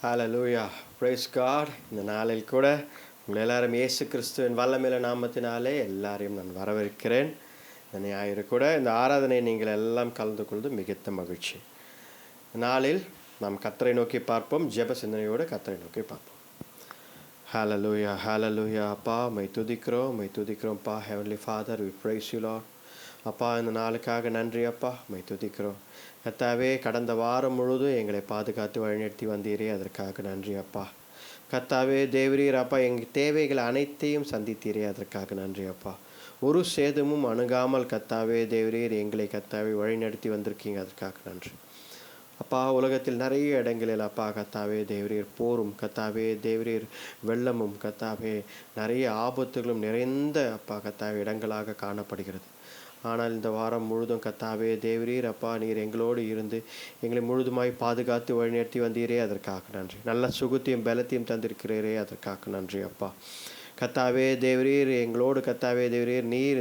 ஹalleluya, praise God. இந்த நாளில் கூட உங்கள் எல்லாரும் இயேசு கிறிஸ்துவின் வல்லமையுள்ள நாமத்தினாலே எல்லாரையும் நான் வரவேற்கிறேன். இந்த ஞாயிறு கூட இந்த ஆராதனை நீங்கள் எல்லாம் கலந்து கொள்வது மிகுந்த மகிழ்ச்சி. நாளில் நாம் கர்த்தரை நோக்கி பார்ப்போம். ஜெப சிந்தனையோடு கர்த்தரை நோக்கி பார்ப்போம். ஹalleluya, ஹalleluya. அப்பா மை துதிக்கிறோம் பா. Heavenly father, we praise you Lord. அப்பா இந்த நாளுக்காக நன்றி அப்பா, மை துதிக்கிறோம். கர்த்தாவே, கடந்த வாரம் முழுவதும் எங்களை பாதுகாத்து வழிநடத்தி வந்தீரே, அதற்காக நன்றி அப்பா. கர்த்தாவே தேவரீர் அப்பா, எங்கள் தேவைகள் அனைத்தையும் சந்தித்தீரே, அதற்காக நன்றி அப்பா. ஒரு சேதமும் அணுகாமல் கர்த்தாவே தேவரீர் எங்களை கர்த்தாவே வழிநடத்தி வந்திருக்கீங்க, அதற்காக நன்றி அப்பா. உலகத்தில் நிறைய இடங்களில் அப்பா கர்த்தாவே தேவரீர் போரும் கர்த்தாவே தேவரீர் வெள்ளமும் கர்த்தாவே நிறைய ஆபத்துகளும் நிறைந்த அப்பா கர்த்தாவே இடங்களாக காணப்படுகிறது. ஆனால் இந்த வாரம் முழுதும் கர்த்தாவே தேவரீர் அப்பா, நீர் எங்களோடு இருந்து எங்களை முழுதுமாய் பாதுகாத்து வழிநடத்தி வந்தீரே, அதற்காக நன்றி. நல்ல சுகத்தையும் பலத்தையும் தந்திருக்கிறீரே, அதற்காக நன்றி அப்பா. கர்த்தாவே தேவரீர் எங்களோடு கர்த்தாவே தேவரீர் நீர்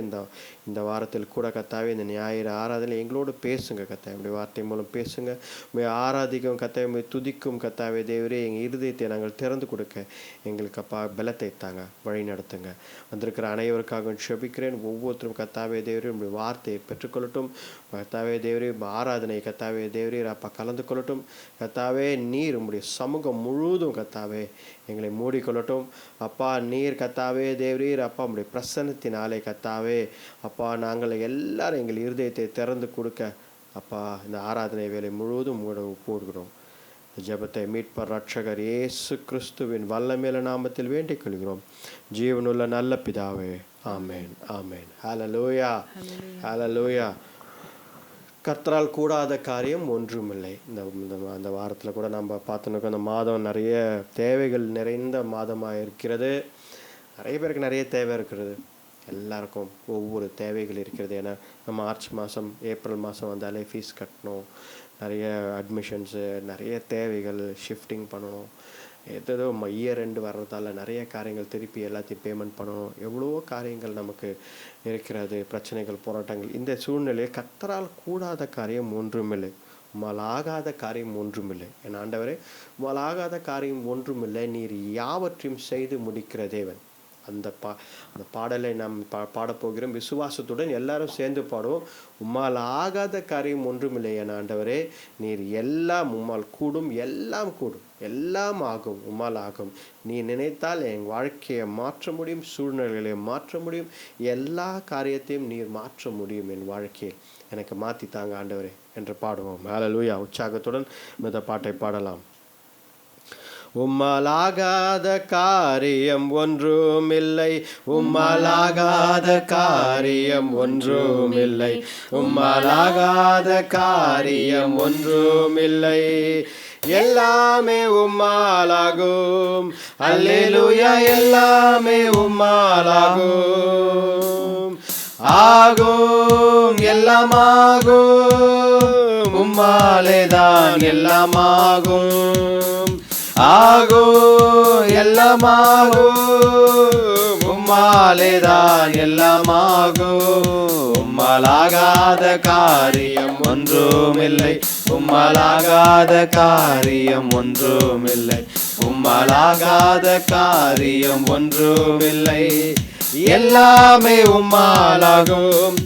இந்த வாரத்தில் கூட கர்த்தாவே இந்த ஞாயிறு ஆராதனை எங்களோடு பேசுங்க கர்த்தாவே. உடைய வார்த்தை மூலம் பேசுங்க. ஆராதிக்கும் கர்த்தாவே, துதிக்கும் கர்த்தாவே தேவரே, எங்கள் இருதயத்தை நாங்கள் திறந்து கொடுக்க எங்களுக்கு அப்பா பலத்தை தாங்க, வழி நடத்துங்க. வந்திருக்கிற அனைவருக்காக செபிக்கிறேன். ஒவ்வொருத்தரும் கர்த்தாவே தேவரே உடைய வார்த்தையை பெற்றுக்கொள்ளட்டும். கர்த்தாவே தேவரே ஆராதனை கர்த்தாவே தேவரீர் அப்பா கலந்து கொள்ளட்டும். கர்த்தாவே நீர் உங்களுடைய சமூகம் முழுவதும் கர்த்தாவே எங்களை மூடிக்கொள்ளட்டும் அப்பா. நீர் கர்த்தாவே தேவரீர் அப்பா உங்களுடைய பிரசன்னத்தினாலே கர்த்தாவே அப்பா நாங்கள் எல்லாரும் எங்கள் இருதயத்தை திறந்து கொடுக்க அப்பா இந்த ஆராதனை வேலை முழுவதும் போடுகிறோம். ஜெபத்தை மீட்பர் ரட்சகர் இயேசு கிறிஸ்துவின் வல்லமையுள்ள நாமத்தில் வேண்டிக் கொள்கிறோம், ஜீவனுள்ள நல்ல பிதாவே. ஆமேன், ஆமேன். ஹalleluya, ஹalleluya. கர்த்தரால் கூடாத காரியம் ஒன்றுமில்லை. இந்த வாரத்தில் கூட நம்ம பார்த்துனோம், அந்த மாதம் நிறைய தேவைகள் நிறைந்த மாதமாக இருக்கிறது. நிறைய பேருக்கு நிறைய தேவை இருக்கிறது. எல்லாருக்கும் ஒவ்வொரு தேவைகள் இருக்கிறது. ஏன்னா நம்ம மார்ச் மாதம் ஏப்ரல் மாதம் வந்தாலே ஃபீஸ் கட்டணும், நிறைய அட்மிஷன்ஸு, நிறைய தேவைகள், ஷிஃப்டிங் பண்ணணும், ஏதோ இயர் எண்டு வர்றதால நிறைய காரியங்கள் திருப்பி எல்லாத்தையும் பேமெண்ட் பண்ணணும். எவ்வளவோ காரியங்கள் நமக்கு இருக்கிறது, பிரச்சனைகள், போராட்டங்கள். இந்த சூழ்நிலையை கர்த்தரால் கூடாத காரியம் ஒன்றுமில்லை, உம்மால் ஆகாத காரியம் ஒன்றுமில்லை. என் ஆண்டவரே, உம்மால் ஆகாத காரியம் ஒன்றுமில்லை, நீர் யாவற்றையும் செய்து முடிக்கிற தேவன். அந்த பாடலை நாம் பாடப்போகிறோம். விசுவாசத்துடன் எல்லாரும் சேர்ந்து பாடுவோம். உம்மால் ஆகாத காரியம் ஒன்றுமில்லை என் ஆண்டவரே, நீர் எல்லாம் உம்மால் கூடும், எல்லாம் கூடும், எல்லாம் ஆகும், உம்மால் ஆகும். நீ நினைத்தால் என் வாழ்க்கையை மாற்ற முடியும், சூழ்நிலைகளை மாற்ற முடியும், எல்லா காரியத்தையும் நீர் மாற்ற முடியும். என் வாழ்க்கையில் எனக்கு மாற்றி தாங்க ஆண்டவரே என்று பாடுவோம். ஹல்லேலூயா. உற்சாகத்துடன் இந்த பாட்டை பாடலாம். உம்மாலாகாத காரியம் ஒன்றுமில்லை, உம்மாலாகாத காரியம் ஒன்றுமில்லை, உம்மாலாகாத காரியம் ஒன்றுமில்லை, எல்லாமே உம்மாலாகும். அல்லேலூயா, எல்லாமே உம்மாலாகும். ஆகும், எல்லாம் ஆகும், உம்மாலேதான் எல்லாம் ஆகும். ஆகோ எல்லாம் ஆகும், உம்மாலேதான் எல்லாம் ஆகும். உம்மாலாகாத காரியம் ஒன்றுமில்லை, உம்மாலாகாத காரியம் ஒன்றுமில்லை, உம்மாலாகாத காரியம் ஒன்றுமில்லை, எல்லாமே உம்மாலாகும்.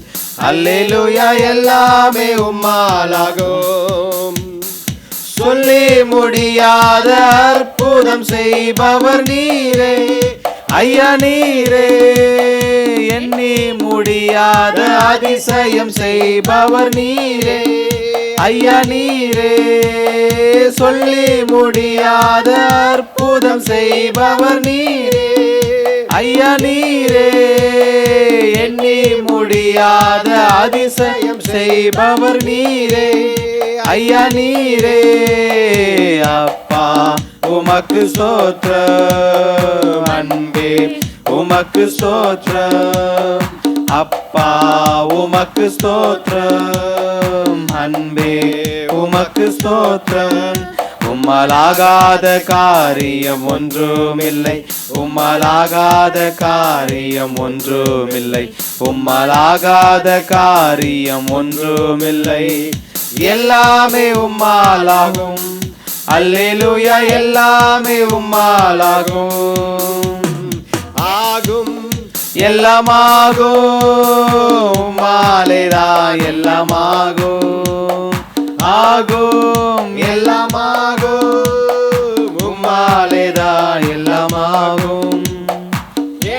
அல்லேலூயா, எல்லாமே உம்மாலாகும். சொல்லி முடியாத அற்புதம் செய்பவர் நீரே ஐயா, நீரே எண்ணி முடியாத அதிசயம் செய்பவர் நீரே ஐயா, நீரே சொல்லி முடியாத அற்புதம் செய்பவர் நீரே ஐயா, நீரே எண்ணி முடியாத அதிசயம் செய்பவர் நீரே ஐயா, நீரே. அப்பா உமக்கு ஸ்தோத்திரம், அன்பே உமக்கு ஸ்தோத்திரம், அப்பா உமக்கு ஸ்தோத்திரம், அன்பே உமக்கு ஸ்தோத்திரம். உம்மாலாகாத காரியம் ஒன்றுமில்லை, உம்மாலாகாத காரியம் ஒன்றுமில்லை, உம்மாலாகாத காரியம் ஒன்றுமில்லை, எல்லாமே உம்மாலாகும். அல்லேலூயா எல்லாமே உம்மாலாகும். ஆகும் எல்லாமாகும் உம்மாலேதான் எல்லாமாகும். ஆகும் எல்லாமாகும் உம்மாலேதான் எல்லாமாகும்.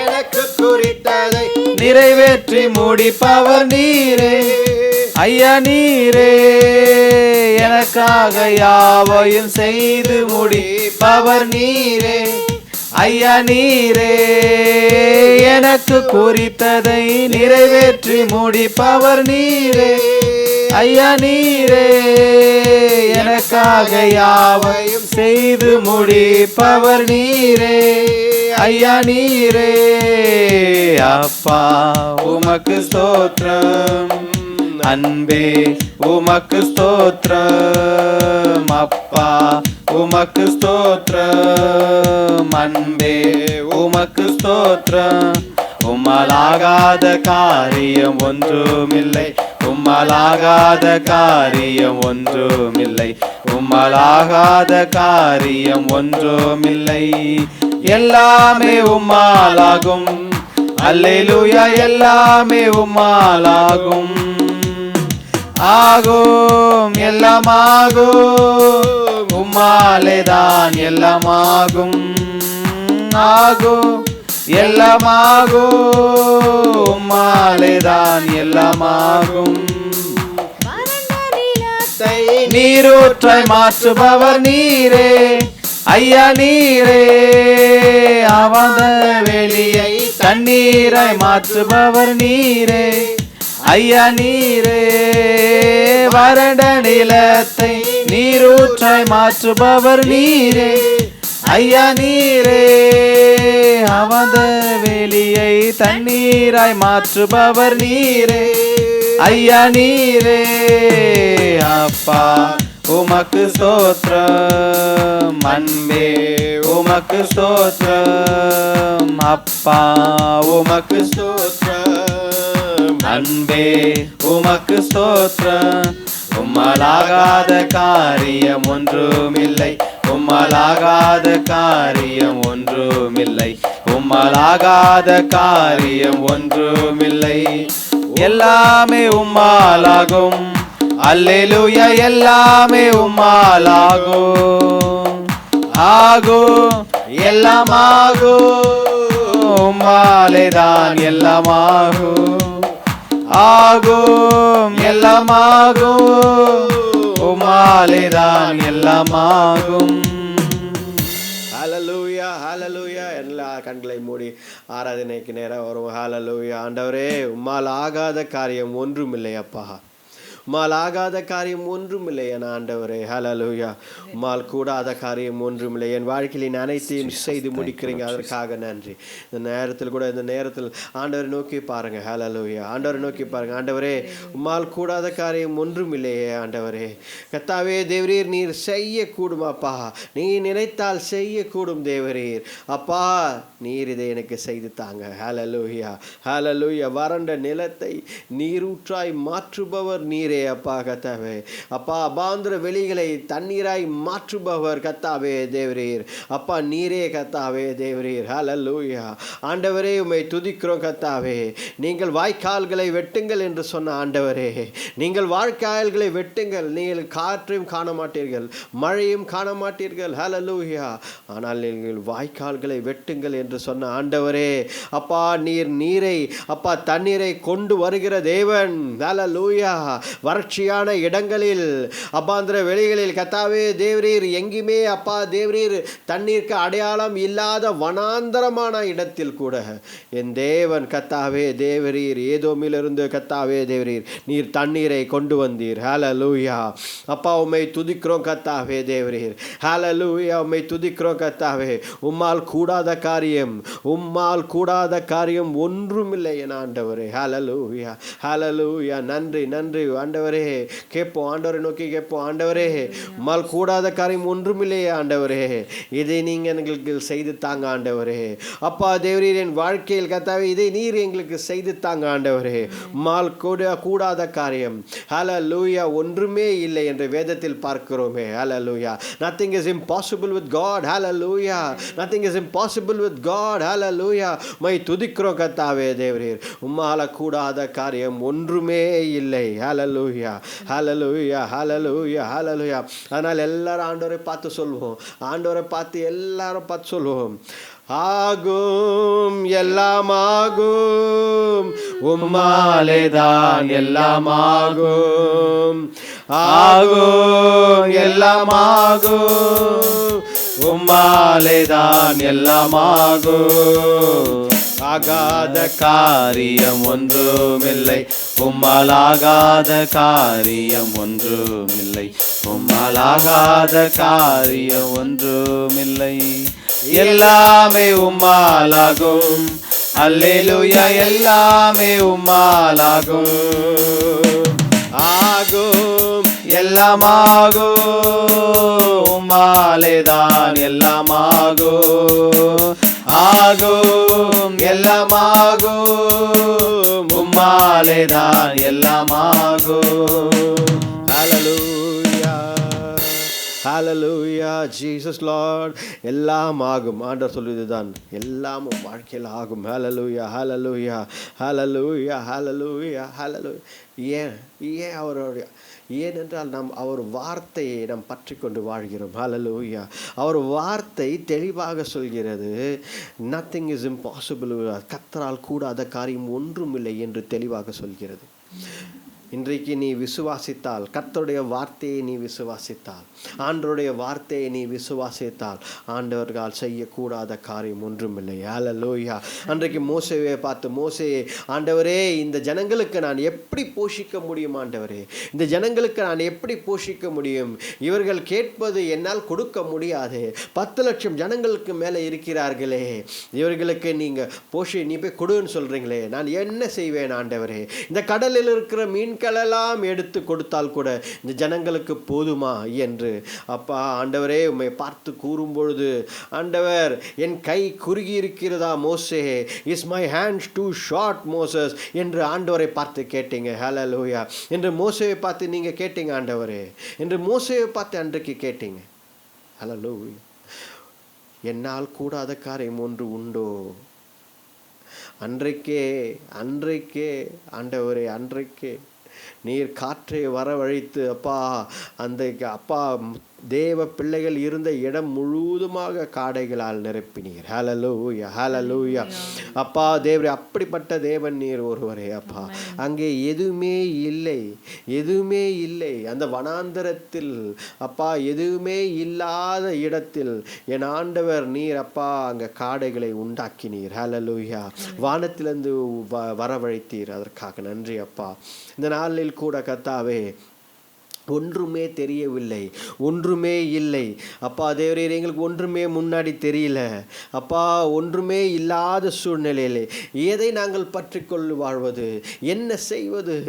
எனக்கு குறித்ததை நிறைவேற்றி முடிப்பவர் நீரே ஐயா நீரே. எனக்காக யாவையும் செய்து முடிப்பவர் நீரே ஐயா நீரே. எனக்கு குறித்ததை நிறைவேற்றி முடிப்பவர் நீரே ஐயா நீரே. எனக்காக யாவையும் செய்து முடிப்பவர் நீரே ஐயா நீரே. அப்பா உமக்கு ஸ்தோத்திரம், அன்பே உமக்கு ஸ்தோத்திரம். அப்பா உமக்கு ஸ்தோத்திரம், அன்பே உமக்கு ஸ்தோத்திரம். உம்மாலாகாத காரியம் ஒன்றுமில்லை, உம்மாலாகாத காரியம் ஒன்றுமில்லை, உம்மாலாகாத காரியம் ஒன்றுமில்லை. எல்லாமே உம்மாலாகும். அல்லேலூயா எல்லாமே உம்மாலாகும். ஆகும் எல்லாமாகும் உம்மாலேதான் எல்லாமாகும். ஆகும் எல்லாமாகும் உம்மாலேதான் எல்லாமாகும். நீரூற்றாய் மாற்றுபவர் நீரே ஐயா நீரே. அவத வெளியை தண்ணீராய் மாற்றுபவர் நீரே ஐயா நீரே. வறண்ட நிலத்தை நீரூற்றாய் மாற்றுபவர் நீரே ஐயா நீரே. அவத வெளியை தண்ணீராய் மாற்றுபவர் நீரே ஐயா நீரே. அப்பா உமக்கு ஸ்தோத்திரம், அன்பே உமக்கு ஸ்தோத்திரம். அப்பா உமக்கு ஸ்தோத்திரம், அன்பே உமக்கு ஸ்தோத்திரம். உம்மாலாகாத காரியம் ஒன்றுமில்லை, உம்மாலாகாத காரியம் ஒன்றுமில்லை, உம்மாலாகாத காரியம் ஒன்றுமில்லை. எல்லாமே உம்மாலாகும். அல்லேலூயா எல்லாமே உம்மாலாகும். ஆகும் எல்லாமாகும் உம்மாலேதான் எல்லாமாகும். ஆகும் எல்லாமாகும் உம்மாலேதான் எல்லாமாகும். ஹல்லேலூயா ஹல்லேலூயா. எல்லா கண்களை மூடி ஆராதனைக்கு நேரம் வரும். ஹல்லேலூயா. ஆண்டவரே உம்மால் ஆகாத காரியம் ஒன்றுமில்லை அப்பா, உம்மால் ஆகாத காரியம் ஒன்றுமில்லை என் ஆண்டவரே. ஹல்லேலூயா. உம்மால் கூடாத காரியம் ஒன்றுமில்லை. என் வாழ்க்கையில் அனைத்தையும் செய்து முடிக்கிறீங்க, அதற்காக நன்றி. இந்த நேரத்தில் கூட இந்த நேரத்தில் ஆண்டவரை நோக்கி பாருங்க. ஹல்லேலூயா. ஆண்டவரை நோக்கி பாருங்க. ஆண்டவரே உம்மால் கூடாத காரியம் ஒன்றுமில்லையே ஆண்டவரே. கர்த்தாவே தேவரீர் நீர் செய்யக்கூடும் அப்பா, நீ நினைத்தால் செய்யக்கூடும் தேவரீர் அப்பா. நீர் இதை எனக்கு செய்து தாங்க. ஹல்லேலூயா ஹல்லேலூயா. வறண்ட நிலத்தை நீரூற்றாய் மாற்றுபவர் நீர் அப்பா. கத்தாவே அப்பா அபாந்திர வெளிகளை தண்ணீராய் மாற்றுபவர் கத்தாவே தேவரீர் அப்பா. நீரே கத்தாவே தேவரீர். ஹல்லேலூயா. ஆண்டவரே உம்மை துதிக்கிறோம் கத்தாவே. நீங்கள் வாய்க்கால்களை வெட்டுங்கள் என்று சொன்ன ஆண்டவரே, நீங்கள் வாய்க்கால்களை வெட்டுங்கள், நீங்கள் காற்றையும் காண மாட்டீர்கள், மழையும் காண மாட்டீர்கள். ஹல்லேலூயா. ஆனால் நீங்கள் வாய்க்கால்களை வெட்டுங்கள் என்று சொன்ன ஆண்டவரே அப்பா, நீரை அப்பா தண்ணீரை கொண்டு வருகிற தேவன். ஹல்லேலூயா. வறட்சியான இடங்களில் அபாந்திர வெளிகளில் கத்தாவே தேவரீர் எங்குமே அப்பா தேவரீர் தண்ணீருக்கு அடையாளம் இல்லாத வனாந்தரமான இடத்தில் கூட என் தேவன் கத்தாவே தேவரீர் ஏதோமிலிருந்து கத்தாவே தேவரீர் நீர் தண்ணீரை கொண்டு வந்தீர். ஹல்லேலூயா. அப்பா உம்மை துதிக்கிறோம் கத்தாவே தேவரீர். ஹல்லேலூயா. உம்மை துதிக்கிறோம் கத்தாவே. உம்மால் கூடாத காரியம், உம்மால் கூடாத காரியம் ஒன்றுமில்லை என் ஆண்டவரே. ஹல்லேலூயா ஹல்லேலூயா. நன்றி நன்றி ஆண்டவரே. கேட்போம், ஆண்டவரை நோக்கி கேட்போம், ஆண்டவரே உம்மால் கூடாத காரியம் ஒன்றுமில்லையே ஆண்டவரே, இதை நீங்கள் எங்களுக்கு செய்து தாங்க ஆண்டவரே. அப்பா தேவரீர், என் வாழ்க்கையில் கர்த்தாவே இதை நீர் எங்களுக்கு செய்து தாங்க ஆண்டவரே. உம்மால் கூடாத காரியம் ஹல்லேலூயா ஒன்றுமே இல்லை என்று வேதத்தில் பார்க்கிறோமே. ஹல்லேலூயா. Nothing is impossible with God. Hallelujah. Nothing is impossible with God. Hallelujah. My துதிக்கிறோம் கர்த்தாவே தேவரீர், உம்மால கூடாத காரியம் ஒன்றுமே இல்லை. ஹல்லேலூயா, ஹல்லேலூயா, ஹல்லேலூயா, ஹல்லேலூயா. அதனால் எல்லாரும் ஆண்டவரை பார்த்து சொல்வோம், ஆண்டவரை பார்த்து எல்லாரும் பார்த்து சொல்வோம், ஆகும் எல்லாம் ஆகும், உம்மாலேதான் எல்லாம் ஆகும். ஆகும் எல்லாம் ஆகும், உம்மாலேதான் எல்லாம் ஆகும். ஆகாத காரியம் ஒன்றுமில்லை, உம்மால் ஆகாத காரியம் ஒன்றுமில்லை, உம்மால் ஆகாத காரியம் ஒன்றுமில்லை. எல்லாமே உம்மாலாகும். அல்லேலூயா. எல்லாமே உம்மாலாகும். ஆகும் எல்லாம் ஆகும், உம்மாலேதான் எல்லாம் ஆகும். ஆகும் எல்லாம் ஆகும், உம்மாலேதான் எல்லாம் ஆகும். ஹல்லேலூயா, ஹல்லேலூயா, ஜீசஸ் லார்ட். எல்லாம் ஆகும். ஆண்டவர் சொல்வதுதான், எல்லாம் வாழ்க்கையில் ஆகும். ஹல்லேலூயா, ஹல்லேலூயா, ஹல்லேலூயா, ஹல்லேலூயா, ஹல்லேலூயா. ஏன் ஏன் அவருடைய ஏனென்றால் நாம் அவர் வார்த்தையை நாம் பற்றி கொண்டு வாழ்கிறோம். ஹல்லேலூயா. அவர் வார்த்தை தெளிவாக சொல்கிறது, நத்திங் இஸ் இம்பாசிபிள், கர்த்தரால் கூடாத காரியம் ஒன்றுமில்லை என்று தெளிவாக சொல்கிறது. இன்றைக்கு நீ விசுவாசித்தால், கர்த்தருடைய வார்த்தையை நீ விசுவாசித்தால், ஆண்டவருடைய வார்த்தையை நீ விசுவாசித்தால், ஆண்டவர்களால் செய்யக்கூடாத காரியம் ஒன்றுமில்லை. ஹல்லேலூயா. அன்றைக்கு மோசேயை பார்த்து, மோசே ஆண்டவரே இந்த ஜனங்களுக்கு நான் எப்படி போஷிக்க முடியும் ஆண்டவரே, இந்த ஜனங்களுக்கு நான் எப்படி போஷிக்க முடியும், இவர்கள் கேட்பது என்னால் கொடுக்க முடியாது, 10 லட்சம் ஜனங்களுக்கு மேலே இருக்கிறார்களே, இவர்களுக்கு நீங்கள் நீ போய் கொடுன்னு சொல்கிறீங்களே, நான் என்ன செய்வேன் ஆண்டவரே, இந்த கடலில் இருக்கிற மீன்களெல்லாம் எடுத்து கொடுத்தால் கூட இந்த ஜனங்களுக்கு போதுமா என்று அப்பா ஆண்டவரே உம்மை பார்த்து கூறும் பொழுது, ஆண்டவர் என் கை குறுகி இருக்கிறதா மோசே, is my hands too short Moses என்று ஆண்டவரை பார்த்து கேட்டீங்க. ஹல்லேலூயா. என்று மோசேவை பார்த்து நீங்கள் கேட்டீங்க ஆண்டவரே, என்று மோசேவை பார்த்து அன்றைக்கு கேட்டீங்க. ஹல்லேலூயா. என்னால் கூடாத காரியம் ஒன்று உண்டோ? அன்றைக்கே ஆண்டவரே, அன்றைக்கே நீர் காற்றை வரவழைத்து அப்பா அந்த அப்பா தேவ பிள்ளைகள் இருந்த இடம் முழுவதுமாக காடைகளால் நிரப்பினீர். ஹல்லேலூயா, ஹல்லேலூயா. அப்பா தேவரே, அப்படிப்பட்ட தேவன் நீர் ஒருவரே. அப்பா அங்கே எதுவுமே இல்லை. அந்த வனாந்தரத்தில் அப்பா எதுவுமே இல்லாத இடத்தில் என் ஆண்டவர் நீர் அப்பா அங்கே காடைகளை உண்டாக்கினீர். ஹல்லேலூயா. வானத்திலிருந்து வரவழைத்தீர். அதற்காக நன்றி அப்பா. இந்த நாளில் கூட கர்த்தாவே ஒன்றுமே தெரியவில்லை, ஒன்றுமே இல்லை அப்பா தேவரே, எங்களுக்கு ஒன்றுமே முன்னாடி தெரியல அப்பா, ஒன்றுமே இல்லாத சூழ்நிலையிலே எதை நாங்கள் பற்றி கொண்டு வாழ்வது, என்ன செய்வது,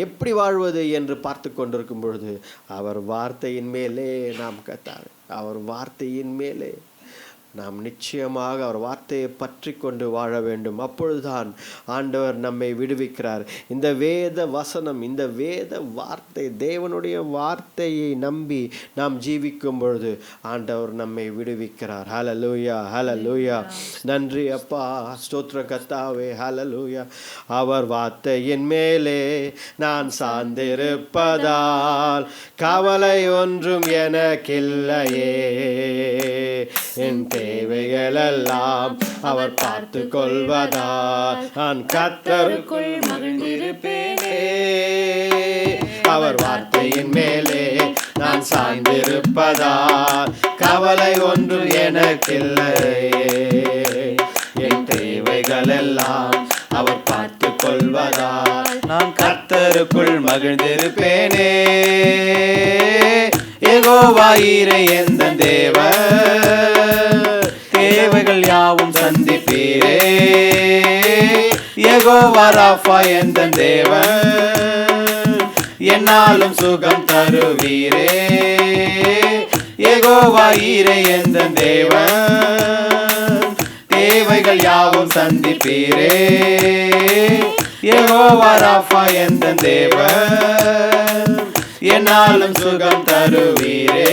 எப்படி வாழ்வது என்று பார்த்து கொண்டிருக்கும் பொழுது அவர் வார்த்தையின் மேலே நாம் கர்த்தாவே, அவர் வார்த்தையின் மேலே நாம் நிச்சயமாக அவர் வார்த்தையை பற்றி கொண்டு வாழ வேண்டும். அப்பொழுதுதான் ஆண்டவர் நம்மை விடுவிக்கிறார். இந்த வேத வசனம், இந்த வேத வார்த்தை, தேவனுடைய வார்த்தையை நம்பி நாம் ஜீவிக்கும் பொழுது ஆண்டவர் நம்மை விடுவிக்கிறார். ஹல்லேலூயா, ஹல்லேலூயா. நன்றி அப்பா, ஸ்தோத்திர கர்த்தாவே. ஹல்லேலூயா. அவர் வார்த்தையின் மேலே நான் சார்ந்திருப்பதால் கவலை ஒன்றும் எனக்கில்லையே, என் தேவைகளெல்லாம் அவர் பார்த்து கொள்வதால் நான் கர்த்தருக்குள் மகிழ்ந்திருப்பேனே. அவர் வார்த்தையின் மேலே நான் சாய்ந்திருப்பதால் கவலை ஒன்றும் எனக்கில்லையே, என் தேவைகளெல்லாம் அவர் பார்த்து கொள்வதால் நான் கர்த்தருக்குள் மகிழ்ந்திருப்பேனே. யெகோவா ஈரே எந்த தேவன், தேவைகள் யாவும் சந்திப்பீரே. யெகோவா ராஃபா எந்த தேவன், என்னாலும் சுகம் தருவீரே. யெகோவா ஈரே எந்தன் தேவன், தேவைகள் யாவும் சந்திப்பீரே. யெகோவா ராஃபா எந்தன் தேவன், என்னாலும் சுகம் தருவீரே.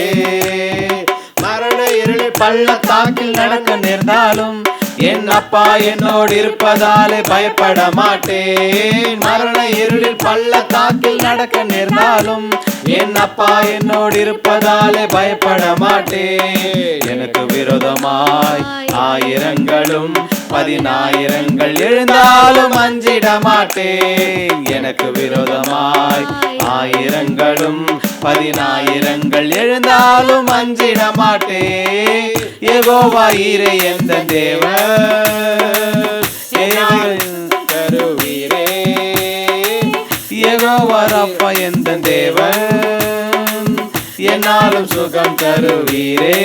மரண இருளில் பள்ளத்தாக்கில் நடக்க நேர்ந்தாலும் என் அப்பா என்னோடு இருப்பதாலே பயப்பட மாட்டேன். மரண இருளில் பள்ளத்தாக்கில் நடக்க நேர்ந்தாலும் என் அப்பா என்னோடு இருப்பதாலே பயப்பட மாட்டேன். எனக்கு விரோதமாய் ஆயிரங்களும் 10,000 எழுந்தாலும் அஞ்சிட மாட்டேன். எனக்கு விரோதமாய் ஆயிரங்களும் 10,000 எழுந்தாலும் அஞ்சிட மாட்டேன். யெகோவா ஈரே எந்தன் தேவன், தருவீரே. யெகோவா ராஃபா எந்தன் தேவன், என்னாலும் சுகம் தருவீரே.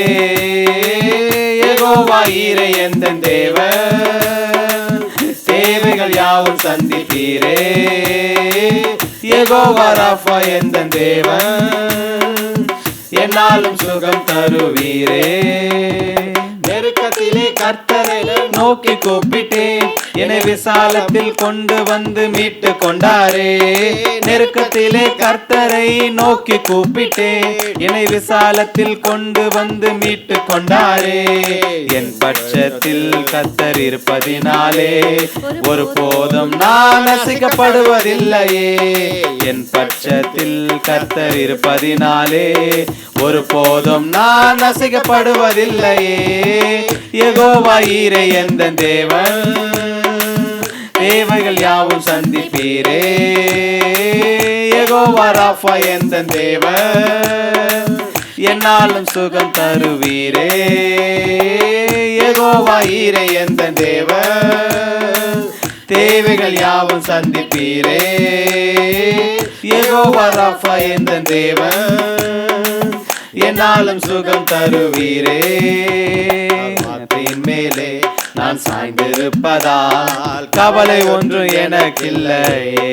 யெகோவா ஈரே எந்தன் தேவன், தேவைகள் யாவும் சந்திப்பீரே. யெகோவா ராஃபா எந்தன் தேவன், என்னாலும் சுகம் தருவீரே. நெருக்கத்திலே கர்த்தரை நோக்கி கூப்பிட்டேன், என்னை விசாலத்தில் கொண்டு வந்து மீட்டு கொண்டாரே. நெருக்கத்திலே கர்த்தரை நோக்கி கூப்பிட்டேன், என்னை விசாலத்தில் கொண்டு வந்து மீட்டு கொண்டாரே. என் பட்சத்தில் கர்த்தர் இருப்பதினாலே ஒரு போதும் நான் நசிக்கப்படுவதில்லையே. என் பட்சத்தில் கர்த்தர் இருப்பதினாலே ஒரு போதும் நான் நசிக்கப்படுவதில்லையே. யெகோவா ஈரே எந்தன் தேவன், தேவைகள் யாவும் சந்திப்பீரே. யெகோவா ராஃபா எந்தன் தேவன், என்னாலும் சுகம் தருவீரே. யெகோவா ஈரே எந்தன் தேவன், தேவைகள் யாவும் சந்திப்பீரே. யெகோவா ராஃபா எந்தன் தேவன், என்னாலும் சுகம் தருவீரே. வார்த்தையின் மேலே நான் சாய்ந்திருப்பதால் கவலை ஒன்று எனக்கில்லையே.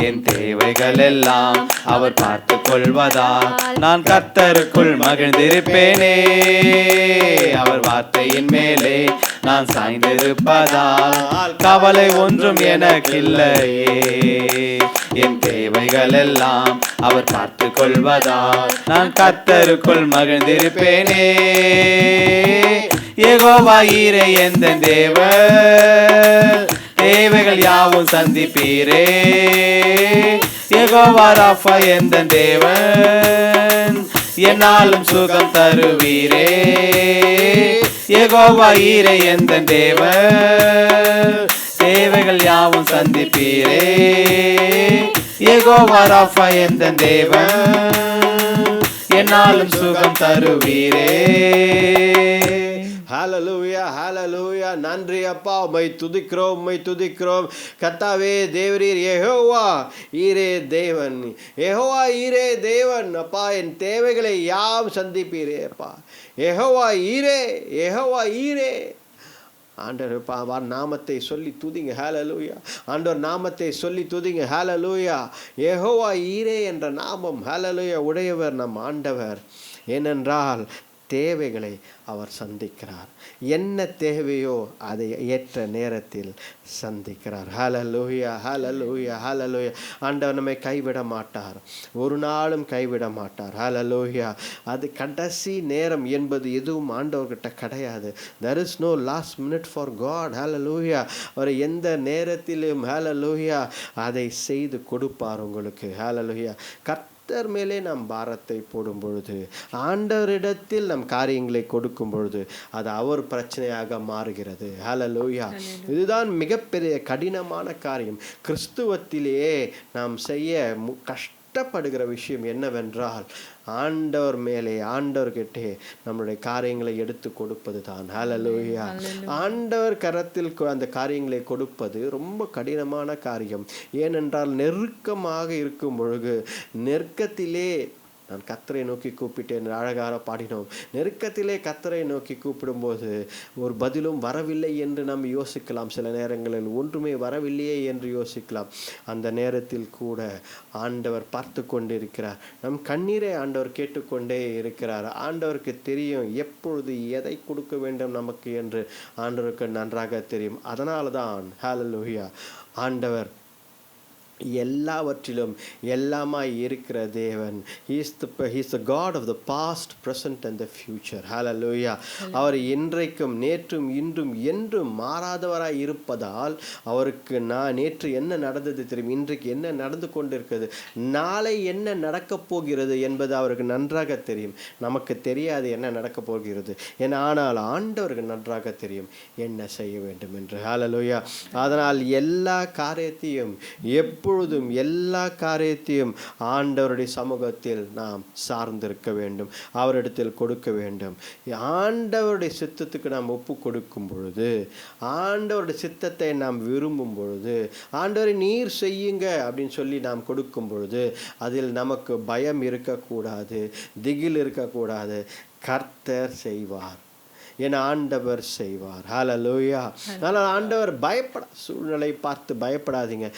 என் தேவைகள் எல்லாம் அவர் பார்த்து கொள்வதால் நான் கர்த்தருக்குள் மகிழ்ந்திருப்பேனே. அவர் வார்த்தையின் மேலே நான் சாய்ந்திருப்பதால் கவலை ஒன்றும் எனக்கில்லையே. என் தேவைகள் எல்லாம் அவர் பார்த்து கொள்வதால் நான் கர்த்தருக்குள் மகிழ்ந்திருப்பேனே. யெகோவா ஈரே எந்தன் தேவன், தேவைகள் யாவும் சந்திப்பீரே. யெகோவா ராஃபா எந்தன் தேவன், என்னாலும் சுகம் தருவீரே. யெகோவா ஈரே எந்தன் தேவன், தேவைகள் யாவும் சந்திப்பீரே. யெகோவா ராஃபா எந்தன் தேவன், என்னாலும் சுகம் தருவீரே. ஹalleluya ஹalleluya. நன்றி அப்பா, உம்மை துதிக்கிறோம், உம்மை துதிக்கிறோம் கர்த்தாவே. தேவரீர் யெகோவா ஈரே தேவன், யெகோவா ஈரே தேவன். அப்பா என் தேவைகளை யாம் சந்திப்பீரே அப்பா. யெகோவா ஈரே, யெகோவா ஈரே. ஆண்டவர் நாமத்தை சொல்லி துதிங்க, ஹalleluya. ஆண்டவர் நாமத்தை சொல்லி துதிங்க, ஹalleluya. யெகோவா ஈரே என்ற நாமம் ஹalleluya உடையவர் நம் ஆண்டவர். ஏனென்றால் தேவைகளை அவர் சந்திக்கிறார். என்ன தேவையோ அதை ஏற்ற நேரத்தில் சந்திக்கிறார். ஹalleluya ஹalleluya ஹalleluya. ஆண்டவர் நம்மை கைவிட மாட்டார், ஒரு நாளும் கைவிட மாட்டார். ஹalleluya. அது கடைசி நேரம் என்பது எதுவும் ஆண்டவர்கிட்ட கிடையாது. there is no last minute for God. ஹalleluya. அவர் எந்த நேரத்திலும் ஹalleluya அதை செய்து கொடுப்பார் உங்களுக்கு. ஹalleluya. கர்த்தர் மேலே நாம் பாரத்தை போடும் பொழுது, ஆண்டவரிடத்தில் நம் காரியங்களை கொடுக்கும் பொழுது அது அவர் பிரச்சனையாக மாறுகிறது. ஹalleluya. இதுதான் மிகப்பெரிய கடினமான காரியம். கிறிஸ்துவத்திலேயே நாம் செய்ய கஷ்டப்படுகிற விஷயம் என்னவென்றால், ஆண்டவர் மேலே ஆண்டவர்கிட்டே நம்மளுடைய காரியங்களை எடுத்து கொடுப்பது தான். ஹalleluya. ஆண்டவர் கரத்தில் அந்த காரியங்களை கொடுப்பது ரொம்ப கடினமான காரியம். ஏனென்றால் நெருக்கமாக இருக்கும் பொழுது நெருக்கத்திலே நான் கர்த்தரை நோக்கி கூப்பிட்டேன் அழகாக பாடினோம். நெருக்கத்திலே கர்த்தரை நோக்கி கூப்பிடும்போது ஒரு பதிலும் வரவில்லை என்று நாம் யோசிக்கலாம். சில நேரங்களில் ஒன்றுமே வரவில்லையே என்று யோசிக்கலாம். அந்த நேரத்தில் கூட ஆண்டவர் பார்த்து கொண்டிருக்கிறார். நம் கண்ணீரை ஆண்டவர் கேட்டுக்கொண்டே இருக்கிறார். ஆண்டவருக்கு தெரியும் எப்பொழுது எதை கொடுக்க வேண்டும் நமக்கு என்று ஆண்டவருக்கு நன்றாக தெரியும். அதனால தான் ஹல்லேலூயா, ஆண்டவர் எல்லாவற்றிலும் எல்லாமாய் இருக்கிற தேவன். He's the God of the past, present and the future. Hallelujah. அவர் இன்றைக்கும் நேற்றும் இன்றும் என்றும் மாறாதவராய் இருப்பதால் அவருக்கு நேற்று என்ன நடந்தது தெரியும், இன்றைக்கு என்ன நடந்து கொண்டிருக்கிறது, நாளை என்ன நடக்கப் போகிறது என்பது அவருக்கு நன்றாக தெரியும். நமக்கு தெரியாது என்ன நடக்கப் போகிறது, ஆனால் ஆண்டவருக்கு நன்றாக தெரியும் என்ன செய்ய வேண்டும் என்று. ஹல்லேலூயா. அதனால் எல்லா காரியத்தையும் எப்பொழுதும் எல்லா காரியத்தையும் ஆண்டவருடைய சமூகத்தில் நாம் சார்ந்திருக்க வேண்டும், அவரிடத்தில் கொடுக்க வேண்டும். ஆண்டவருடைய சித்தத்துக்கு நாம் ஒப்பு கொடுக்கும் பொழுது, ஆண்டவருடைய சித்தத்தை நாம் விரும்பும் பொழுது, ஆண்டவரை நீர் செய்யுங்க அப்படின்னு சொல்லி நாம் கொடுக்கும் பொழுது அதில் நமக்கு பயம் இருக்கக்கூடாது, திகில் இருக்கக்கூடாது. கர்த்தர் செய்வார், என் ஆண்டவர் செய்வார். ஹல்லேலூயா. ஆனால் ஆண்டவர் சூழ்நிலை பார்த்து பயப்படாதீங்க,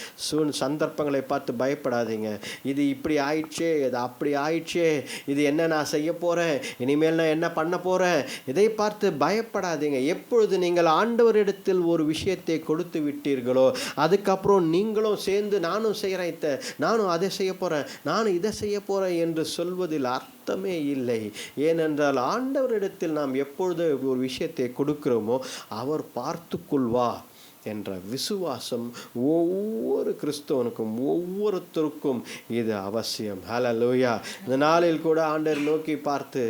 சந்தர்ப்பங்களை பார்த்து பயப்படாதீங்க. இது இப்படி ஆயிடுச்சே, இது அப்படி ஆயிடுச்சே, இது என்ன நான் செய்ய போகிறேன், இனிமேல் நான் என்ன பண்ண போகிறேன், இதை பார்த்து பயப்படாதீங்க. எப்பொழுது நீங்கள் ஆண்டவரிடத்தில் ஒரு விஷயத்தை கொடுத்து விட்டீர்களோ அதுக்கப்புறம் நீங்களும் சேர்ந்து நானும் செய்கிறேன், நானும் அதை செய்ய போகிறேன், நானும் இதை செய்ய போகிறேன் என்று சொல்வதில் அர்த்தமே இல்லை. ஏனென்றால் ஆண்டவரிடத்தில் நாம் எப்பொழுது ஒரு விஷயத்தை கொடுக்கிறோமோ அவர் பார்த்து கொள்வார் என்ற விசுவாசம் ஒவ்வொரு கிறிஸ்தவனுக்கும் ஒவ்வொருத்தருக்கும் இது அவசியம். ஹல்லேலூயா. இந்த நாளில் கூட ஆண்டவர் நோக்கி பார்த்து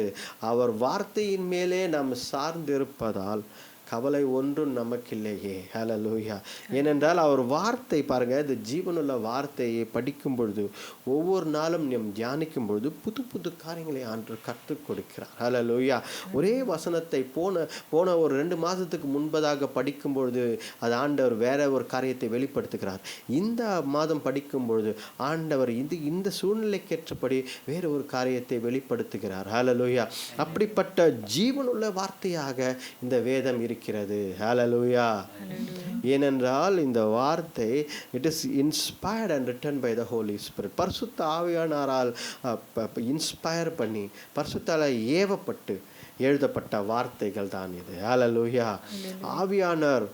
அவர் வார்த்தையின் மேலே நாம் சார்ந்திருப்பதால் கவலை ஒன்றும் நமக்கில்லையே. ஹல்லேலூயா. ஏனென்றால் அவர் வார்த்தை பாருங்கள், இந்த ஜீவனுள்ள வார்த்தையை படிக்கும் பொழுது ஒவ்வொரு நாளும் நாம் தியானிக்கும் பொழுது புது புது காரியங்களை ஆண்டவர் கற்றுக் கொடுக்கிறார். ஹல்லேலூயா. ஒரே வசனத்தை போன ஒரு 2 மாதத்துக்கு முன்பதாக படிக்கும் பொழுது அது ஆண்டவர் வேற ஒரு காரியத்தை வெளிப்படுத்துகிறார். இந்த மாதம் படிக்கும் பொழுது ஆண்டவர் இந்த சூழ்நிலைக்கேற்றபடி வேற ஒரு காரியத்தை வெளிப்படுத்துகிறார். ஹல்லேலூயா. அப்படிப்பட்ட ஜீவனுள்ள வார்த்தையாக இந்த வேதம் இருக்கிறது. ஹல்லேலூயா. ஏனென்றால் இந்த வார்த்தை it is inspired and written by the Holy Spirit. பரிசுத்த ஆவியானவரால் இன்ஸ்பயர் பண்ணி பரிசுத்தால ஏவப்பட்டு எழுதப்பட்ட வார்த்தைகள் தான் இது. ஹல்லேலூயா. ஆவியானவர்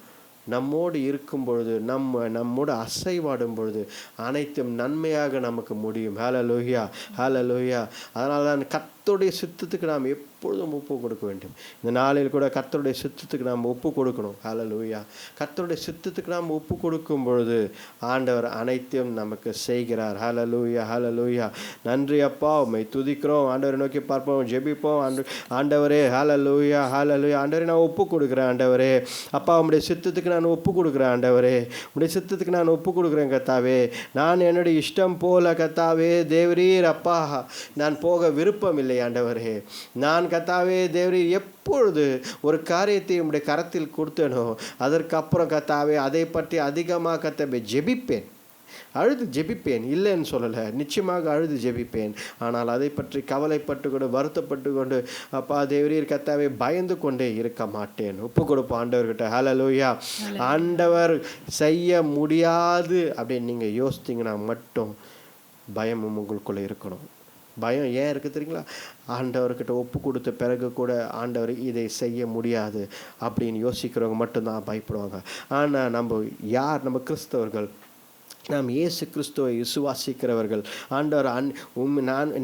நம்மோடு இருக்கும் பொழுது, நம்மோடு அசைவாடும் பொழுது அனைத்தும் நன்மையாக நமக்கு முடியும். ஹல்லேலூயா. ஹல்லேலூயா. அதனால தான் கர்த்தருடைய சித்தத்துக்கு நாம் எப்பொழுதும் ஒப்பு கொடுக்க வேண்டும். இந்த நாளில் கூட கர்த்தருடைய சித்தத்துக்கு நாம் ஒப்பு கொடுக்கணும். ஹல்லேலூயா. கர்த்தருடைய சித்தத்துக்கு நாம் ஒப்பு கொடுக்கும் பொழுது ஆண்டவர் அனைத்தையும் நமக்கு செய்கிறார். ஹல்லேலூயா. ஹல்லேலூயா. நன்றி அப்பா, உம்மை துதிக்கிறோம். ஆண்டவரை நோக்கி பார்ப்போம், ஜெபிப்போம். ஆண்டவரே ஹல்லேலூயா. ஹல்லேலூயா. ஆண்டவரே நான் ஒப்பு கொடுக்குறேன். ஆண்டவரே அப்பா, உம்முடைய சித்தத்துக்கு நான் ஒப்பு கொடுக்குறேன். ஆண்டவரே உம்முடைய சித்தத்துக்கு நான் ஒப்பு கொடுக்குறேன். கர்த்தாவே, நான் என்னுடைய இஷ்டம் போல கர்த்தாவே தேவரீர் அப்பா நான் போக விருப்பம் இல்லை. ஆண்டவரே, நான் கர்த்தாவே தேவரீர் எப்பொழுது ஒரு காரியத்தை உம்முடைய கரத்தில் கொடுத்தனோ அதற்கப்புறம் கர்த்தாவே அதை பற்றி அதிகமாக கர்த்தாவே ஜெபிப்பேன், அழுது ஜெபிப்பேன். இல்லைன்னு சொல்லலை, நிச்சயமாக அழுது ஜெபிப்பேன். ஆனால் அதை பற்றி கவலைப்பட்டு கொண்டு வருத்தப்பட்டு கொண்டு அப்பா தேவரீர் கர்த்தாவே பயந்து கொண்டே இருக்க மாட்டேன். ஒப்பு கொடுப்போம் ஆண்டவர்கிட்ட. ஹல்லேலூயா. ஆண்டவர் செய்ய முடியாது அப்படின்னு நீங்கள் யோசித்தீங்கன்னா மட்டும் பயமும் உங்களுக்குள்ளே இருக்கணும். பயம் ஏன் இருக்குது தெரியுங்களா? ஆண்டவர்கிட்ட ஒப்பு கொடுத்த பிறகு கூட ஆண்டவர் இதை செய்ய முடியாது அப்படின்னு யோசிக்கிறவங்க மட்டும்தான் பயப்படுவாங்க. ஆனால் நம்ம கிறிஸ்தவர்கள், நாம் இயேசு கிறிஸ்துவை விசுவாசிக்கிறவர்கள், ஆண்டவர்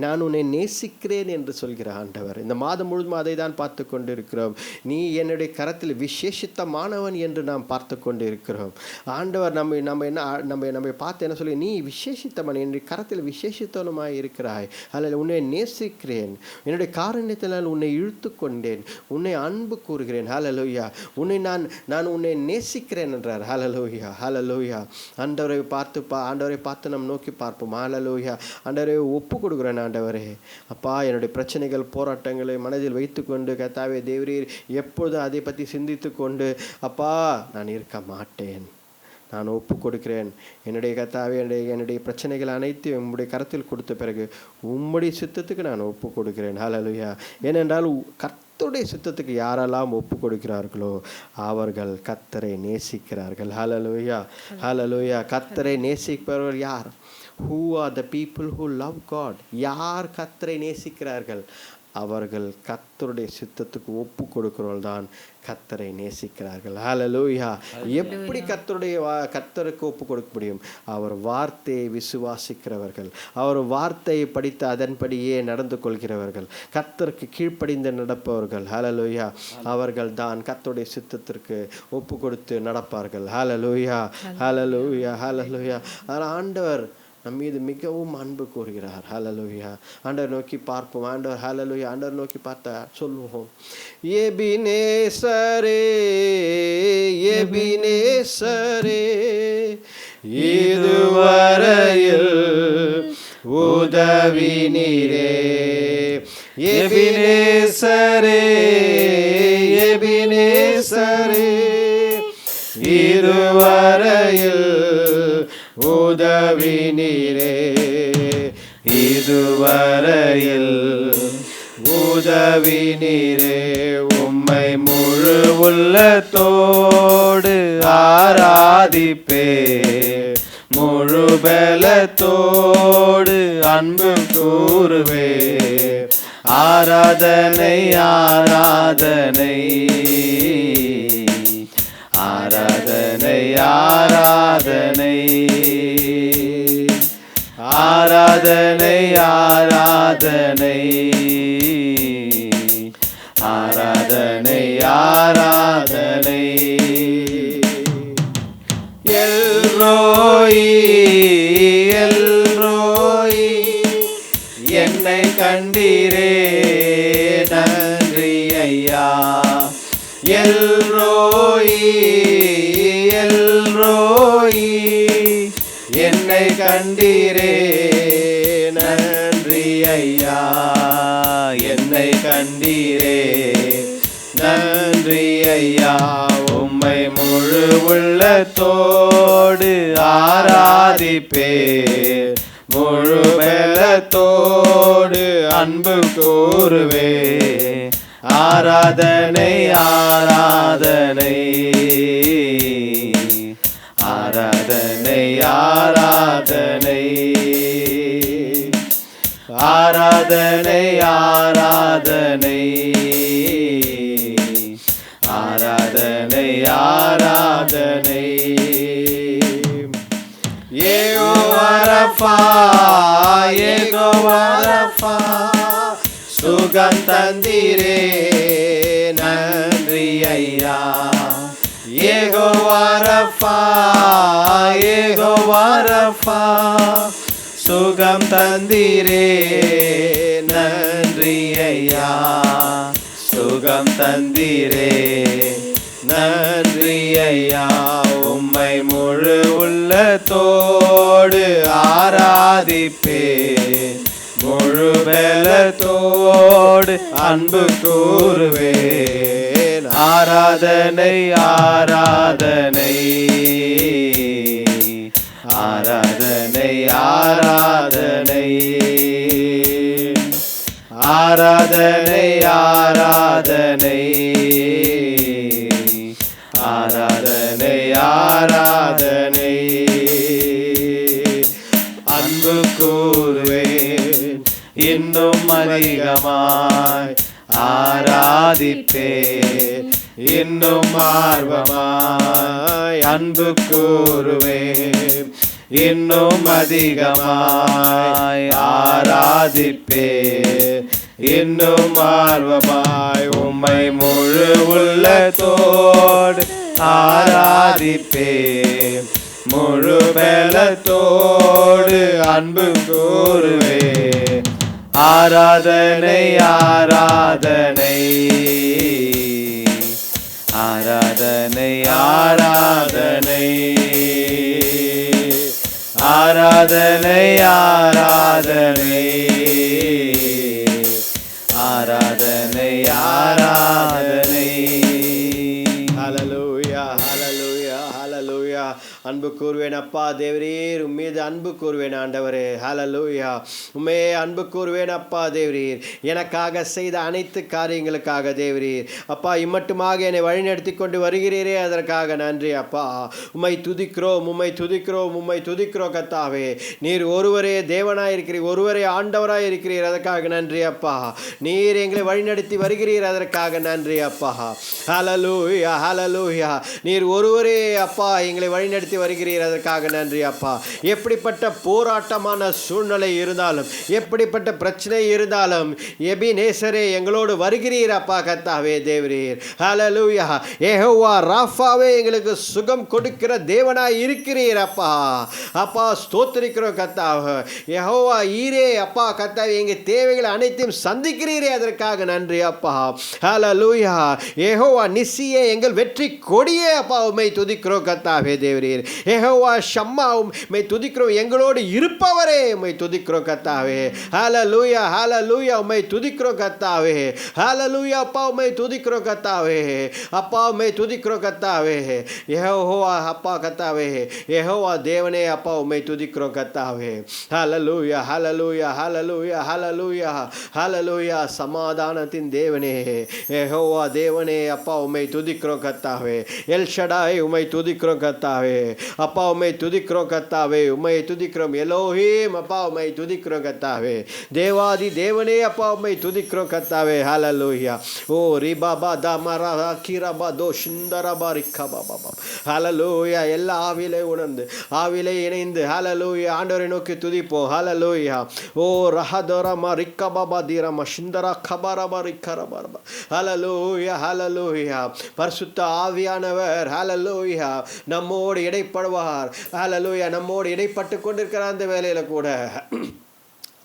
நான் உன்னை நேசிக்கிறேன் என்று சொல்கிற ஆண்டவர். இந்த மாதம் முழுதும் அதை தான் பார்த்து கொண்டு இருக்கிறோம். நீ என்னுடைய கரத்தில் விசேஷித்தமானவன் என்று நாம் பார்த்து கொண்டு இருக்கிறோம். ஆண்டவர் நம்ம பார்த்து என்ன சொல்லி, நீ விசேஷித்தவன், என்னுடைய கரத்தில் விசேஷித்தவனுமாய் இருக்கிறாய். அதில் உன்னை நேசிக்கிறேன், என்னுடைய காரணத்தினால் உன்னை இழுத்து கொண்டேன், உன்னை அன்பு கூறுகிறேன். ஹல்லேலூயா. நான் உன்னை நேசிக்கிறேன் என்றார். ஹல்லேலூயா. ஹல்லேலூயா. ஆண்டவரை பார்த்து நம்ம நோக்கி பார்ப்போம். ஹல்லேலூயா. ஆண்டவரை ஒப்பு கொடுக்குறேன். ஆண்டவரே அப்பா, என்னுடைய பிரச்சனைகள் போராட்டங்களை மனதில் வைத்துக்கொண்டு கர்த்தாவே தேவரீர் எப்பொழுது அதை பற்றி சிந்தித்து கொண்டு அப்பா நான் இருக்க மாட்டேன். நான் ஒப்பு கொடுக்கிறேன். என்னுடைய கர்த்தாவே, என்னுடைய பிரச்சனைகள் அனைத்தையும் உம்முடைய கரத்தில் கொடுத்த பிறகு உம்முடைய சித்தத்துக்கு நான் ஒப்பு கொடுக்கிறேன். ஹல்லேலூயா. ஏனென்றால் கர்த்தருடைய சித்தத்துக்கு யாரெல்லாம் ஒப்பு கொடுக்கிறார்களோ அவர்கள் கர்த்தரை நேசிக்கிறார்கள். ஹல்லேலூயா, ஹல்லேலூயா. கர்த்தரை நேசிப்பவர்கள் யார்? Who are the people who love God? யார் கர்த்தரை நேசிக்கிறார்கள்? அவர்கள் கர்த்தருடைய சித்தத்துக்கு ஒப்பு கொடுக்கிறவர்கள் தான் கர்த்தரை நேசிக்கிறார்கள். ஹல்லேலூயா. எப்படி கர்த்தருக்கு ஒப்பு கொடுக்க முடியும்? அவர் வார்த்தையை விசுவாசிக்கிறவர்கள், அவர் வார்த்தையை படித்து அதன்படியே நடந்து கொள்கிறவர்கள், கர்த்தருக்கு கீழ்ப்படிந்து நடப்பவர்கள். ஹல்லேலூயா. அவர்கள் தான் கர்த்தருடைய சித்தத்திற்கு ஒப்பு கொடுத்து நடப்பார்கள். ஹல்லேலூயா, ஹல்லேலூயா, ஹல்லேலூயா. ஆனால் ஆண்டவர் நம் மீது மிகவும் அன்பு கூறுகிறார். ஹல்லேலூயா. ஆண்டவர் நோக்கி பார்ப்போம். ஆண்டவர் ஹல்லேலூயா. ஆண்டவர் நோக்கி பார்த்தா சொல்லுவோம், எபினேசரே, எபினேசரே, இதுவரையில் உதவி நீரே. எபினேசரே, எபினேசரே, இதுவரையில் உதவி நீரே. இதுவரையில் உதவி நீரே. உம்மை முழு உள்ளத்தோடு ஆராதிப்பே, முழு பலத்தோடு அன்பு கூறுவே. ஆராதனை, ஆராதனை, ஆராதனை, ஆராதனை, ஆராதனை, ஆராதனை, ஆராதனை, ஆராதனை. எல்ரோயி, எல்ரோயி, என்னை கண்டீரே, நன்றி ஐயா. எல்ரோயி, எல்ரோயி, என்னை கண்டீரே, நன்றி ஐயா. என்னை கண்டீரே, நன்றி ஐயா. உம்மை முழு உள்ளத்தோடு ஆராதிப்பே, முழு பலத்தோடு அன்பு கூறுவே. ஆராதனை, ஆராதனை, ஆராதனை, ஆராதனை, ஆராதனை, ஆராதனை, ஆராதனை, ஆராதனை. யெகோவா ரஃபா, யெகோவா ரஃபா, சுகம் தந்தீரே, நன்றி ஐயா. யெகோவா ரஃபா, யெகோவா ரஃபா, சுகம் தந்தீரே, நன்றி ஐயா. சுகம் தந்தீரே, நன்றி ஐயா. உம்மை முழு உள்ளத்தோடு ஆராதிப்பே, முழு பலத்தோடு அன்பு கூறுவேன். ஆராதனை, ஆராதனை, ஆராதனை, ஆராதனை, ஆராதனை, ஆராதனை, ஆராதனை, ஆராதனை. அன்பு கூறுவேன் இன்னும் அதிகமாய், ஆராதிப்பேன் இன்னும் ஆர்வமாய். அன்பு கூறுவேன் இன்னும் அதிகமாய், ஆராதிப்பேன் இன்னும் ஆர்வமாய். உம்மை முழு உள்ளத்தோடு ஆராதிப்பேன், முழு பலத்தோடு அன்பு கூறுவேன். ஆராதனை, ஆராதனை, ஆராதனை, ஆராதனை, ஆராதனை, ஆராதனை, ஆராதனை, ஆராதனை. ஹல்லேலூயா, ஹல்லேலூயா, ஹல்லேலூயா. அன்பு கூறுவேன் அப்பா தேவரீர், உம்மீது அன்பு கூறுவேன் ஆண்டவரே. ஹல்லேலூயா. உம்மே அன்பு கூறுவேன் அப்பா தேவரீர், எனக்காக செய்த அனைத்து காரியங்களுக்காக தேவரீர். அப்பா இம்மட்டுமாக என்னை வழிநடத்தி கொண்டு வருகிறீரே, அதற்காக நன்றி அப்பா. உம்மை துதிக்கிறோம், உம்மை துதிக்கிறோம், உம்மை துதிக்கிறோம் கர்த்தாவே. நீர் ஒருவரே தேவனாயிருக்கிறீர், ஒருவரே ஆண்டவராயிருக்கிறீர், அதற்காக நன்றி அப்பா. நீர் எங்களை வழிநடத்தி வருகிறீர், அதற்காக நன்றி அப்பா. ஹல்லேலூயா, ஹல்லேலூயா. நீர் ஒருவரே அப்பா எங்களை வழிநடத்தி வருகிறீர், அதற்காக நன்றி அப்பா. எப்படிப்பட்ட போராட்டமான சூழ்நிலை இருந்தாலும், எப்படிப்பட்ட பிரச்சனை இருந்தாலும் எபினேசரே எங்களோடு வருகிறீர் அப்பா கர்த்தாவே தேவரீர். ஹல்லேலூயா. யெகோவா ராஃபாவே எங்களுக்கு சுகம் கொடுக்கிற தேவனாய் இருக்கிறீர் அப்பா. அப்பா ஸ்தோத்திரிக்கிறோம் கர்த்தாவே. யெகோவா ஈரே அப்பா கர்த்தாவே எங்கள் தேவைகளை அனைத்தையும் சந்திக்கிறீரே, அதற்காக நன்றி அப்பா. ஹல்லேலூயா. யெகோவா நிசியே எங்கள் வெற்றி கொடியே அப்பா, உம்மை துதிக்கிறோம் கர்த்தாவே தேவரீர். யெகோவா ஷம்மா உம்மை துதிக்கிறோம், எங்களோடு இருப்பவரே உம்மை துதிக்கிறோம் கர்த்தாவே. ஹல்லேலூயா, ஹல்லேலூயா. உம்மை துதிக்கிறோம் கர்த்தாவே. ஹல்லேலூயா அப்பா, உம்மை துதிக்கிறோம் கர்த்தாவே. அப்பா உம்மை துதிக்கிறோம் கர்த்தாவே. யெகோவா அப்பா கர்த்தாவே, யெகோவா தேவனே அப்பா உம்மை துதிக்கிறோம் கர்த்தாவே. ஹல்லேலூயா, ஹல்லேலூயா, ஹல்லேலூயா, ஹல்லேலூயா, ஹல்லேலூயா. சமாதானத்தின் தேவனே யெகோவா தேவனே அப்பா உம்மை துதிக்கிறோம் கர்த்தாவே. எல் ஷடாய் உம்மை துதிக்கிறோம் கர்த்தாவே. அப்பா உம்மை துதிக்கிறோம் கர்த்தாவே, உம்மை துதிக்கிறோம். எலோஹீம் அப்பா உம்மை துதிக்கிறோம் கர்த்தாவே. தேவாதி தேவனே அப்பா உம்மை துதிக்கிறோம் கர்த்தாவே. ஹல்லேலூயா. ஓ ரிபாபா தமரா கிரபா தோ சுந்தரபா ரிக்கபா பாபா. ஹல்லேலூயா. எல்லா ஆவிலே உணர்ந்து ஆவிலே இணைந்து ஹல்லேலூயா ஆண்டவரை நோக்கி துதிப்போம். ஹல்லேலூயா. ஓ ரஹதரமா ரிக்கபாபா தீரமா சுந்தரா கபரபா ரிக்கரபா. ஹல்லேலூயா, ஹல்லேலூயா. பரிசுத்த ஆவியானவர் ஹல்லேலூயா நம்மோடு இடைப்படுவார். ஹல்லேலூயா. நம்மோடு இடைப்பட்டு கொண்டிருக்கிற அந்த வேலையில கூட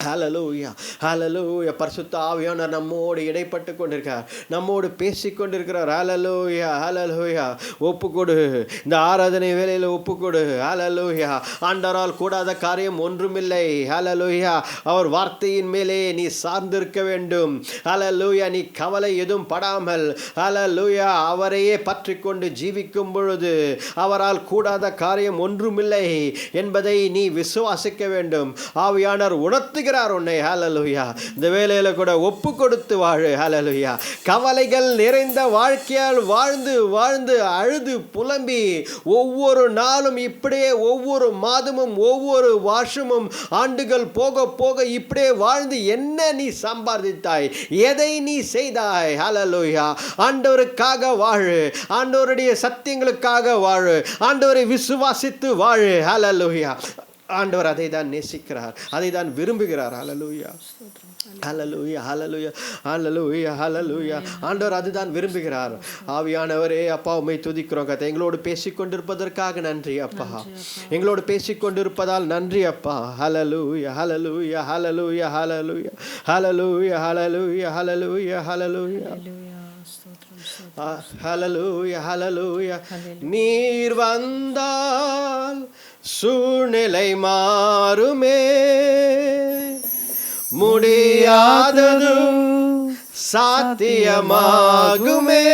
ஹல்லேலூயா, ஹல்லேலூயா. பரிசுத்த ஆவியானவர் நம்மோடு இடைப்பட்டு கொண்டிருக்கிறார், நம்மோடு பேசி கொண்டிருக்கிறார். ஹல்லேலூயா, ஹல்லேலூயா. ஒப்புக்கொடு, இந்த ஆராதனை வேளையில் ஒப்புக்கொடு. ஹல்லேலூயா. ஆண்டவரால் கூடாத காரியம் ஒன்றுமில்லை. ஹல்லேலூயா. அவர் வார்த்தையின் மேலே நீ சார்ந்திருக்க வேண்டும். ஹல்லேலூயா. நீ கவலை எதுவும் படாமல் ஹல்லேலூயா அவரையே பற்றி கொண்டு ஜீவிக்கும் பொழுது அவரால் கூடாத காரியம் ஒன்றுமில்லை என்பதை நீ விசுவாசிக்க வேண்டும். ஆவியானவர் உணர்த்துகிறார் உன்னை. ஹல்லேலூயா. இந்த வேளையில கூட ஒப்பு கொடுத்து வாழு. ஹல்லேலூயா. கவலைகள் நிறைந்த வாழ்க்கையால் வாழ்ந்து வாழ்ந்து அழுது புலம்பி ஒவ்வொரு நாளும் இப்படியே, ஒவ்வொரு மாதமும் ஒவ்வொரு வருஷமும் ஆண்டுகள் போக போக இப்படியே வாழ்ந்து என்ன நீ சம்பாதித்தாய், எதை நீ செய்தாய்? ஹல்லேலூயா. ஆண்டவருக்காக வாழு, ஆண்டவருடைய சத்தியங்களுக்காக வாழு, ஆண்டவரை விசுவாசித்து வாழு. ஹல்லேலூயா. ஆண்டவர் அதை தான் நேசிக்கிறார், அதை தான் விரும்புகிறார். ஹல்லேலூயா, ஹல்லேலூயா, ஹல்லேலூயா, ஹல்லேலூயா, ஹல்லேலூயா. ஆண்டவர் அதுதான் விரும்புகிறார். ஆவியானவரே அப்பா உம்மை துதிக்கிறோம் கர்த்தா. எங்களோடு பேசிக்கொண்டிருப்பதற்காக நன்றி அப்பா. எங்களோடு பேசிக்கொண்டிருப்பதால் நன்றி அப்பா. ஹல்லேலூயா, ஹல்லேலூயா, ஹல்லேலூயா, ஹல்லேலூயா, ஹல்லேலூயா, ஹல்லேலூயா, ஹல்லேலூயா, ஹல்லேலூயா. ஹல்லேலூயா, ஹல்லேலூயா. நீர் வந்தால் சூழ்நிலை மாறுமே, முடியாதது சாத்தியமாகுமே.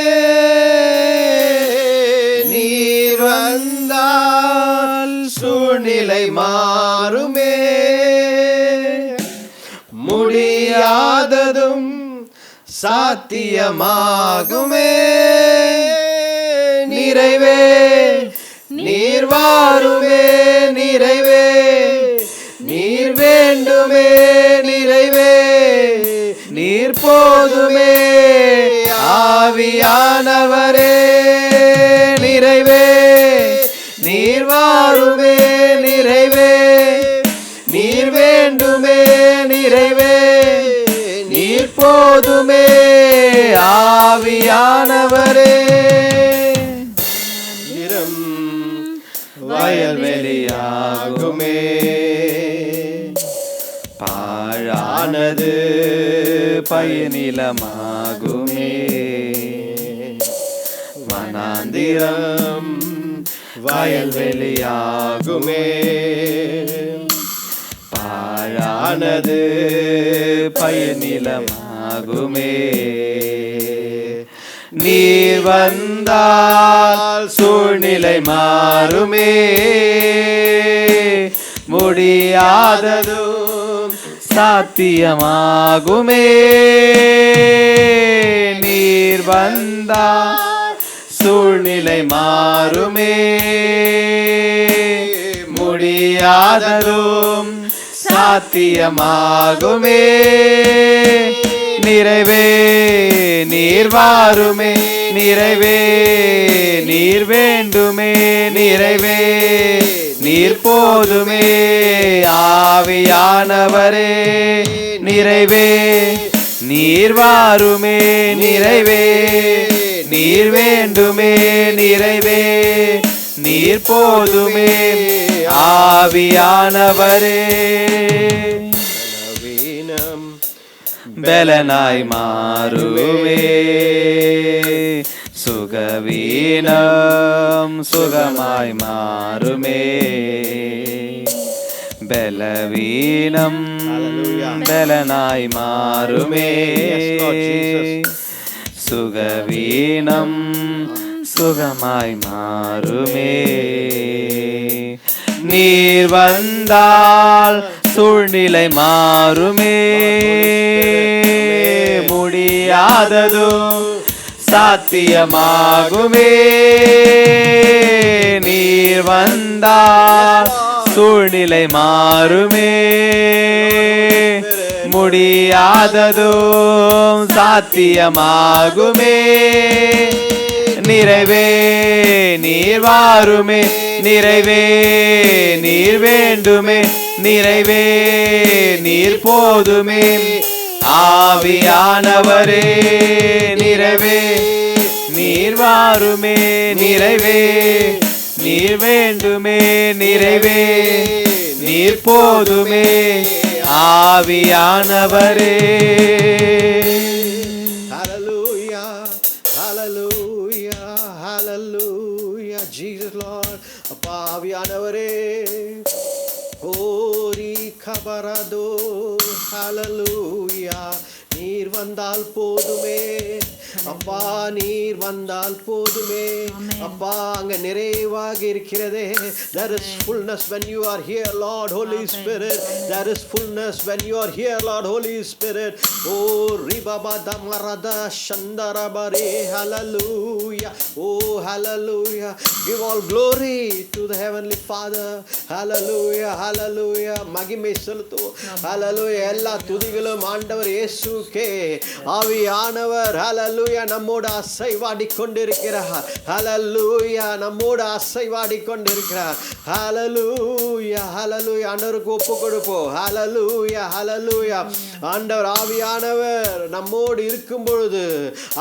நீர் வந்தால் சூழ்நிலை மாறுமே, முடியாததும் சாத்தியமாகுமே. நிறைவே நீர் வாருமே, நிறைவே நீர் வேண்டுமே, நிறைவே நீர் போதுமே. ஆவியானவரே நிறைவே நீர் வாருமே, நிறைவே நீர் வேண்டுமே, நிறைவே நீர் போதுமே. ஆவியானவரே வயல்வெளியாகுமே, பாழானது பயனிலமாகுமே. வனாந்திரம் வயல்வெளியாகுமே, பாழானது பயனிலமாகுமே. நீர் வந்தால் சூழ்நிலை மாறுமே, முடியாததும் சாத்தியமாகுமே. நீர் வந்தால் சூழ்நிலை மாறுமே, முடியாததும் சாத்தியமாகுமே. நிறைவே நீர் வாருமே, நிறைவே நீர் வேண்டுமே, நிறைவே நீர் போதுமே. ஆவியானவரே நிறைவே நீர் வாருமே, நிறைவே நீர் வேண்டுமே, நிறைவே நீர் போதுமே. ஆவியானவரே பலவீனம் பலனாய் மாறுமே, சுகவீனம் சுகமாய் மாறுமே. பலவீனம் பலனாய் மாறுமே, சுகவீனம் சுகமாய் மாறுமே. நீர் வந்தால் சூழ்நிலை மாறுமே, முடியாததும் சாத்தியமாகுமே. நீர் வந்தால் சூழ்நிலை மாறுமே, முடியாததும் சாத்தியமாகுமே. நிறைவே நீர் வாருமே, நிறைவே நீர் வேண்டுமே, நிறைவே நீர் போதுமே. ஆவியானவரே நிறைவே நீர் வாருமே, நிறைவே நீர் வேண்டுமே, நிறைவே நீர் போதுமே. ஆவியானவரே Hallelujah, hallelujah, hallelujah, Jesus Lord. அப்பா ஆவியானவரே, ஓரி கபரதோ, hallelujah. நீர் வந்தால் போதுமே அப்பா, நீர் வந்தால் போதுமே அப்பா. அங்க நிறைவாக இருக்கிறதே. There is fullness when you are here, Lord Holy Spirit. There is fullness when you are here, Lord Holy Spirit. Oh ribaba damarada shandarabare, hallelujah, oh hallelujah. Give all glory to the heavenly Father, hallelujah, hallelujah. மகிமை செலுத்து, hallelujah. எல்லா துதிகளும் ஆண்டவர் இயேசுக்கே. ஆவியானவர் hallelujah நம்மோடு அசைவாடி கொண்டிருக்கிறார், hallelujah நம்மோடு அசைவாடி கொண்டிருக்கிறார், hallelujah, hallelujah. ஆண்டவருக்கு ஒப்பு கொடுப்போம், hallelujah, hallelujah. ஆண்டவர் ஆவியானவர் நம்மோடு இருக்கும் பொழுது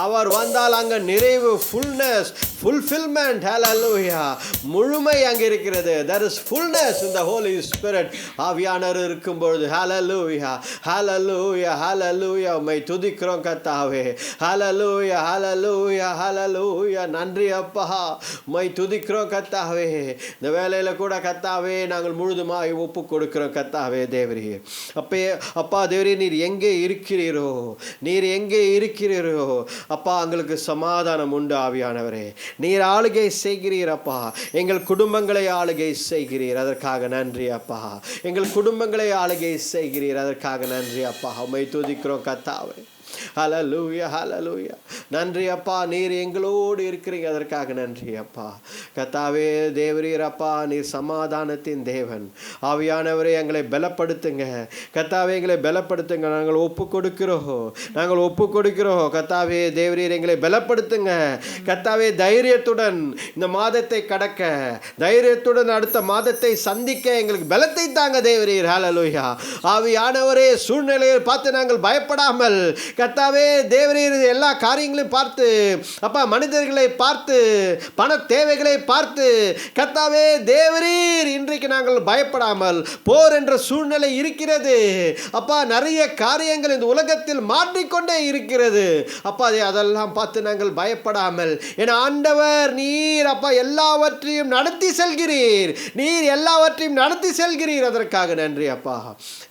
அவர் வந்தால் அங்க நிறைவு, fullness, fulfillment, hallelujah. முழுமை அங்க இருக்கிறது. There is fullness in the Holy Spirit. ஆவியானவர் இருக்கும் பொழுது hallelujah, hallelujah, hallelujah. உம்மை துதிக்கிறோம் கர்த்தாவே, hallelujah, hallelujah, hallelujah. நன்றி அப்பா, உம்மை துதிக்கிறோம் கர்த்தாவே. இந்த வேளையில கூட கர்த்தாவே நாங்கள் முழுதுமாய் ஒப்பு கொடுக்கிறோம் கர்த்தாவே. தேவரே அப்பா, தேவரே நீர் எங்கே இருக்கிறீரோ, நீர் எங்கே இருக்கிறீரோ அப்பா, எங்களுக்கு சமாதானம் உண்டு. ஆவியானவரே நீர் ஆளுகை செய்கிறீர் அப்பா, எங்கள் குடும்பங்களை ஆளுகை செய்கிறீர், அதற்காக நன்றி அப்பா. எங்கள் குடும்பங்களை ஆளுகை செய்கிறீர், அதற்காக நன்றி அப்பா. உம்மை துதிக்கிறோம் கர்த்தாவே. ஹல்லேலூயா, ஹல்லேலூயா. நன்றி அப்பா, நீர் எங்களோடு இருக்கிறீங்க, அதற்காக நன்றி அப்பா. கர்த்தாவே தேவரீர் அப்பா, நீர் சமாதானத்தின் தேவன். ஆவியானவரே எங்களை பலப்படுத்துங்க கர்த்தாவே, எங்களை பலப்படுத்துங்க. நாங்கள் ஒப்பு கொடுக்கிறோம், நாங்கள் ஒப்பு கொடுக்கிறோம் கர்த்தாவே. தேவரீர் எங்களை பலப்படுத்துங்க கர்த்தாவே. தைரியத்துடன் இந்த மாதத்தை கடக்க, தைரியத்துடன் அடுத்த மாதத்தை சந்திக்க எங்களுக்கு பலத்தை தாங்க தேவரீர். ஹல்லேலூயா. ஆவியானவரே சூழ்நிலையை பார்த்து நாங்கள் பயப்படாமல் கர்த்தாவே தேவரீர் எல்லா காரியங்களையும் பார்த்து அப்பா, மனிதர்களை பார்த்து, பண தேவைகளை பார்த்து கர்த்தாவே தேவரீர் இன்றைக்கு நாங்கள் பயப்படாமல், போர் என்ற சூழ்நிலை இருக்கிறது அப்பா, நிறைய காரியங்கள் இந்த உலகத்தில் மாற்றிக்கொண்டே இருக்கிறது அப்பா. அதெல்லாம் பார்த்து நாங்கள் பயப்படாமல், என் ஆண்டவர் நீர் அப்பா எல்லாவற்றையும் நடத்தி செல்கிறீர், நீர் எல்லாவற்றையும் நடத்தி செல்கிறீர், அதற்காக நன்றி அப்பா.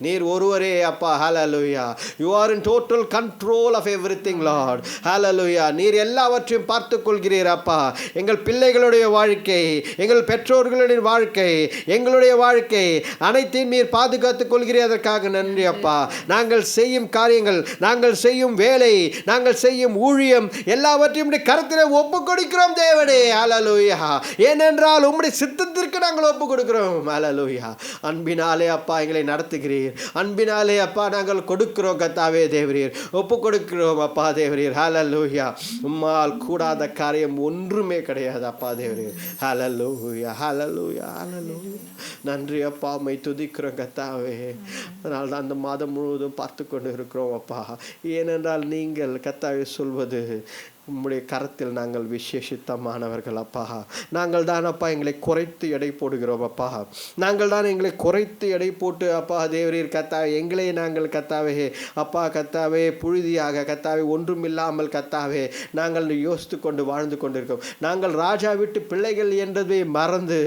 நீர் ஒருவரே அப்பா. ஹல்லேலூயா. You are in total control control of everything, Lord. Hallelujah. நீர் எல்லாவற்றையும் பார்த்து கொள்கிறீர் அப்பா. எங்கள் பிள்ளைகளுடைய வாழ்க்கை, எங்கள் பெற்றோர்களுடைய வாழ்க்கை, எங்களுடைய வாழ்க்கை அனைத்தையும் நீர் பாதுகாத்துக் கொள்கிறீர். அதற்காக நன்றி அப்பா. நாங்கள் செய்யும் காரியங்கள், நாங்கள் செய்யும் வேலை, நாங்கள் செய்யும் ஊழியம் எல்லாவற்றையும் கருத்திலே ஒப்பு கொடுக்கிறோம் தேவனே. ஹல்லேலூயா. ஏனென்றால் உம்முடைய சித்தத்திற்கு நாங்கள் ஒப்பு கொடுக்கிறோம். ஹல்லேலூயா. அன்பினாலே அப்பா எங்களை நடத்துகிறீர். அன்பினாலே அப்பா நாங்கள் கொடுக்கிறோம் கர்த்தாவே தேவரீர். ஒப்பு கொடுக்கிறோம் அப்பா தேவரீர். ஹல்லேலூயா. உம்மால் கூடாத காரியம் ஒன்றுமே கிடையாது அப்பா தேவரீர். ஹல்லேலூயா. ஹல்லேலூயா. ஹல்லேலூயா. நன்றி அப்பா, உம்மை துதிக்கிறோம் கர்த்தாவே. அதனால தான் அந்த மாதம் முழுவதும் பார்த்து கொண்டு இருக்கிறோம் அப்பா. ஏனென்றால் நீங்கள் கர்த்தாவே சொல்வது, உம்முடைய கரத்தில் நாங்கள் விசேஷித்தமானவர்கள் அப்பா. நாங்கள் தான் அப்பா எங்களை குறைத்து எடை போடுகிறோம் அப்பா. நாங்கள் தான் எங்களை குறைத்து எடை போட்டு அப்பா தேவரீர் கர்த்தாவே எங்களை நாங்கள் கர்த்தாவே அப்பா கர்த்தாவே புழுதியாக கர்த்தாவே ஒன்றுமில்லாமல் கர்த்தாவே நாங்கள் யோசித்து கொண்டு வாழ்ந்து கொண்டிருக்கோம். நாங்கள் ராஜா வீட்டு பிள்ளைகள் என்றதை மறந்து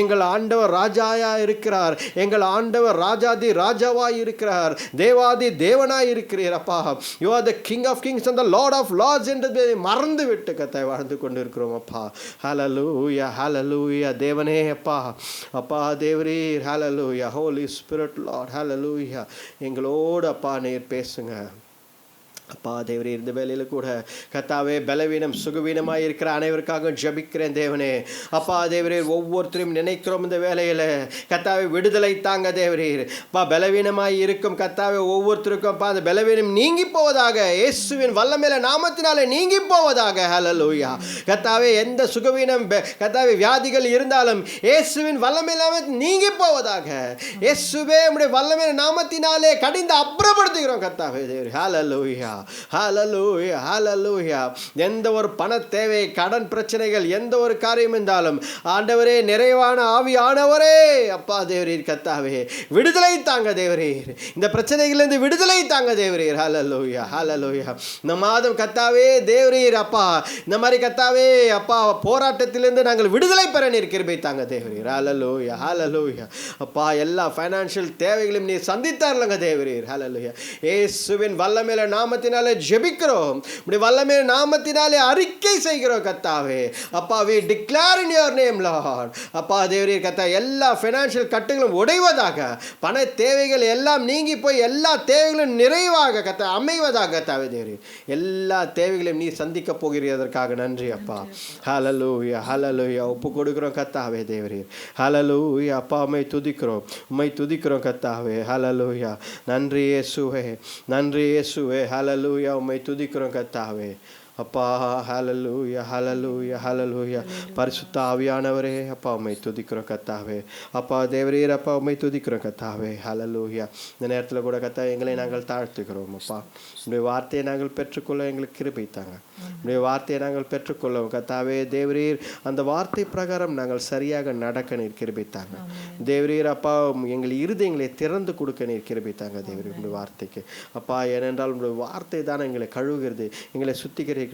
எங்கள் ஆண்டவர் ராஜாயா இருக்கிறார், எங்கள் ஆண்டவர் ராஜாதி ராஜாவாய் இருக்கிறார், தேவாதி தேவனாய் இருக்கிறீர் அப்பா. You are the king of kings and the lord of lords என்றதை மறந்து விட்டு கர்த்தாவே வாழ்ந்து கொண்டு இருக்கிறோம் அப்பா. ஹல்லேலூயா. ஹல்லேலூயா. தேவனே அப்பா, அப்பா தேவரீர். Hallelujah. Holy Spirit Lord. Hallelujah. எங்களோடு அப்பா நீர் பேசுங்க அப்பா தேவரே. இந்த வேலையில் கூட கர்த்தாவே பலவீனம் சுகவீனமாக இருக்கிற அனைவருக்காக ஜபிக்கிறேன் தேவனே. அப்பா தேவரே ஒவ்வொருத்தரையும் நினைக்கிறோம் இந்த வேலையில் கர்த்தாவே விடுதலை தாங்க தேவரீர். அப்பா பலவீனமாய் இருக்கும் கர்த்தாவே ஒவ்வொருத்தருக்கும் அப்பா அந்த பலவீனம் நீங்கி போவதாக, இயேசுவின் வல்லமையில நாமத்தினாலே நீங்கி போவதாக. ஹல்லேலூயா. கர்த்தாவே எந்த சுகவீனம் கர்த்தாவே வியாதிகள் இருந்தாலும் இயேசுவின் வல்லமையில நீங்கி போவதாக. இயேசுவே உம்முடைய வல்லமையில நாமத்தினாலே கடிந்து அப்புறப்படுத்துகிறோம் கர்த்தாவே தேவரே. ஹல்லேலூயா. ஹல்லேலூயா. ஹல்லேலூயா. எந்த ஒரு பண தேவை, கடன் பிரச்சனைகள், எந்த ஒரு காரியம் இருந்தாலும் ஆண்டவரே நிறைவான ஆவியானவரே அப்பா தேவரீர் கர்த்தாவே விடுதலை தாங்க தேவரீர். இந்த பிரச்சனைகளிலிருந்து விடுதலை தாங்க தேவரீர். ஹல்லேலூயா. ஹல்லேலூயா. இந்த மாதம் கர்த்தாவே தேவரீர் அப்பா இந்த மாதிரி கர்த்தாவே அப்பா போராட்டத்திலிருந்து நாங்கள் விடுதலை பெற நீர் கிருபை தாங்க தேவரீர். ஹல்லேலூயா. ஹல்லேலூயா. அப்பா எல்லா ஃபைனான்ஷியல் தேவைகளையும் நீர் சந்தித்தார்லங்க தேவரீர். ஹல்லேலூயா. இயேசுவின் வல்லமையில நாமத்தினாலே ஜெபிக்கிறோம். உம்முடைய வல்லமையில நாமத்தினாலே அறிக்கை செய்கிறோம் கர்த்தாவே. அப்பா we declare in your name Lord. அப்பா தேவரீர் கர்த்தாவே எல்லா ஃபைனான்ஷியல் கட்டுகளும் உடைவதாக, பண தேவைகள் எல்லாம் நீங்கி போய் எல்லா தேவைகளும் நிறைவாக கர்த்தாவே அமைவதாக கர்த்தாவே தேவரீர். எல்லா தேவைகளையும் நீ சந்திக்க போகிறதற்காக நன்றி அப்பா. ஹல்லேலூயா. ஹல்லேலூயா. ஒப்பு கொடுக்கிறோம் கர்த்தாவே தேவரீர். ஹல்லேலூயா. அப்பா உம்மை துதிக்கிறோம், உம்மை துதிக்கிறோம் கர்த்தாவே. ஹல்லேலூயா. நன்றி இயேசுவே. நன்றி இயேசுவே. ஹல்லேலூயா. உம்மை துதிக்கிறோம் கர்த்தாவே. அப்பா ஹல்லேலூயா. ஹல்லேலூயா. ஹல்லேலூயா. பரிசுத்த ஆவியானவரே அப்பா உம்மை துதிக்கிறோம் கர்த்தாவே. அப்பா தேவரீர் அப்பா உம்மை துதிக்கிறோம் கர்த்தாவே. ஹல்லேலூயா. இந்த நேரத்தில் கூட கர்த்தாவே எங்களை நாங்கள் தாழ்த்துக்கிறோம் அப்பா. உம்முடைய வார்த்தையை நாங்கள் பெற்றுக்கொள்ள எங்களுக்கு கிருபை தாங்க. உம்முடைய வார்த்தையை நாங்கள் பெற்றுக்கொள்ளவும் கர்த்தாவே தேவரீர் அந்த வார்த்தை பிரகாரம் நாங்கள் சரியாக நடக்க நீர் கிருபை தாங்க தேவரீர் அப்பா. எங்கள் இருதயங்களை திறந்து கொடுக்க நீர் கிருபை தாங்க தேவரீர் உம்முடைய வார்த்தைக்கு அப்பா. ஏனென்றால் உம்முடைய வார்த்தை தான் எங்களை கழுவுகிறது, எங்களை சுத்திகரிக்கிறது,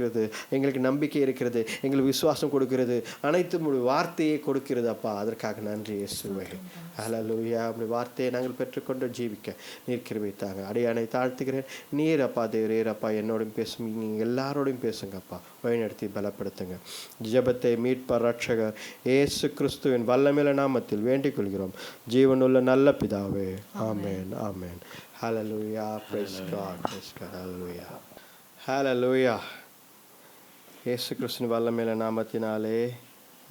எங்களுக்கு நம்பிக்கை இருக்கிறது, எங்களுக்கு விசுவாசம் கொடுக்கிறது, அனைத்தும் உடைய வார்த்தையை கொடுக்கிறது அப்பா. அதற்காக நன்றி இயேசுவே. ஹல்லேலூயா. உடைய வார்த்தையை நாங்கள் பெற்றுக்கொண்டு ஜீவிக்க நீர் கிருபை தாங்க. அடியானை தாழ்த்துகிறேன். நீர் அப்பா தேவரீர் அப்பா என்னோடும் பேசும், நீங்கள் எல்லாரோடையும் பேசுங்க அப்பா. வழிநடத்தி பலப்படுத்துங்க. ஜெபத்தை மீட்பர் ரட்சகர் இயேசு கிறிஸ்துவின் வல்லமையுள்ள நாமத்தில் வேண்டிக் கொள்கிறோம் ஜீவனுள்ள நல்ல பிதாவே. Amen. Amen. Hallelujah. Praise God. Praise God. Hallelujah. Hallelujah. இயேசு கிறிஸ்துவின் வல்லமையுள்ள நாமத்தினாலே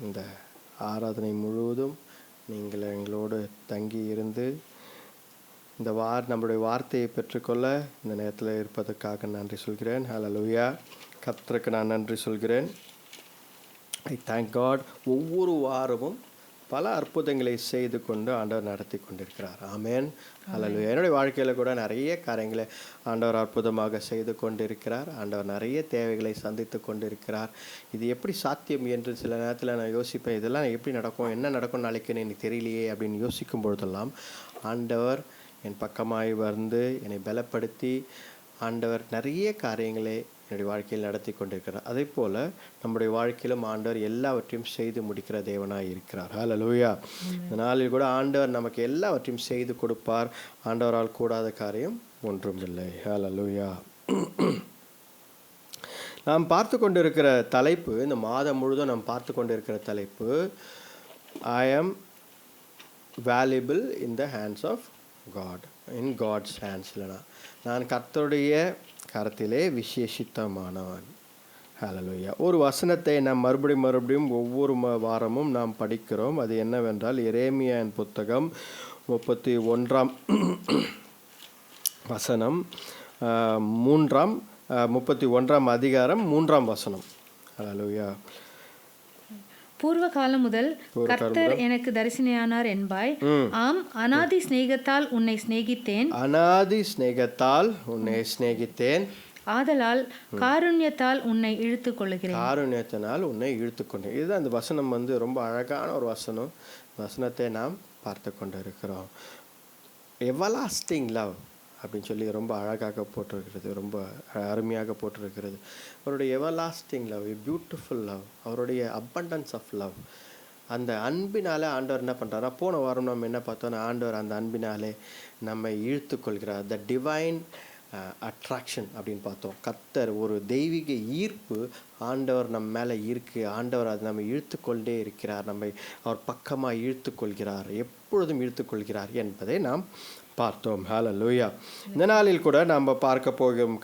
இந்த ஆராதனை முழுவதும் நீங்கள் எங்களோடு தங்கி இருந்து இந்த நம்முடைய வார்த்தையை பெற்றுக்கொள்ள இந்த நேரத்தில் இருப்பதற்காக நன்றி சொல்கிறேன். ஹல்லேலூயா. கர்த்தருக்கு நான் நன்றி சொல்கிறேன். I thank God. ஒவ்வொரு வாரமும் பல அற்புதங்களை செய்து கொண்டு ஆண்டவர் நடத்தி கொண்டிருக்கிறார். ஆமென். ஹல்லேலூயா. என்னுடைய வாழ்க்கையில் கூட நிறைய காரியங்களை ஆண்டவர் அற்புதமாக செய்து கொண்டிருக்கிறார். ஆண்டவர் நிறைய தேவைகளை சந்தித்து கொண்டிருக்கிறார். இது எப்படி சாத்தியம் என்று சில நேரத்தில் நான் யோசிப்பேன். இதெல்லாம் எப்படி நடக்கும், என்ன நடக்கும் நாளைக்குன்னு எனக்கு தெரியலையே அப்படின்னு யோசிக்கும் பொழுதெல்லாம் ஆண்டவர் என் பக்கமாய் வந்து என்னை பலப்படுத்தி ஆண்டவர் நிறைய காரியங்களை என்னுடைய வாழ்க்கையில் நடத்தி கொண்டிருக்கிறார். அதே போல் நம்முடைய வாழ்க்கையிலும் ஆண்டவர் எல்லாவற்றையும் செய்து முடிக்கிற தேவனாய் இருக்கிறார். ஹல்லேலூயா. இந்த நாளில் கூட ஆண்டவர் நமக்கு எல்லாவற்றையும் செய்து கொடுப்பார். ஆண்டவரால் கூடாத காரியம் ஒன்றும் இல்லை. ஹல்லேலூயா. நாம் பார்த்து கொண்டிருக்கிற தலைப்பு, இந்த மாதம் முழுதும் நாம் பார்த்து கொண்டிருக்கிற தலைப்பு, I am valuable in the hands of God, in God's hands. இல்லைனா நான் கர்த்தருடைய கரத்திலே விசேஷித்தமானவன். ஹல்லேலூயா. ஒரு வசனத்தை நாம் மறுபடியும் ஒவ்வொரு வாரமும் நாம் படிக்கிறோம். அது என்னவென்றால் எரேமியாவின் புத்தகம் 31ஆம் வசனம், 31ஆம் அதிகாரம் 3ஆம் வசனம். ஹல்லேலூயா. பூர்வ காலம் முதல் கர்த்தர் எனக்கு தரிசனையானார் என்பாய். ஆம், அநாதி சிநேகத்தால் உன்னை சிநேகித்தேன். அநாதி சிநேகத்தால் உன்னை சிநேகித்தேன். ஆதலால் காருண்யத்தால் உன்னை இழுத்துக் கொள்கிறேன். காருண்யத்தினால் உன்னை இழுத்துக்கொண்டேன். இதுதான் அந்த வசனம் ரொம்ப அழகான ஒரு வசனம். வசனத்தை நாம் பார்த்து கொண்டு இருக்கிறோம். எவர்லாஸ்டிங் லவ் அப்படின்னு சொல்லி ரொம்ப அழகாக போட்டிருக்கிறது, ரொம்ப அருமையாக போட்டிருக்கிறது. அவருடைய எவர்லாஸ்டிங் லவ், பியூட்டிஃபுல் லவ், அவருடைய அபண்டன்ஸ் ஆஃப் லவ், அந்த அன்பினாலே ஆண்டவர் என்ன பண்ணுறாரா? போன வாரம் நம்ம என்ன பார்த்தோன்னா, ஆண்டவர் அந்த அன்பினாலே நம்மை இழுத்து கொள்கிறார். த டிவைன் அட்ராக்ஷன் அப்படின்னு பார்த்தோம். கர்த்தர் ஒரு தெய்வீக ஈர்ப்பு ஆண்டவர் நம்ம மேலே இருக்குது. ஆண்டவர் அது நம்ம இழுத்து கொண்டே இருக்கிறார். நம்மை அவர் பக்கமாக இழுத்து கொள்கிறார், எப்பொழுதும் இழுத்து கொள்கிறார் என்பதை நாம் பார்த்தோம். ஹல்லேலூயா. இந்த நாளில் கூட நாம் பார்க்க போகும்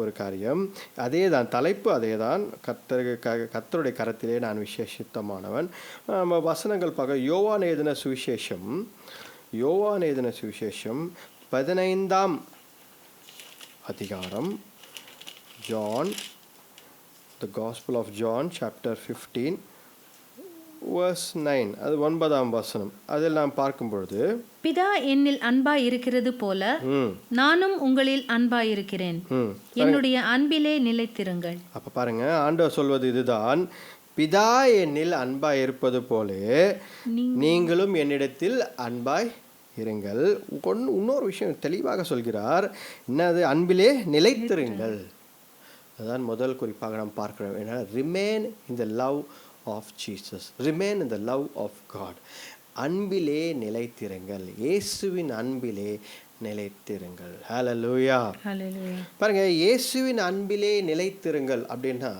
ஒரு காரியம் அதே தான், தலைப்பு அதே தான், கர்த்தருடைய கரத்திலே நான் விசேஷித்தமானவன். நம்ம வசனங்கள் பார்க்க யோவான் எழுதின சுவிசேஷம் 15ஆம் அதிகாரம், John, the gospel of John chapter 15 verse 9, அது 9ஆம் வசனம். அதில் நாம் பார்க்கும் பொழுது, பிதா என்னில் அன்பாய் இருக்கிறது போல நானும் உங்களில் அன்பாய் இருக்கிறேன், என்னுடைய அன்பிலே நிலைத்திருங்கள். அப்ப பாருங்க, ஆண்டவர் சொல்வது இதுதான், பிதா என்னில் அன்பாய் இருப்பது போல நீங்களும் என்னிடத்தில் அன்பாய் இருங்கள். இன்னொரு விஷயம் தெளிவாக சொல்கிறார், என்னது? அன்பிலே நிலைத்திருங்கள். அதுதான் முதல் குறிப்பாக நாம் பார்க்கிறோம். ஏன்னா, remain in the love of Jesus, remain in the love of God. அன்பிலே நிலைத்திருங்கள், இயேசுவின் அன்பிலே நிலைத்திருங்கள். ஹல்லேலூயா. ஹல்லேலூயா. பாருங்க, இயேசுவின் அன்பிலே நிலைத்திருங்கள் அப்படின்னா,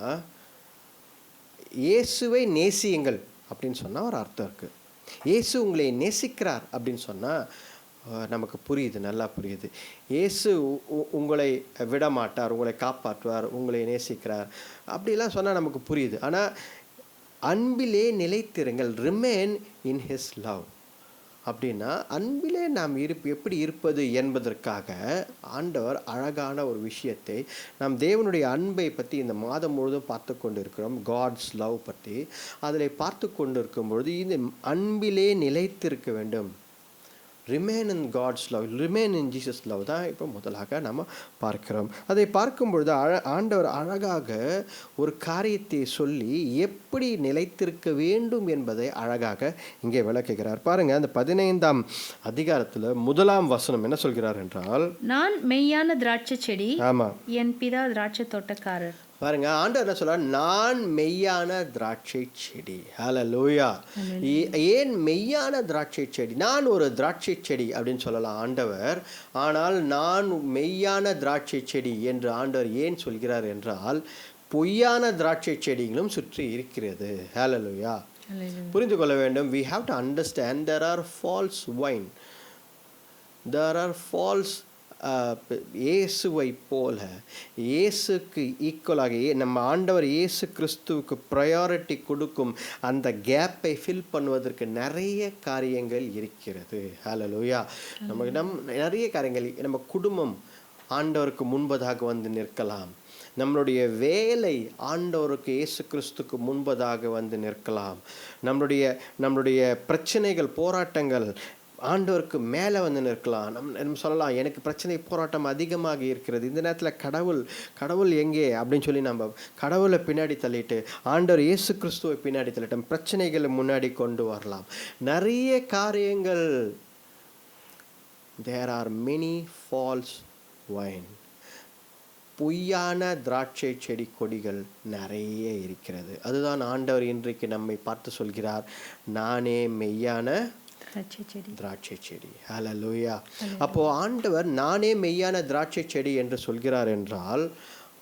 இயேசுவை நேசியுங்கள் அப்படின்னு சொன்னால் ஒரு அர்த்தம் இருக்குது. இயேசு உங்களை நேசிக்கிறார் அப்படின்னு சொன்னால் நமக்கு புரியுது, நல்லா புரியுது. இயேசு உங்களை விடமாட்டார், உங்களை காப்பாற்றுவார், உங்களை நேசிக்கிறார் அப்படிலாம் சொன்னால் நமக்கு புரியுது. ஆனால் அன்பிலே நிலைத்திருங்கள், ரிமைன் இன் ஹிஸ் லவ் அப்படின்னா, அன்பிலே நாம் எப்படி இருப்பது என்பதற்காக ஆண்டவர் அழகான ஒரு விஷயத்தை, நாம் தேவனுடைய அன்பை பற்றி இந்த மாதம் முழுவதும் பார்த்து கொண்டு இருக்கிறோம். காட்ஸ் லவ் பற்றி அதில் பார்த்து கொண்டு இருக்கும் பொழுது, இந்த அன்பிலே நிலைத்திருக்க வேண்டும். Remain in God's love, remain in Jesus love தான் இப்போ முதலாக நம்ம பார்க்கிறோம். அதை பார்க்கும் பொழுது ஆண்டவர் அழகாக ஒரு காரியத்தை சொல்லி எப்படி நிலைத்திருக்க வேண்டும் என்பதை அழகாக இங்கே விளக்குகிறார். பாருங்க, அந்த 15ஆம் அதிகாரத்தில் 1ஆம் வசனம் என்ன சொல்கிறார் என்றால், நான் மெய்யான திராட்சை செடி, ஆமா, என் பிதா திராட்சை தோட்டக்காரர். பாருங்க, ஆண்டவர் என்ன சொல்றார்? நான் மெய்யான திராட்சை செடி. ஹல்லேலூயா. ஏன் மெய்யான திராட்சை செடி? நான் ஒரு திராட்சை செடி அப்படின்னு சொல்லலாம் ஆண்டவர். ஆனால் நான் மெய்யான திராட்சை செடி என்று ஆண்டவர் ஏன் சொல்கிறார் என்றால், பொய்யான திராட்சை செடிகளும் சுற்றி இருக்கிறது. ஹல்லேலூயா. புரிந்து கொள்ள வேண்டும். we have to understand there are false wine, there are false இயேசுவை போல, இயேசுக்கு ஈக்குவலாக நம்ம ஆண்டவர் இயேசு கிறிஸ்துவுக்கு ப்ரையாரிட்டி கொடுக்கும் அந்த கேப்பை ஃபில் பண்ணுவதற்கு நிறைய காரியங்கள் இருக்கிறது. ஹல்லேலூயா. நிறைய காரியங்கள், நம்ம குடும்பம் ஆண்டவருக்கு முன்பதாக வந்து நிற்கலாம். நம்மளுடைய வேலை ஆண்டவருக்கு இயேசு கிறிஸ்துக்கு முன்பதாக வந்து நிற்கலாம். நம்மளுடைய பிரச்சனைகள், போராட்டங்கள் ஆண்டவருக்கு மேலே வந்து நிற்கலாம். நம்ம சொல்லலாம், எனக்கு பிரச்சனை போராட்டம் அதிகமாக இருக்கிறது, இந்த நேரத்தில் கடவுள் எங்கே அப்படின்னு சொல்லி நம்ம கடவுளை பின்னாடி தள்ளிட்டு ஆண்டவர் இயேசு கிறிஸ்துவை பின்னாடி தள்ளிட்டு பிரச்சனைகளை முன்னாடி கொண்டு வரலாம். நிறைய காரியங்கள். there are many false wine, பொய்யான திராட்சை செடி கொடிகள் நிறைய இருக்கிறது. அதுதான் ஆண்டவர் இன்றைக்கு நம்மை பார்த்து சொல்கிறார், நானே மெய்யான திராட்சை செடி. ஹல்லேலூயா. அப்போ ஆண்டவர் நானே மெய்யான திராட்சை செடி என்று சொல்கிறார் என்றால்,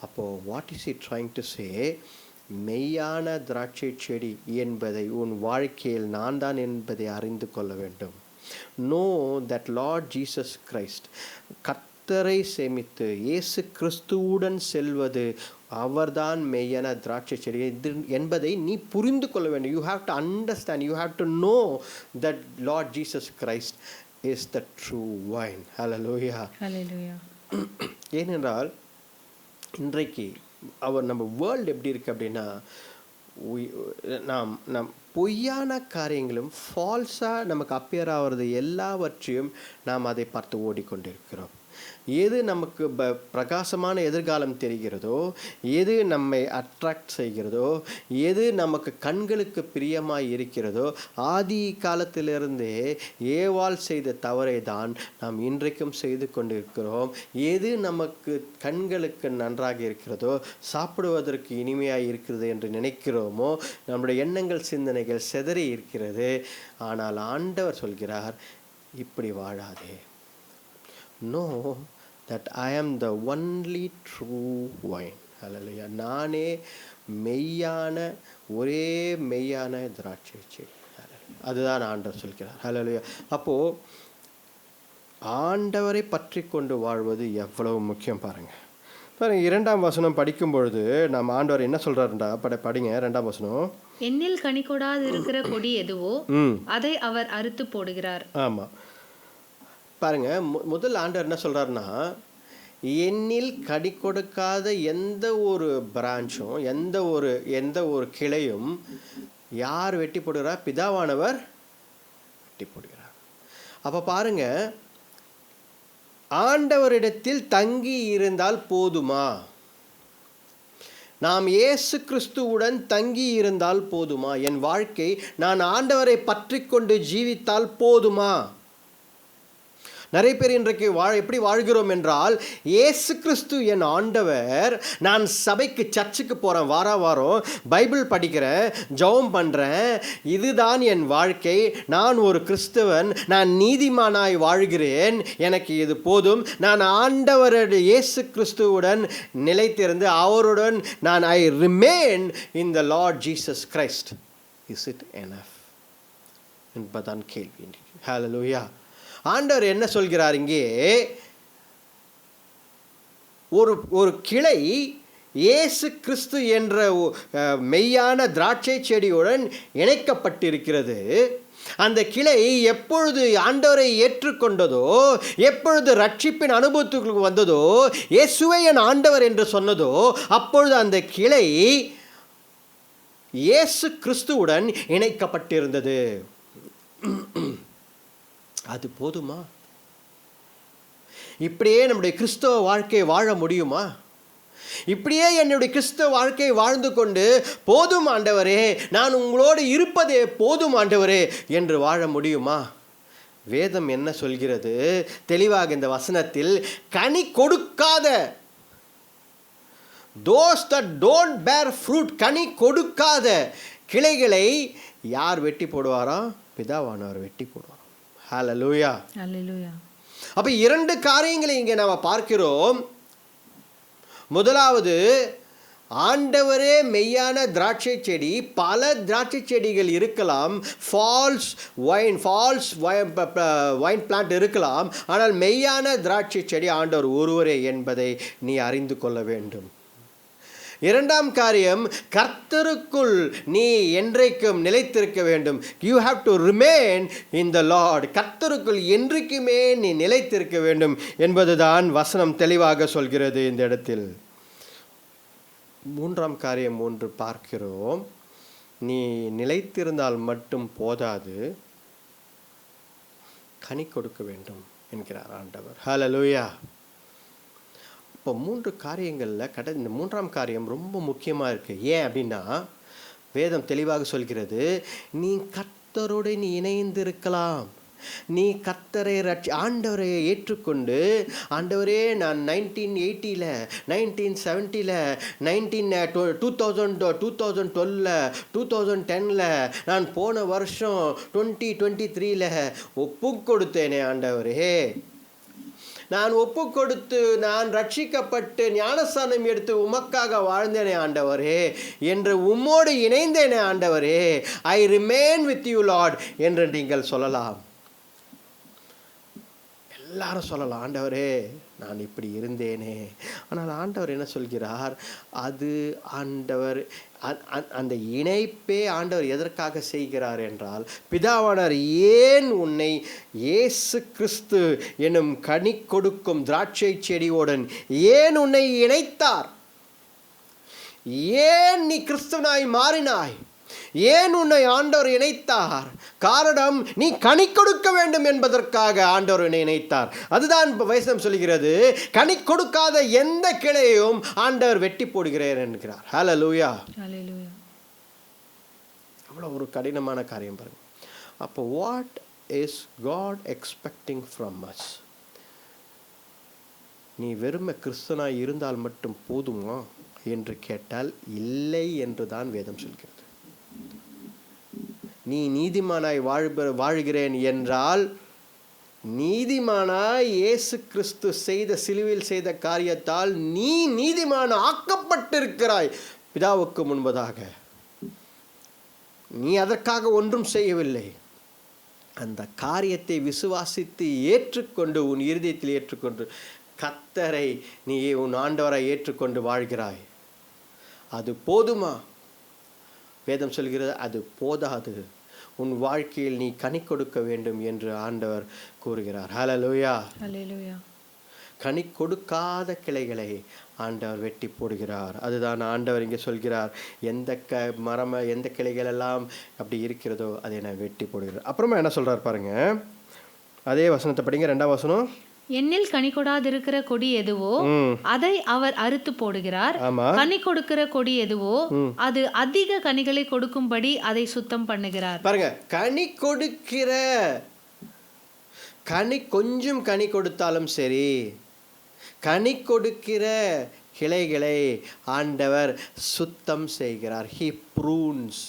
அப்போ what is he trying to say? மெய்யான திராட்சை செடி என்பதை உன் வாழ்க்கையில் நான் தான் என்பதை அறிந்து கொள்ள வேண்டும். Know that Lord Jesus Christ, கர்த்தரை சேமித்து இயேசு கிறிஸ்துவுடன் செல்வது அவர்தான் மெய்யான திராட்சை செடி என்பதை நீ புரிந்து கொள்ள வேண்டும். You have to understand, you have to know that Lord Jesus Christ is the true vine. Hallelujah. ஏனென்றால் இன்றைக்கு நம்ம வேர்ல்டு எப்படி இருக்குது அப்படின்னா, நாம் பொய்யான காரியங்களும் ஃபால்ஸாக நமக்கு அப்பியர் ஆகிறது எல்லாவற்றையும் நாம் அதை பார்த்து ஓடிக்கொண்டிருக்கிறோம். எது நமக்கு பிரகாசமான எதிர்காலம் தெரிகிறதோ, எது நம்மை அட்ராக்ட் செய்கிறதோ, எது நமக்கு கண்களுக்கு பிரியமாய் இருக்கிறதோ, ஆதி காலத்திலிருந்தே ஏவாள் செய்த தவறை தான் நாம் இன்றைக்கும் செய்து கொண்டிருக்கிறோம். எது நமக்கு கண்களுக்கு நன்றாக இருக்கிறதோ, சாப்பிடுவதற்கு இனிமையாக இருக்கிறது என்று நினைக்கிறோமோ, நம்முடைய எண்ணங்கள் சிந்தனைகள் சிதறி இருக்கிறது. ஆனால் ஆண்டவர் சொல்கிறார், இப்படி வாழாதே. Know that I am the only true wine. Hallelujah. நானே மெய்யான ஒரே மெய்யான திராட்சை செடி. அதுதான் ஆண்டவர் சொல்கிறார். ஹல்லேலூயா. அப்போ ஆண்டவரை பற்றி கொண்டு வாழ்வது எவ்வளவு முக்கியம் பாருங்க. பாருங்க, 2ஆம் வசனம் படிக்கும் பொழுது நம்ம ஆண்டவர் என்ன சொல்றாருண்டா, படிங்க 2ஆம் வசனம். என்னில் கனி கொடாது இருக்கிற கொடி எதுவோ அதை அவர் அறுத்து போடுகிறார். ஆமா பாருங்க, முதல் ஆண்டவர் என்ன சொல்றாருன்னா, எண்ணில் கனி கொடுக்காத எந்த ஒரு பிரான்ச்சும் எந்த ஒரு கிளையும் யார் வெட்டி போடுகிறார்? பிதாவானவர் வெட்டி போடுகிறார். அப்ப பாருங்க, ஆண்டவரிடத்தில் தங்கி இருந்தால் போதுமா? நாம் இயேசு கிறிஸ்துவுடன் தங்கி இருந்தால் போதுமா? என் வாழ்க்கை நான் ஆண்டவரை பற்றி கொண்டு ஜீவித்தால் போதுமா? நிறைய பேர் இன்றைக்கு எப்படி வாழ்கிறோம் என்றால், இயேசு கிறிஸ்து என் ஆண்டவர், நான் சபைக்கு சர்ச்சுக்கு போகிறேன், வாரம் பைபிள் படிக்கிறேன், ஜெபம் பண்ணுறேன், இதுதான் என் வாழ்க்கை, நான் ஒரு கிறிஸ்தவன், நான் நீதிமானாய் வாழ்கிறேன், எனக்கு இது போதும், நான் ஆண்டவருடைய இயேசு கிறிஸ்துவுடன் நிலைத்திருந்து அவருடன் நான் I remain in the Lord Jesus Christ. Is it enough என்பதான் கேள்வி. ஹல்லேலூயா. ஆண்டவர் என்ன சொல்கிறார் இங்கே? ஒரு கிளை இயேசு கிறிஸ்து என்ற மெய்யான திராட்சை செடியுடன் இணைக்கப்பட்டிருக்கிறது. அந்த கிளை எப்பொழுது ஆண்டவரை ஏற்றுக்கொண்டதோ, எப்பொழுது ரட்சிப்பின் அனுபவத்துக்கு வந்ததோ, இயேசுவே என் ஆண்டவர் என்று சொன்னதோ, அப்பொழுது அந்த கிளை இயேசு கிறிஸ்துவுடன் இணைக்கப்பட்டிருந்தது. அது போதுமா? இப்படியே நம்முடைய கிறிஸ்தவ வாழ்க்கையை வாழ முடியுமா? இப்படியே என்னுடைய கிறிஸ்தவ வாழ்க்கையை வாழ்ந்து கொண்டு போதும் ஆண்டவரே, நான் உங்களோடு இருப்பதே போதும் ஆண்டவரே என்று வாழ முடியுமா? வேதம் என்ன சொல்கிறது தெளிவாக இந்த வசனத்தில், கனி கொடுக்காத, those that don't bear fruit, கனி கொடுக்காத கிளைகளை யார் வெட்டி போடுவாரா? பிதாவானவர் வெட்டி போடுவார். ஹல்லேலூயா. ஹல்லேலூயா. அப்ப 2 காரியங்களை இங்கே நாம பார்க்கிறோம். முதலாவது, ஆண்டவரே மெய்யான திராட்சை செடி. பல திராட்சை செடிகள் இருக்கலாம், ஃபால்ஸ் வைன் பிளான்ட் இருக்கலாம், ஆனால் மெய்யான திராட்சை செடி ஆண்டவர் ஒருவரே என்பதை நீ அறிந்து கொள்ள வேண்டும். 2ஆம் காரியம், கர்த்தருக்குள் நீ என்றைக்கும் நிலைத்திருக்க வேண்டும். You have to remain in the Lord. கர்த்தருக்குள் என்றைக்குமே நீ நிலைத்திருக்க வேண்டும் என்பதுதான் வசனம் தெளிவாக சொல்கிறது இந்த இடத்தில். 3ஆம் காரியம் ஒன்று பார்க்கிறோம். நீ நிலைத்திருந்தால் மட்டும் போதாது, கனி கொடுக்க வேண்டும் என்கிறார் ஆண்டவர். ஹல்லேலூயா. இப்போ 3 காரியங்களில் இந்த 3ஆம் காரியம் ரொம்ப முக்கியமாக இருக்குது. ஏன் அப்படின்னா, வேதம் தெளிவாக சொல்கிறது, நீ கர்த்தரோடு நீ இணைந்திருக்கலாம், நீ கர்த்தரை ஆண்டவரை ஏற்றுக்கொண்டு, ஆண்டவரே நான் 1980 1970 2012 2010 நான் போன வருஷம் 2023 ஒப்பு கொடுத்தேனே ஆண்டவரே, நான் ஒப்பு கொடுத்து நான் ரட்சிக்கப்பட்டு ஞானஸ்தானம் எடுத்து உமக்காக வாழ்ந்தேனே ஆண்டவரே, என்று உம்மோடு இணைந்தேனே ஆண்டவரே, ஐ ரிமைன் வித் யூ லார்ட் என்று நீங்கள் சொல்லலாம். எல்லாரும் சொல்லலாம், ஆண்டவரே நான் இப்படி இருந்தேனே. ஆனால் ஆண்டவர் என்ன சொல்கிறார்? அது ஆண்டவர் அந்த இணைப்பே ஆண்டவர் எதற்காக செய்கிறார் என்றால், பிதாவானவர் ஏன் உன்னை இயேசு கிறிஸ்து என்னும் கனி கொடுக்கும் திராட்சை செடியோடன் ஏன் உன்னை இணைத்தார்? ஏன் நீ கிறிஸ்துவனாய் மாறினாய்? ஏன் உன்னை ஆண்டவர் இணைத்தார்? காரணம், நீ கனி கொடுக்க வேண்டும் என்பதற்காக ஆண்டவர் உன்னை இணைத்தார். அதுதான் வசனம் சொல்கிறது, கனி கொடுக்காத எந்த கிளையையும் ஆண்டவர் வெட்டி போடுகிறார் என்கிறார். ஹல்லேலூயா. ஹல்லேலூயா. அவ்வளவு ஒரு கடினமான காரியம் பாருங்க. அப்போ what is God expecting from us? நீ வெறுமை கிறிஸ்தனாய் இருந்தால் மட்டும் போதுமா என்று கேட்டால் இல்லை என்று தான் வேதம் சொல்கிறது. நீ நீதிமானாய் வாழ்கிறேன் என்றால், நீதிமானாய் இயேசு கிறிஸ்து செய்த சிலுவையில் செய்த காரியத்தால் நீ நீதிமான ஆக்கப்பட்டிருக்கிறாய் பிதாவுக்கு முன்பதாக. நீ அதற்காக ஒன்றும் செய்யவில்லை. அந்த காரியத்தை விசுவாசித்து ஏற்றுக்கொண்டு, உன் இருதயத்தில் ஏற்றுக்கொண்டு கர்த்தரை நீ உன் ஆண்டவரை ஏற்றுக்கொண்டு வாழ்கிறாய். அது போதுமா? வேதம் சொல்கிறது அது போதாது. உன் வாழ்க்கையில் நீ கனி கொடுக்க வேண்டும் என்று ஆண்டவர் கூறுகிறார். ஹல்லேலூயா. ஹல்லேலூயா. கனி கொடுக்காத கிளைகளை ஆண்டவர் வெட்டி போடுகிறார். அதுதான் ஆண்டவர் இங்கே சொல்கிறார், எந்த எந்த கிளைகள் எல்லாம் அப்படி இருக்கிறதோ அதை நான் வெட்டி போடுகிறார். அப்புறமா என்ன சொல்றார் பாருங்க, அதே வசனத்தை படிங்க, 2ஆம் வசனம். என்னில் கனி கொடாதிருக்கிற கொடி எதுவோ அதை அவர் அறுத்து போடுகிறார். கனி கொடுக்கிற கொடி எதுவோ அது அதிக கனிகளை கொடுக்கும்படி அதை சுத்தம் பண்ணுகிறார். பாருங்க, கனி கொடுக்கிற கொஞ்சம் கனி கொடுத்தாலும் சரி, கனி கொடுக்கிற கிளைகளை ஆண்டவர் சுத்தம் செய்கிறார். He prunes.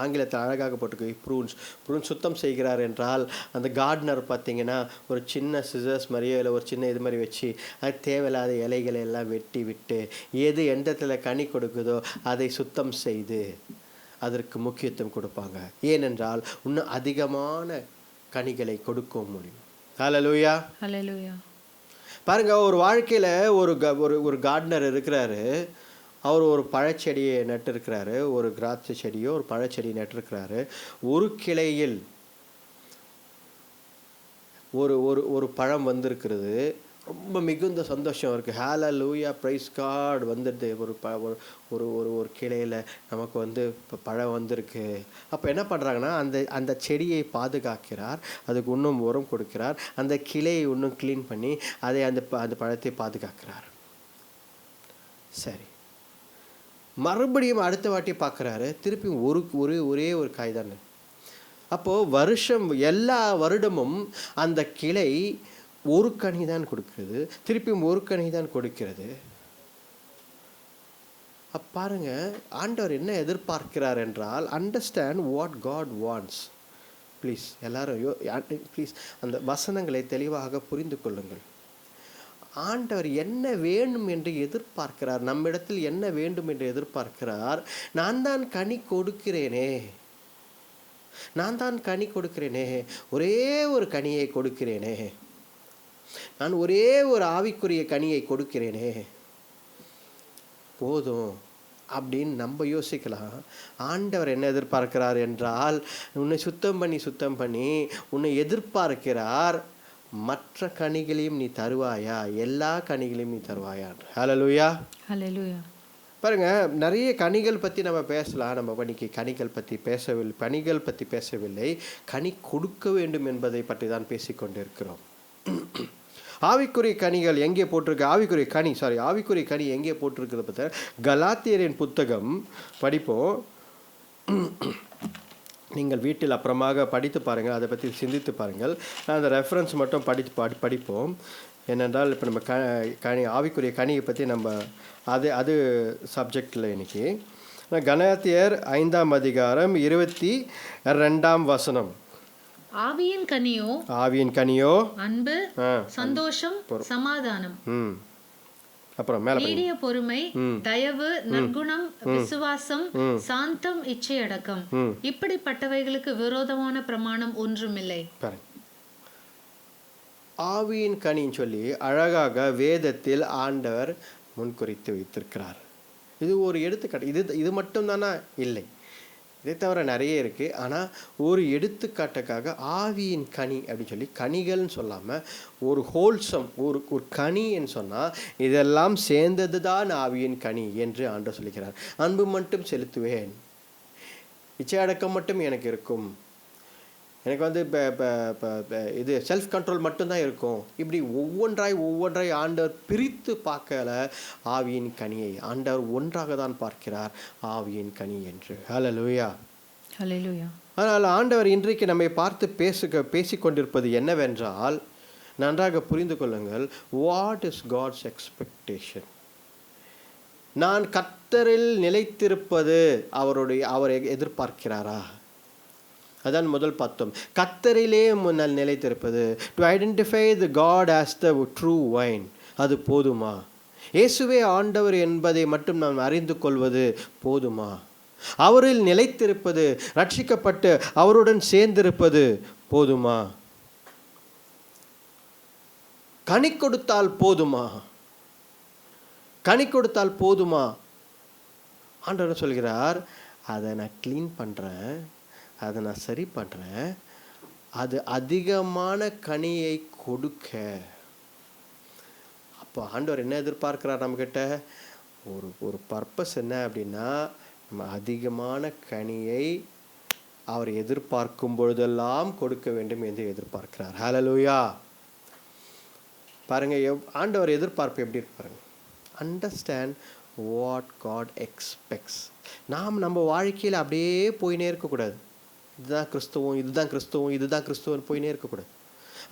ஆங்கிலத்தில் அழகாக போட்டுருக்கு, ப்ரூன்ஸ் சுத்தம் செய்கிறார் என்றால், அந்த கார்டனர் பார்த்தீங்கன்னா ஒரு சின்ன சிசர்ஸ் மாதிரியோ இல்லை ஒரு சின்ன இது மாதிரி வச்சு அது தேவையில்லாத இலைகளை எல்லாம் வெட்டி விட்டு எது எந்த இடத்துல கனி கொடுக்குதோ அதை சுத்தம் செய்து அதற்கு முக்கியத்துவம் கொடுப்பாங்க. ஏனென்றால் இன்னும் அதிகமான கனிகளை கொடுக்க முடியும். ஹல்லேலூயா. ஹல்லேலூயா. பாருங்க, ஒரு வாழ்க்கையில் ஒரு கார்டனர் இருக்கிறாரு. அவர் ஒரு பழச்செடியை நட்டிருக்கிறாரு, ஒரு திராட்சை செடியோ ஒரு பழச்செடி நட்டிருக்கிறாரு. ஒரு கிளையில் ஒரு பழம் வந்திருக்கிறது. ரொம்ப மிகுந்த சந்தோஷம் இருக்குது. ஹல்லேலூயா, பிரைஸ் காட். வந்துடுது ஒரு கிளையில் நமக்கு பழம் வந்திருக்கு. அப்போ என்ன பண்ணுறாங்கன்னா, அந்த செடியை பாதுகாக்கிறார், அதுக்கு இன்னும் உரம் கொடுக்கிறார், அந்த கிளையை இன்னும் க்ளீன் பண்ணி அதை அந்த பழத்தை பாதுகாக்கிறார். சரி, மறுபடியும் அடுத்த வாட்டி பார்க்குறாரு, திருப்பியும் ஒரே ஒரு காய் தானே. அப்போது எல்லா வருடமும் அந்த கிளை ஒரு கனி தான் கொடுக்கிறது, திருப்பியும் ஒரு கனி தான் கொடுக்கிறது. பாருங்க, ஆண்டவர் என்ன எதிர்பார்க்கிறார் என்றால், understand what God wants. Please எல்லாரும் ப்ளீஸ் அந்த வசனங்களை தெளிவாக புரிந்து கொள்ளுங்கள். ஆண்டவர் என்ன வேண்டும் என்று எதிர்பார்க்கிறார், நம்மிடத்தில் என்ன வேண்டும் என்று எதிர்பார்க்கிறார். நான் தான் கனி கொடுக்கிறேனே, ஒரே ஒரு கனியை கொடுக்கிறேனே, நான் ஒரே ஒரு ஆவிக்குரிய கனியை கொடுக்கிறேனே, போதும் அப்படின்னு நம்ம யோசிக்கலாம். ஆண்டவர் என்ன எதிர்பார்க்கிறார் என்றால், உன்னை சுத்தம் பண்ணி உன்னை எதிர்பார்க்கிறார், மற்ற கனிகளையும் நீ தருவாயா, எல்லா கனிகளையும் நீ தருவாயா. ஹல்லேலூயா. ஹல்லேலூயா. பாருங்க, நிறைய கனிகள் பற்றி நம்ம பேசலாம். நம்ம இன்னைக்கு கனிகள் பற்றி பேசவில்லை, கனி கொடுக்க வேண்டும் என்பதை பற்றி தான் பேசிக்கொண்டிருக்கிறோம். ஆவிக்குரிய கனிகள் எங்கே போட்டிருக்கு? ஆவிக்குரிய கனி எங்கே போட்டிருக்கிறது பார்த்தா, கலாத்தியரின் புத்தகம் படிப்போம். நீங்கள் வீட்டில் அப்புறமாக படித்து பாருங்கள், அதை பற்றி சிந்தித்து பாருங்கள். நான் அந்த ரெஃபரன்ஸ் மட்டும் படிப்போம். ஏனென்றால் இப்போ நம்ம கனி ஆவிக்குரிய கனியை பற்றி நம்ம அது சப்ஜெக்டில் இன்னைக்கு. கலாத்தியர் 5ஆம் அதிகாரம் 22ஆம் வசனம். ஆவியின் கனியோ அன்பு, சந்தோஷம், சமாதானம், அப்புறம் மேல நீடிய பொறுமை, தயவு, நற்குணம், விசுவாசம், சாந்தம், இச்சையடக்கம். இப்படிப்பட்டவைகளுக்கு விரோதமான பிரமாணம் ஒன்றுமில்லை. ஆவியின் கனின்னு சொல்லி அழகாக வேதத்தில் ஆண்டவர் முன்குறித்து வைத்திருக்கிறார். இது ஒரு எடுத்துக்காட்டு. இது மட்டும் தானா? இல்லை, இதை தவிர நிறைய இருக்குது. ஆனால் ஒரு எடுத்துக்காட்டுக்காக ஆவியின் கனி அப்படின்னு சொல்லி கனிகள்னு சொல்லாமல் ஒரு ஹோல்சம் ஒரு கனின்னு சொன்னால் இதெல்லாம் சேர்ந்தது தான் ஆவியின் கனி என்று ஆண்டவர் சொல்லிக்கிறார். அன்பு மட்டும் செலுத்துவேன், இச்சையடக்கம் மட்டும் எனக்கு இருக்கும், எனக்கு வந்து இது செல்ஃப் கண்ட்ரோல் மட்டும்தான் இருக்கும். இப்படி ஒவ்வொன்றாய் ஆண்டவர் பிரித்து பார்க்கல. ஆவியின் கனியை ஆண்டவர் ஒன்றாக தான் பார்க்கிறார், ஆவியின் கனி என்று. ஹல்லேலூயா, ஹல்லேலூயா. ஆனால் ஆண்டவர் இன்றைக்கு நம்மை பார்த்து பேசிக்கொண்டிருப்பது என்னவென்றால், நன்றாக புரிந்து கொள்ளுங்கள், வாட் இஸ் காட்ஸ் எக்ஸ்பெக்டேஷன்? நான் கர்த்தரில் நிலைத்திருப்பது அவரை எதிர்பார்க்கிறாரா? அதான் முதல் பார்த்தோம். கர்த்தரிலே முன்னால் நிலைத்திருப்பது, to identify the God as the true vine, அது போதுமா? இயேசுவே ஆண்டவர் என்பதை மட்டும் நாம் அறிந்து கொள்வது போதுமா? அவரில் நிலைத்திருப்பது, ரட்சிக்கப்பட்டு அவருடன் சேர்ந்திருப்பது போதுமா? கனி கொடுத்தால் போதுமா? ஆண்டவர் சொல்கிறார், அதை நான் க்ளீன் பண்ணுறேன், அதை நான் சரி பண்ணுறேன், அது அதிகமான கனியை கொடுக்க. அப்போ ஆண்டவர் என்ன எதிர்பார்க்கிறார் நம்மக்கிட்ட? ஒரு பர்பஸ் என்ன அப்படின்னா, நம்ம அதிகமான கனியை அவர் எதிர்பார்க்கும் பொழுதெல்லாம் கொடுக்க வேண்டும் என்று எதிர்பார்க்கிறார். ஹல்லேலூயா. பாருங்க, ஆண்டவர் எதிர்பார்ப்பு எப்படி இருக்கு பாருங்க. Understand what God expects. நாம் நம்ம வாழ்க்கையில் அப்படியே போயினே இருக்கக்கூடாது. இதுதான் கிறிஸ்துவம் போயினே இருக்கக்கூடாது.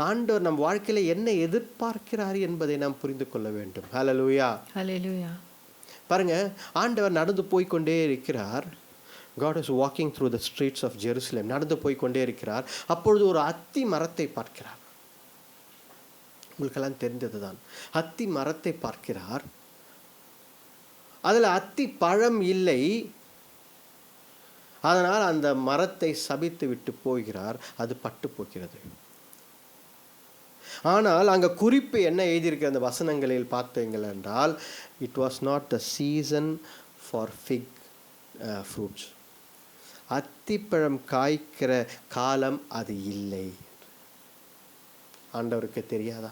ஆண்டவர் நம் வாழ்க்கையில் என்ன எதிர்பார்க்கிறார் என்பதை நாம் புரிந்து கொள்ள வேண்டும். ஹல்லேலூயா, ஹல்லேலூயா. பாருங்க, ஆண்டவர் நடந்து போய்கொண்டே இருக்கிறார். God is walking through the streets of Jerusalem. நடந்து போய்கொண்டே இருக்கிறார். அப்பொழுது ஒரு அத்தி மரத்தை பார்க்கிறார். உங்களுக்கெல்லாம் தெரிந்தது தான். அத்தி மரத்தை பார்க்கிறார். அதில் அத்தி பழம் இல்லை. அதனால் அந்த மரத்தை சபித்து விட்டு போகிறார். அது பட்டு போகிறது. ஆனால் அங்கே குறிப்பு என்ன எழுதியிருக்கிற அந்த வசனங்களில் பார்த்தீங்கள் என்றால், it was not the season for fig fruits. அத்திப்பழம் காய்க்கிற காலம் அது இல்லை. ஆண்டவருக்கு தெரியாதா?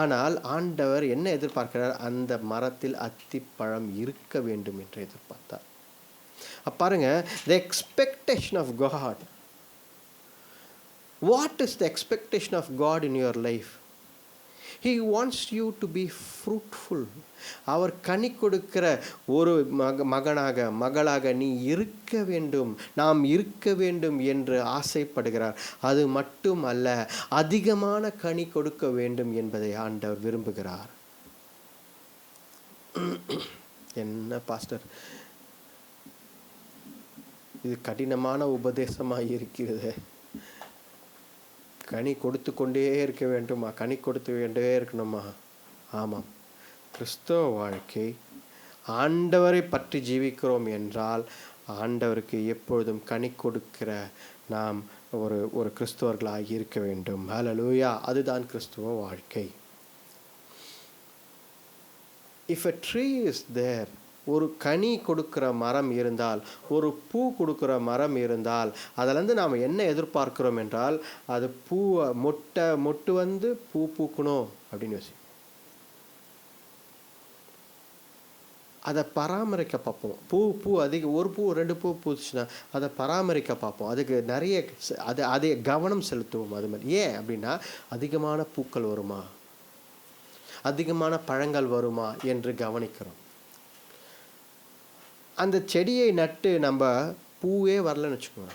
ஆனால் ஆண்டவர் என்ன எதிர்பார்க்கிறார்? அந்த மரத்தில் அத்திப்பழம் இருக்க வேண்டும் என்று எதிர்பார்த்தார். பாருங்க, the expectation of God. What is the expectation of God in your life? He wants you to be fruitful. அவர் கனி கொடுக்கிற ஒரு மகளாக நீ இருக்க வேண்டும், நாம் இருக்க வேண்டும் என்று ஆசைப்படுகிறார். அது மட்டும் அல்ல, அதிகமான கனி கொடுக்க வேண்டும் என்பதை ஆண்டவர் விரும்புகிறார். என்ன பாஸ்டர், இது கடினமான உபதேசமாக இருக்கிறது. கனி கொடுத்து கொண்டே இருக்க வேண்டுமா? கனி கொடுத்து கொண்டே இருக்கணுமா? ஆமாம். கிறிஸ்தவ வாழ்க்கை, ஆண்டவரை பற்றி ஜீவிக்கிறோம் என்றால் ஆண்டவருக்கு எப்பொழுதும் கனி கொடுக்கிற நாம் ஒரு கிறிஸ்தவர்களாக இருக்க வேண்டும். ஹல்லேலூயா. அதுதான் கிறிஸ்துவ வாழ்க்கை. If a tree is there, ஒரு கனி கொடுக்கிற மரம் இருந்தால், ஒரு பூ கொடுக்கிற மரம் இருந்தால், அதிலேருந்து நாம் என்ன எதிர்பார்க்கிறோம் என்றால், அது மொட்டு வந்து பூ பூக்கணும் அப்படின்னு யோசி. அதை பராமரிக்க பார்ப்போம். பூ அதிக ஒரு பூ 2 பூ பூச்சுன்னா அதை பராமரிக்க பார்ப்போம். அதுக்கு நிறைய அதை கவனம் செலுத்துவோம். அது மாதிரி ஏன் அப்படின்னா, அதிகமான பூக்கள் வருமா, அதிகமான பழங்கள் வருமா என்று கவனிக்கிறோம். அந்த செடியை நட்டு நம்ம பூவே வரலன்னு வச்சுக்கோங்க,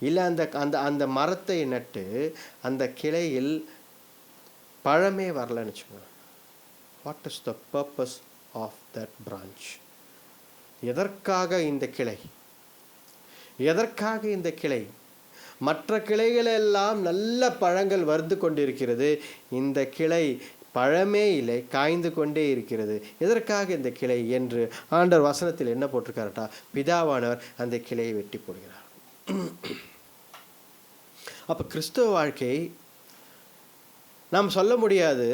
இல்லை அந்த அந்த அந்த மரத்தை நட்டு அந்த கிளையில் பழமே வரலன்னு வச்சுக்கோங்க, what is the purpose of that branch? எதற்காக இந்த கிளை? எதற்காக இந்த கிளை? மற்ற கிளைகளெல்லாம் நல்ல பழங்கள் வந்து கொண்டிருக்கிறது, இந்த கிளை பழமே இல்லை, காய்ந்து கொண்டே இருக்கிறது. எதற்காக இந்த கிளை என்று ஆண்டவர் வசனத்தில் என்ன போட்டிருக்காருட்டா, பிதாவானவர் அந்த கிளையை வெட்டி போடுகிறார். அப்போ கிறிஸ்துவ வாழ்க்கை நாம் சொல்ல முடியாது,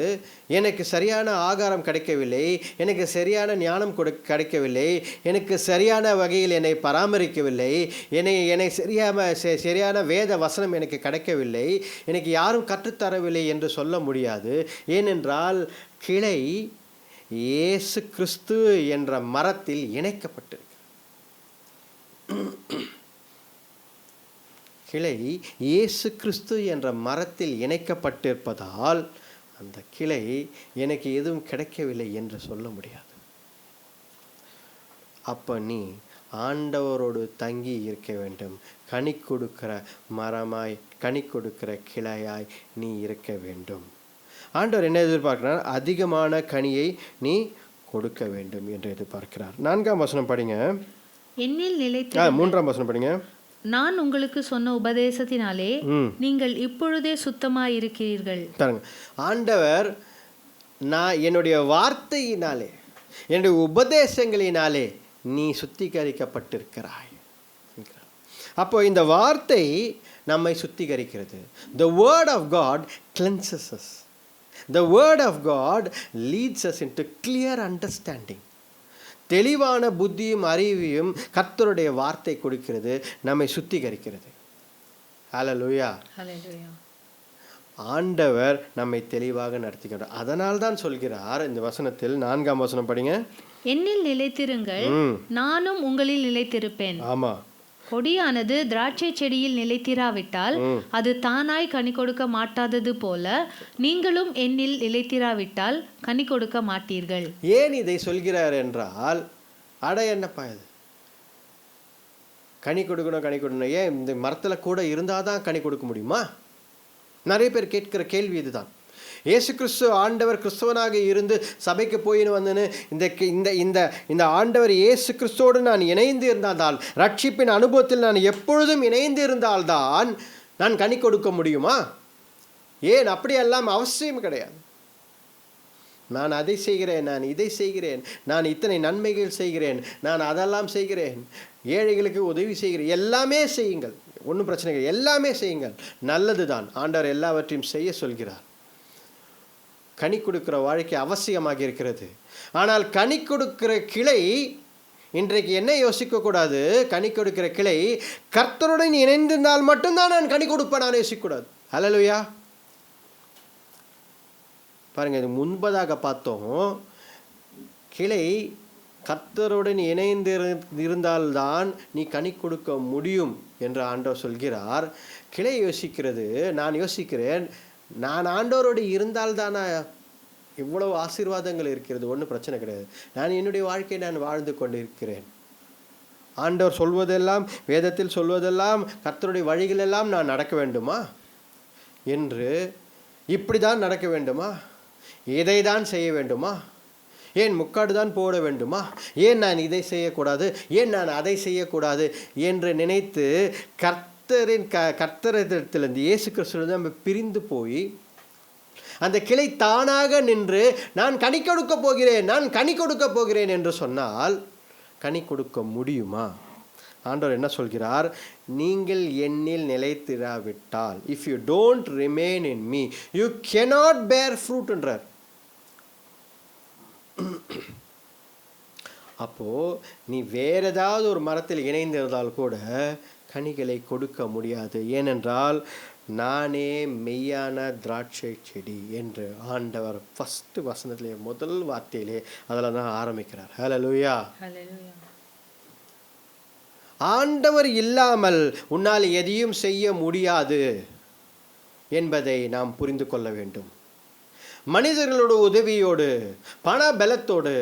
எனக்கு சரியான ஆகாரம் கிடைக்கவில்லை, எனக்கு சரியான ஞானம் கிடைக்கவில்லை, எனக்கு சரியான வகையில் என்னை பராமரிக்கவில்லை, என்னை சரியான வேத வசனம் எனக்கு கிடைக்கவில்லை, எனக்கு யாரும் கற்றுத்தரவில்லை என்று சொல்ல முடியாது. ஏனென்றால் கிளை இயேசு கிறிஸ்து என்ற மரத்தில் இணைக்கப்பட்டிருக்கு. கிளை இயேசு கிறிஸ்து என்ற மரத்தில் இணைக்கப்பட்டிருப்பதால் அந்த கிளை எனக்கு எதுவும் கிடைக்கவில்லை என்று சொல்ல முடியாது. அப்போ நீ ஆண்டவரோடு தங்கி இருக்க வேண்டும். கனி கொடுக்கிற மரமாய், கனி கொடுக்கிற கிளையாய் நீ இருக்க வேண்டும். ஆண்டவர் என்ன எதிர்பார்க்கிறார்? அதிகமான கனியை நீ கொடுக்க வேண்டும் என்று எதிர்பார்க்கிறார். 4ஆம் வசனம் படிங்க. என்னில் நிலைத்து 3ஆம் வசனம் படிங்க. நான் உங்களுக்கு சொன்ன உபதேசத்தினாலே நீங்கள் இப்பொழுதே சுத்தமாயிருக்கிறீர்கள். ஆண்டவர், நான் என்னுடைய வார்த்தையினாலே, என்னுடைய உபதேசங்களினாலே நீ சுத்திகரிக்கப்பட்டிருக்கிறாய். அப்போ இந்த வார்த்தை நம்மை சுத்திகரிக்கிறது. The word of God cleanses us. The word of God leads us into clear understanding. தெளிவான புத்தியும் அறிவையும் கர்த்தருடைய வார்த்தை கொடுக்கிறது, நம்மை சுத்திகரிக்கிறது. ஹல்லேலூயா. ஆண்டவர் நம்மை தெளிவாக நடத்துகிறார். அதனால் தான் சொல்கிறார் இந்த வசனத்தில், 4ஆம் வசனம் படிங்க. என்னில் நிலைத்திருங்கள், நானும் உங்களில் நிலைத்திருப்பேன். ஆமா, கொடியானது திராட்சை செடியில் நிலைத்திராவிட்டால் அது தானாய் கனி கொடுக்க மாட்டாதது போல நீங்களும் என்னில் நிலைத்திராவிட்டால் கனி கொடுக்க மாட்டீர்கள். ஏன் இதை சொல்கிறார் என்றால், அட என்னப்பா இது, கனி கொடுக்கணும், ஏன் இந்த மரத்தில் கூட இருந்தால் தான் கனி கொடுக்க முடியுமா? நிறைய பேர் கேட்கிற கேள்வி இதுதான். இயேசு கிறிஸ்து ஆண்டவர் கிறிஸ்துவனாக இருந்து சபைக்கு போயின்னு வந்துன்னு இந்த ஆண்டவர் இயேசு கிறிஸ்துவோடு நான் இணைந்து இருந்தால்தான், ரட்சிப்பின் அனுபவத்தில் நான் எப்பொழுதும் இணைந்து இருந்தால்தான் நான் கனி கொடுக்க முடியுமா? ஏன் அப்படியெல்லாம் அவசியம் கிடையாது. நான் அதை செய்கிறேன், நான் இதை செய்கிறேன், நான் இத்தனை நன்மைகள் செய்கிறேன், நான் அதெல்லாம் செய்கிறேன், ஏழைகளுக்கு உதவி செய்கிறேன், எல்லாமே செய்யுங்கள், ஒன்றும் பிரச்சனை இல்லை, எல்லாமே செய்யுங்கள், நல்லது தான். ஆண்டவர் எல்லாவற்றையும் செய்ய சொல்கிறார். கனி கொடுக்கிற வாழ்க்கை அவசியமாக இருக்கிறது. ஆனால் கனி கொடுக்கிற கிளை இன்றைக்கு என்ன யோசிக்கக்கூடாது? கனி கொடுக்கிற கிளை கர்த்தருடன் இணைந்திருந்தால் மட்டும்தான் நான் கனி கொடுப்பேன், நான் யோசிக்கக்கூடாது. ஹல்லேலூயா. பாருங்க, இது முன்பதாக பார்த்தோம், கிளை கர்த்தருடன் இணைந்து இருந்தால்தான் நீ கனி கொடுக்க முடியும் என்று ஆண்டவர் சொல்கிறார். கிளை யோசிக்கிறது, நான் யோசிக்கிறேன், நான் ஆண்டவரோடு இருந்தால்தானா இவ்வளவு ஆசீர்வாதங்கள் இருக்கிறது, ஒன்றும் பிரச்சனை கிடையாது, நான் என்னுடைய வாழ்க்கையை நான் வாழ்ந்து கொண்டிருக்கிறேன், ஆண்டவர் சொல்வதெல்லாம், வேதத்தில் சொல்வதெல்லாம், கர்த்தருடைய வழிகளெல்லாம் நான் நடக்க வேண்டுமா என்று, இப்படி தான் நடக்க வேண்டுமா, இதை தான் செய்ய வேண்டுமா, ஏன் முக்காடு தான் போட வேண்டுமா, ஏன் நான் இதை செய்யக்கூடாது, ஏன் நான் அதை செய்யக்கூடாது என்று நினைத்து கர்த்தரிடத்திலிருந்து, இயேசு கிறிஸ்துவிலிருந்து நம்ம பிரிந்து போய் அந்த கிளை தானாக நின்று நான் கனி கொடுக்க போகிறேன், நான் கனி கொடுக்க போகிறேன் என்று சொன்னால் கனி கொடுக்க முடியுமா? ஆண்டவர் என்ன சொல்கிறார்? நீங்கள் என்னில் நிலைத்திராவிட்டால், if you don't remain in me you cannot bear fruit என்றார். அப்போ நீ வேற ஏதாவது ஒரு மரத்தில் இணைந்திருந்தால் கூட கனிகளை கொடுக்க முடியாது. ஏனென்றால் நானே மெய்யான திராட்சை செடி என்று ஆண்டவர் ஃபஸ்ட்டு வசனத்திலே, முதல் வார்த்தையிலே அதில் தான் ஆரம்பிக்கிறார். ஹல்லேலூயா. ஆண்டவர் இல்லாமல் உன்னால் எதையும் செய்ய முடியாது என்பதை நாம் புரிந்து கொள்ள வேண்டும். மனிதர்களோட உதவியோடு, பண பலத்தோடு,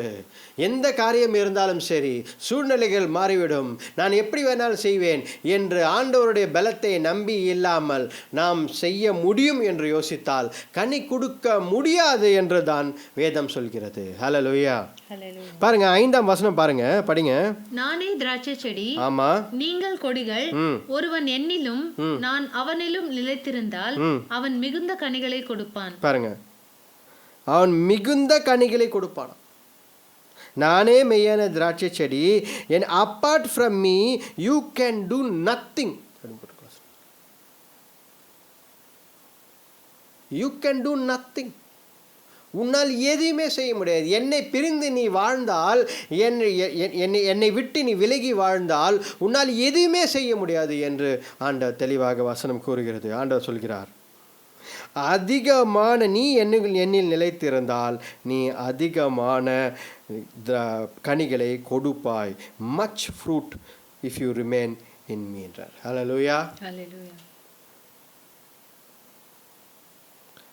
எந்த காரியம் இருந்தாலும் சரி, சூழ்நிலைகள் மாறிவிடும், நான் எப்படி வேணாலும் செய்வேன் என்று ஆண்டவருடைய பலத்தை நம்பி இல்லாமல் நாம் செய்ய முடியும் என்று யோசித்தால் கனி கொடுக்க முடியாது என்று தான் வேதம் சொல்கிறது. ஹல்லேலூயா. பாருங்க 5ஆம் வசனம் பாருங்க, படிங்க. நானே திராட்சை செடி, ஆமா, நீங்கள் கொடிகள். ஒருவன் என்னிலும் நான் அவனிலும் நிலைத்திருந்தால் அவன் மிகுந்த கனிகளை கொடுப்பான். பாருங்க, அவன் மிகுந்த கனிகளை கொடுப்பான். நானே மெய்யான திராட்சை செடி, and apart from me you can do nothing. You can do nothing. உன்னால் எதுவுமே செய்ய முடியாது. என்னை பிரிந்து நீ வாழ்ந்தால், என்னை விட்டு நீ விலகி வாழ்ந்தால் உன்னால் எதுவுமே செய்ய முடியாது என்று ஆண்டவர் தெளிவாக வசனம் கூறுகிறது. ஆண்டவர் சொல்கிறார், அதிகமான நீ என்னில் நிலைத்திருந்தால் நீ அதிகமான கனிகளை கொடுப்பாய். Much fruit if you remain in me என்றார். ஹல்லேலூயா.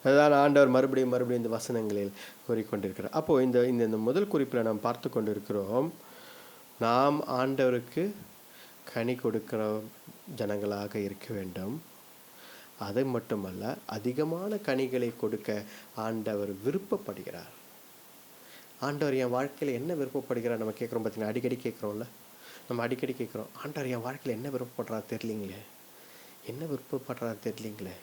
அதுதான் ஆண்டவர் மறுபடியும் இந்த வசனங்களில் கூறிக்கொண்டிருக்கிறார். அப்போது இந்த முதல் குறிப்பில் நாம் பார்த்து கொண்டிருக்கிறோம், நாம் ஆண்டவருக்கு கனி கொடுக்கிற ஜனங்களாக இருக்க வேண்டும். அதை மட்டுமல்ல, அதிகமான கனிகளை கொடுக்க ஆண்டவர் விருப்பப்படுகிறார். ஆண்டவர் என் வாழ்க்கையில் என்ன விருப்பப்படுகிறார் நம்ம கேட்குறோம் பார்த்தீங்கன்னா, அடிக்கடி கேட்குறோம்ல, நம்ம அடிக்கடி கேட்குறோம், ஆண்டவர் என் வாழ்க்கையில் என்ன விருப்பப்படுறாரு தெரியலிங்களே, என்ன விருப்பப்படுறாரு தெரியலிங்களே,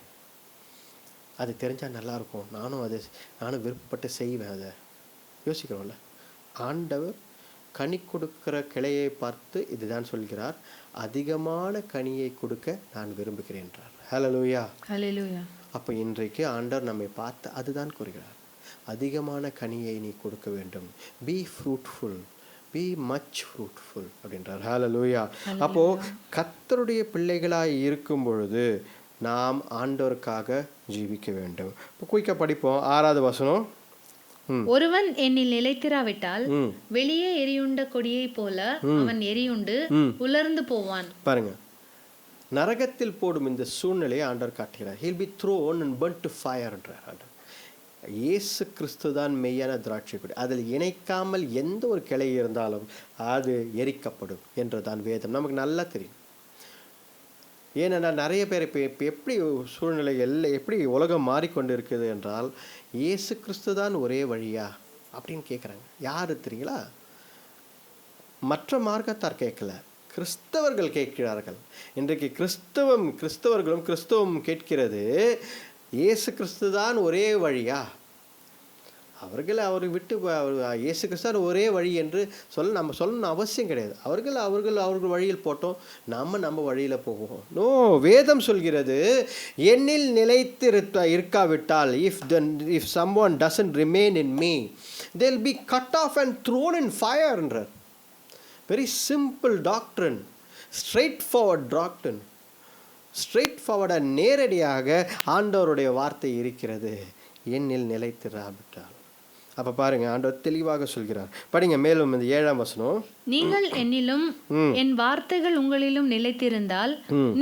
அது தெரிஞ்சால் நல்லாயிருக்கும், நானும் விருப்பப்பட்டு செய்வேன், அதை யோசிக்கிறோம்ல. ஆண்டவர் கனி கொடுக்கிற கிளையை பார்த்து இதுதான் சொல்கிறார், அதிகமான கனியை கொடுக்க நான் விரும்புகிறேன் என்றார். ஹல்லேலூயா. ஹல்லேலூயா. அப்போ இன்றைக்கு ஆண்டவர் நம்மை பார்த்து அதுதான் கூறுகிறார், அதிகமான கனியை நீ கொடுக்க வேண்டும். B fruitful, be much fruitful அப்படின்றார். ஹல்லேலூயா. அப்போது கர்த்தருடைய பிள்ளைகளாய் இருக்கும் பொழுது நாம் ஆண்டவருக்காக ஜீவிக்க வேண்டும். இப்போ குயிக்காக படிப்போம். 6வது வசனம். ஒருவன் என்னில் நிலைத்திராவிட்டால் வெளியே எரியுண்ட கொடியை போல அவன் எரியுண்டு உலர்ந்து போவான். பாருங்க, நரகத்தில் போடும் இந்த சூழ்நிலையை ஆண்டவர் காட்டுகிறார். he'll be thrown and burnt to fire என்றார் ஆண்டவர். இயேசு கிறிஸ்து தான் மெய்யான திராட்சை கொடி. அதில் இணைக்காமல் எந்த ஒரு கிளை இருந்தாலும் அது எரிக்கப்படும் என்றுதான் வேதம் நமக்கு நல்லா தெரியும். ஏன்னா நிறைய பேர் இப்போ எப்படி சூழ்நிலைகள் எப்படி உலகம் மாறிக்கொண்டு இருக்குது என்றால், இயேசு கிறிஸ்து தான் ஒரே வழியா அப்படின்னு கேட்குறாங்க. யார் தெரியுங்களா? மற்ற மார்க்கத்தார் கேட்கல, கிறிஸ்தவர்கள் கேட்கிறார்கள். இன்றைக்கு கிறிஸ்தவம் கேட்கிறது, இயேசு கிறிஸ்து தான் ஒரே வழியா. அவரை விட்டு இயேசு கிறிஸ்து ஒரே வழி என்று நம்ம சொல்லணும் அவசியம் கிடையாது. அவர்கள் வழியில் போட்டோம், நம்ம வழியில் போவோம். நோ, வேதம் சொல்கிறது, என்னில் நிலைத்து இருக்காவிட்டால், if someone doesn't remain in me, they'll be cut off and thrown in fire என்றார். Very simple doctrine, straightforward doctrine. Straight ஃபார்வர்டாக நேரடியாக ஆண்டவருடைய வார்த்தை இருக்கிறது, என்னில் நிலைத்திராவிட்டால். அப்போ பாருங்க, ஆண்டவர் தெளிவாக சொல்கிறார். படிங்க மேலும் இந்த 7ஆம் வசனம். நீங்கள் என்னிலும் என் வார்த்தைகள் உங்களிலும் நிலைத்திருந்தால்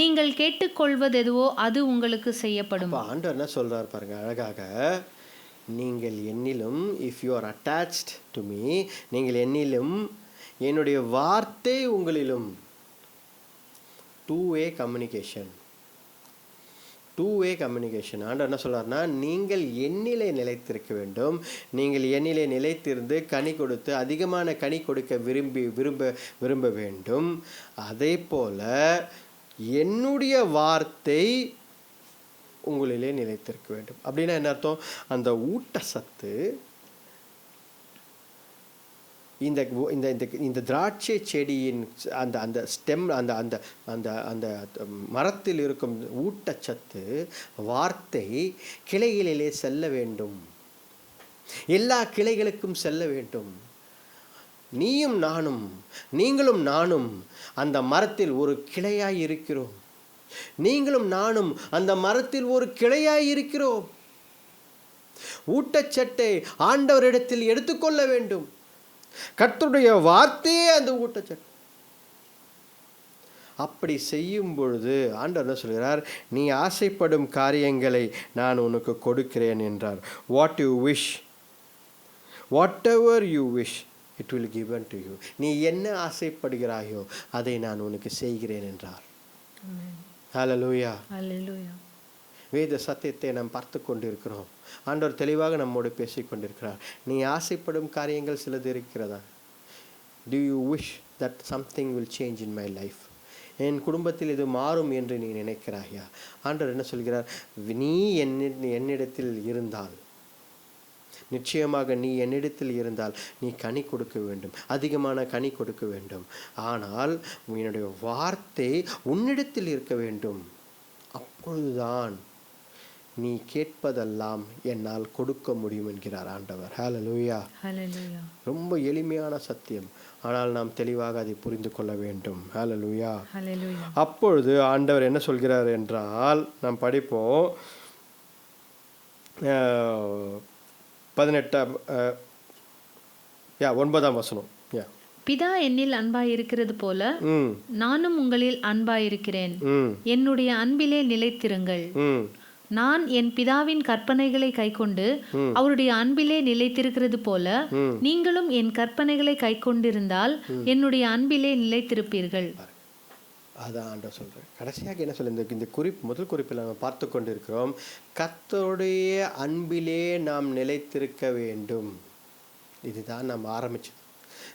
நீங்கள் கேட்டுக்கொள்வது எதுவோ அது உங்களுக்கு செய்யப்படும். ஆண்டவர் என்ன சொல்றார் பாருங்க அழகாக, நீங்கள் என்னிலும், if you are attached to me, நீங்கள் என்னிலும் என்னுடைய வார்த்தை உங்களிலும். 2-way communication. ஆண்டவர் என்ன சொல்றாருன்னா, நீங்கள் என்னிலே நிலைத்திருக்க வேண்டும். நீங்கள் என்னிலே நிலைத்திருந்து கனி கொடுத்து அதிகமான கனி கொடுக்க விரும்ப வேண்டும். அதே போல என்னுடைய வார்த்தை உங்களிலே நிலைத்திருக்க வேண்டும். அப்படின்னா என்ன அர்த்தம்? அந்த ஊட்டச்சத்து இந்த திராட்சை செடியின் அந்த ஸ்டெம் அந்த அந்த அந்த அந்த மரத்தில் இருக்கும் ஊட்டச்சத்து வார்த்தை கிளைகளிலே செல்ல வேண்டும், எல்லா கிளைகளுக்கும் செல்ல வேண்டும். நீங்களும் நானும் அந்த மரத்தில் ஒரு கிளையாய் இருக்கிறோம். நீங்களும் நானும் அந்த மரத்தில் ஒரு கிளையாய் இருக்கிறோம். ஊட்டச்சத்தை ஆண்டவரிடத்தில் எடுத்துக்கொள்ள வேண்டும். கர்த்தருடைய வார்த்தையே அந்த ஊட்டச்சத்து. அப்படி செய்யும் பொழுது ஆண்டவர் என்ன சொல்கிறார், நீ ஆசைப்படும் காரியங்களை நான் உனக்கு கொடுக்கிறேன் என்றார். What ever you wish it will given to you. நீ என்ன ஆசைப்படுகிறாயோ அதை நான் உனக்கு செய்கிறேன் என்றார். ஹல்லேலூயா. ஹல்லேலூயா. வேத சத்தியத்தை நாம் பார்த்து கொண்டிருக்கிறோம். ஆண்டவர் தெளிவாக நம்மோடு பேசிக் கொண்டிருக்கிறார். நீ ஆசைப்படும் காரியங்கள் சிலது இருக்கிறதா? Do you wish that something will change in my life? என் குடும்பத்தில் இது மாறும் என்று நீ நினைக்கிறாயா? ஆண்டவர் என்ன சொல்கிறார், நீ என்னிடத்தில் இருந்தால், நிச்சயமாக நீ என்னிடத்தில் இருந்தால் நீ கனி கொடுக்க வேண்டும், அதிகமான கனி கொடுக்க வேண்டும். ஆனால் என்னுடைய வார்த்தை உன்னிடத்தில் இருக்க வேண்டும். அப்பொழுதுதான் நீ கேட்பதெல்லாம் என்னால் கொடுக்க முடியும் என்கிறார் ஆண்டவர். ஹல்லேலூயா. ஹல்லேலூயா. ரொம்ப எளிமையான சத்தியம், ஆனால் நாம் தெளிவாக அதை புரிந்து கொள்ள வேண்டும். ஹல்லேலூயா. ஹல்லேலூயா. அப்பொழுது ஆண்டவர் என்ன சொல்கிறார் என்றால், நாம் படிப்போம் 9ஆம் வசனம். பிதா என்னில் அன்பாயிருக்கிறது போல நானும் உங்களில் அன்பாயிருக்கிறேன். என்னுடைய அன்பிலே நிலைத்திருங்கள். நான் என் பிதாவின் கற்பனைகளை கைக்கொண்டு அவருடைய அன்பிலே நிலைத்திருக்கிறது போல நீங்களும் என் கற்பனைகளை கைக்கொண்டிருந்தால் என்னுடைய அன்பிலே நிலைத்திருப்பீர்கள். அதான் ஆண்டவர் சொல்கிறேன். கடைசியாக என்ன சொல்ல, இந்த முதல் குறிப்பில் நம்ம பார்த்து கொண்டிருக்கிறோம், கர்த்தருடைய அன்பிலே நாம் நிலைத்திருக்க வேண்டும். இதுதான் நம்ம ஆரம்பிச்சோம்.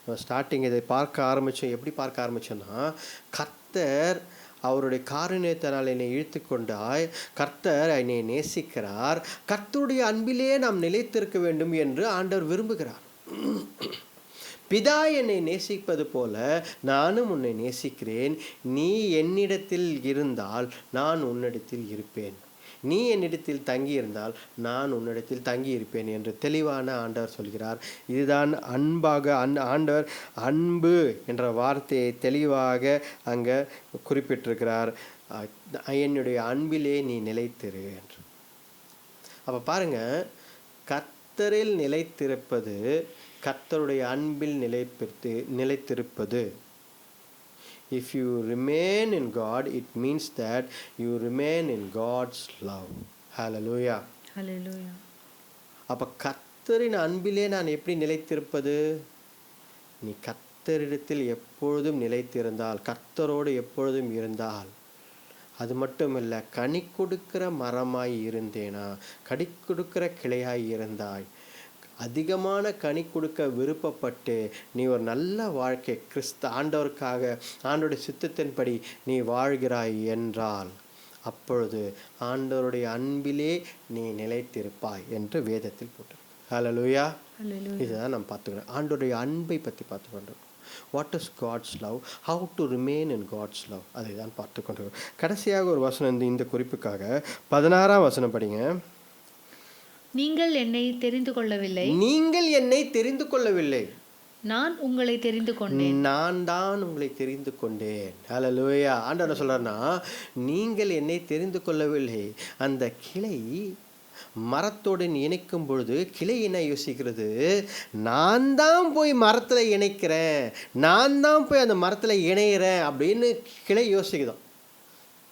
நம்ம ஸ்டார்டிங் இதை பார்க்க ஆரம்பித்தோம். எப்படி பார்க்க ஆரம்பித்தோன்னா, கர்த்தர் அவருடைய காருண்யத்தினால் என்னை இழுத்து கொண்டாய், கர்த்தர் என்னை நேசிக்கிறார், கர்த்தருடைய அன்பிலே நாம் நிலைத்திருக்க வேண்டும் என்று ஆண்டவர் விரும்புகிறார். பிதா என்னை நேசிப்பது போல நானும் உன்னை நேசிக்கிறேன். நீ என்னிடத்தில் இருந்தால் நான் உன்னிடத்தில் இருப்பேன். நீ என்னிடத்தில் தங்கியிருந்தால் நான் உன்னிடத்தில் தங்கியிருப்பேன் என்று தெளிவான ஆண்டவர் சொல்கிறார். இதுதான் ஆண்டவர் அன்பு என்ற வார்த்தையை தெளிவாக அங்கே குறிப்பிட்டிருக்கிறார். என்னுடைய அன்பிலே நீ நிலைத்திரு என்று. அப்போ பாருங்க, கர்த்தரில் நிலைத்திருப்பது, கர்த்தருடைய அன்பில் நிலைத்திருப்பது. If you remain in God, it means that you remain in God's love. Hallelujah. Hallelujah. அப்போ கர்த்தரின் அன்பிலே நான் எப்படி நிலைத்திருப்பது? நீ கர்த்தரிடத்தில் எப்பொழுதும் நிலைத்திருந்தால், கர்த்தரோடு எப்பொழுதும் இருந்தால், அது மட்டும் இல்லை, கனி கொடுக்கிற மரமாய் இருந்தேனா, கனி கொடுக்கிற கிளையாய் இருந்தாய், அதிகமான கனி கொடுக்க விருப்பப்பட்டு நீ ஒரு நல்ல வாழ்க்கை ஆண்டவருக்காக ஆண்டவருடைய சித்தத்தின்படி நீ வாழ்கிறாய் என்றால், அப்பொழுது ஆண்டவருடைய அன்பிலே நீ நிலைத்திருப்பாய் என்று வேதத்தில் போட்டு. ஹல்லேலூயா. இதுதான் நம்ம பார்த்துக்கிறோம். ஆண்டவருடைய அன்பை பற்றி பார்த்துக்கொண்டோம். What is God's love, how to remain in God's love, அதை தான் பார்த்து கொண்டிருக்கோம். கடைசியாக ஒரு வசனம் இந்த குறிப்புக்காக 16ஆம் வசனம் படிங்க. நீங்கள் என்னை தெரிந்து கொள்ளவில்லை, நீங்கள் என்னை தெரிந்து கொள்ளவில்லை, நான் உங்களை தெரிந்து கொண்டேன், நான் தான் உங்களை தெரிந்து கொண்டேன். ஹல்லேலூயா. ஆண்டவர் என்ன சொல்றாருன்னா, நீங்கள் என்னை தெரிந்து கொள்ளவில்லை. அந்த கிளை மரத்தோடு இணைக்கும் பொழுது கிளை என்ன யோசிக்கிறது, நான் தான் போய் மரத்தில் இணைக்கிறேன், நான் தான் போய் அந்த மரத்தில் இணைகிறேன் அப்படின்னு கிளை யோசிக்குதான்.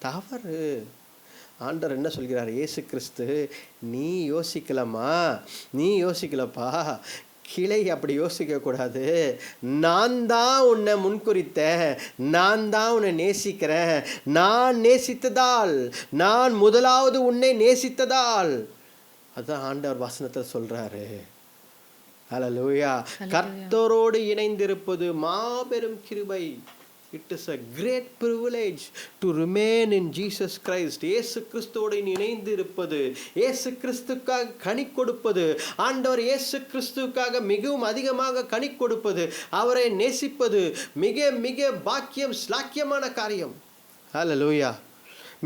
தவறு. ஆண்டவர் என்ன சொல்கிறார், இயேசு கிறிஸ்து, நீ யோசிக்கலாமா, நீ யோசிக்கலப்பா, கிளை அப்படி யோசிக்கக்கூடாது. நான் தான் உன்னை முன்குறித்தேன், நான் தான் உன்னை நேசிக்கிறேன், நான் நேசித்ததால், நான் முதலாவது உன்னை நேசித்ததால். அதுதான் ஆண்டவர் வசனத்தை சொல்றாரு. ஹல்லேலூயா. கர்த்தரோடு இணைந்திருப்பது மாபெரும் கிருபை. It is a great privilege to remain in Jesus Christ. இயேசு கிறிஸ்துவோடு இணைந்து இருப்பது, இயேசு கிறிஸ்துக்காக கனி கொடுப்பது, ஆண்டவர் இயேசு கிறிஸ்துக்காக மிகவும் அதிகமாக கனி கொடுப்பது, அவரை நேசிப்பது மிக மிக பாக்கியம், ஸ்லாக்கியமான காரியம். ஹல்லேலூயா.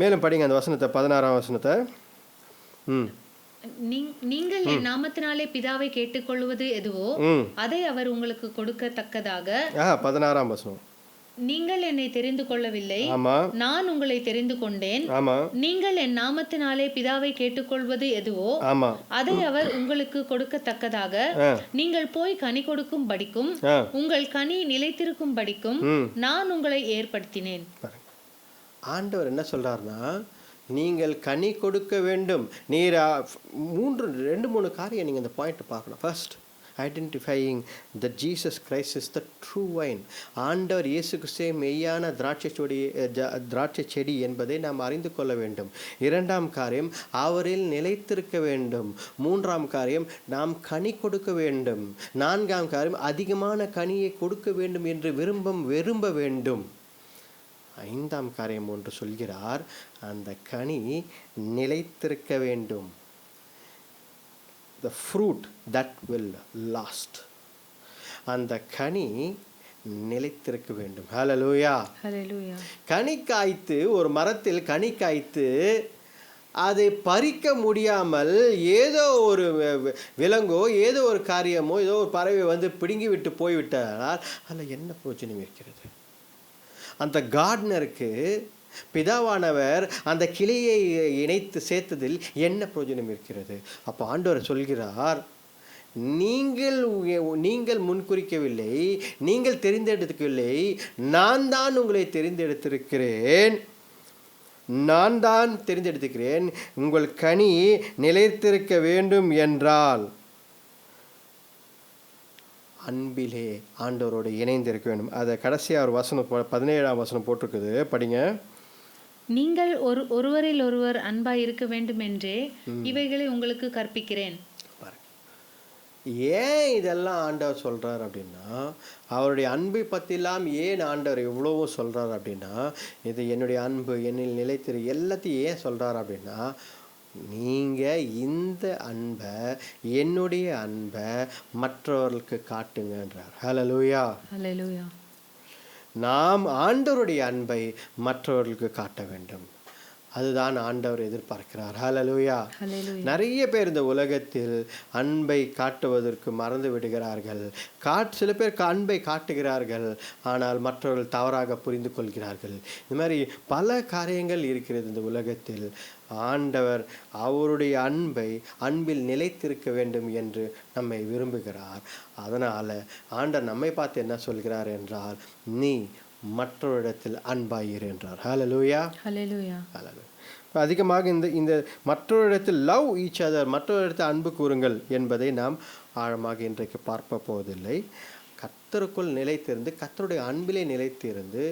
மேலும் படிங்க அந்த வசனத்தை, 16ஆம் வசனத்தை. நீங்கள் என் நாமத்தினாலே பிதாவை கேட்டுக்கொள்வது எதுவோ அதை அவர் உங்களுக்கு கொடுக்கத்தக்கதாக. 16ஆம் வசனம். நீங்கள் என்னை தெரிந்து கொள்ளவில்லை, நான் உங்களை தெரிந்து கொண்டேன். நீங்கள் என் நாமத்தினாலே பிதாவை கேட்டுக்கொள்வது எதுவோ அதை அவர் உங்களுக்கு கொடுக்கத்தக்கதாக, நீங்கள் போய் கனி கொடுக்கும் படிக்கும், உங்கள் கனி நிலைத்திருக்கும் படிக்கும் நான் உங்களை ஏற்படுத்தினேன். ஆண்டவர் என்ன சொல்கிறாருன்னா, நீங்கள் கனி கொடுக்க வேண்டும். நீர் 2-3 காரியம் நீங்கள் இந்த பாயிண்ட் பார்க்கணும். First, identifying that Jesus Christ is the true vine. ஆண்டவர் இயேசு கிறிஸ்துவே மெய்யான திராட்சை செடி என்பதை நாம் அறிந்து கொள்ள வேண்டும். 2ஆம் காரியம், அவரில் நிலைத்திருக்க வேண்டும். 3ஆம் காரியம், நாம் கனி கொடுக்க வேண்டும். 4ஆம் காரியம், அதிகமான கனியை கொடுக்க வேண்டும் என்று விரும்ப வேண்டும். 5ஆம் காரியம் ஒன்று சொல்கிறார், அந்த கனி நிலைத்திருக்க வேண்டும். The fruit that will last. அந்த கனி நிலைத்திருக்க வேண்டும். ஹல்லேலூயா. ஹல்லேலூயா. கனி காய்த்து, ஒரு மரத்தில் கனி காய்த்து அதை பறிக்க முடியாமல் ஏதோ ஒரு விலங்கோ ஏதோ ஒரு காரியமோ ஏதோ ஒரு பறவை வந்து பிடுங்கி விட்டு போய்விட்டால் அதில் என்ன பிரயோஜனம் இருக்கிறது? அந்த கார்டனருக்கு பிதாவானவர் அந்த கிளையை இணைத்து சேர்த்ததில் என்ன பிரயோஜனம் இருக்கிறது? அப்போ ஆண்டவர் சொல்கிறார், நீங்கள் முன்குறிக்கவில்லை, நீங்கள் தெரிந்தெடுக்கவில்லை, நான் தான் உங்களை தெரிந்தெடுத்திருக்கிறேன். உங்கள் கனி நிலைத்திருக்க வேண்டும் என்றால் அன்பிலே ஆண்டவரோடு இணைந்திருக்க வேண்டும். அதை கடைசியாக ஒரு வசனம் 17ஆம் வசனம் போட்டிருக்குது, படிங்க. நீங்கள் ஒருவரில் ஒருவர் அன்பாய் இருக்க வேண்டும் என்றே இவைகளை உங்களுக்கு கற்பிக்கிறேன். ஏன் இதெல்லாம் ஆண்டவர் சொல்றார் அப்படின்னா, அவருடைய அன்பை பற்றிலாம் ஏன் ஆண்டவர் எவ்வளவோ சொல்றார் அப்படின்னா, இது என்னுடைய அன்பு, என்னில் நிலைத்திரு, எல்லாத்தையும் ஏன் சொல்றார் அப்படின்னா, நீங்கள் இந்த அன்பை, என்னுடைய அன்பை மற்றவர்களுக்கு காட்டுங்கன்றார். ஹல்லேலூயா. ஹல்லேலூயா. நாம் ஆண்டவருடைய அன்பை மற்றவர்களுக்கு காட்ட வேண்டும். அதுதான் ஆண்டவர் எதிர்பார்க்கிறார். ஹல்லேலூயா. நிறைய பேர் இந்த உலகத்தில் அன்பை காட்டுவதற்கு மறந்து விடுகிறார்கள். சில பேர் அன்பை காட்டுகிறார்கள், ஆனால் மற்றவர்கள் தவறாக புரிந்து கொள்கிறார்கள். இந்த மாதிரி பல காரியங்கள் இருக்கிறது இந்த உலகத்தில். ஆண்டவர் அவருடைய அன்பில் நிலைத்திருக்க வேண்டும் என்று நம்மை விரும்புகிறார். அதனால் ஆண்டவர் நம்மை பார்த்து என்ன சொல்கிறார் என்றால், நீ மற்றவரிடத்தில் அன்பாயிரு என்றார். ஹல்லேலூயா. ஹல்லேலூயா. அதிகமாக இந்த மற்றவரிடத்தில் லவ் ஈச் அதர், மற்றவரிடத்தில் அன்பு கூறுங்கள் என்பதை நாம் ஆழமாக இன்றைக்கு பார்க்க போவதில்லை. கர்த்தருக்குள் நிலைத்திருந்து, கர்த்தருடைய அன்பிலே நிலைத்திருந்து,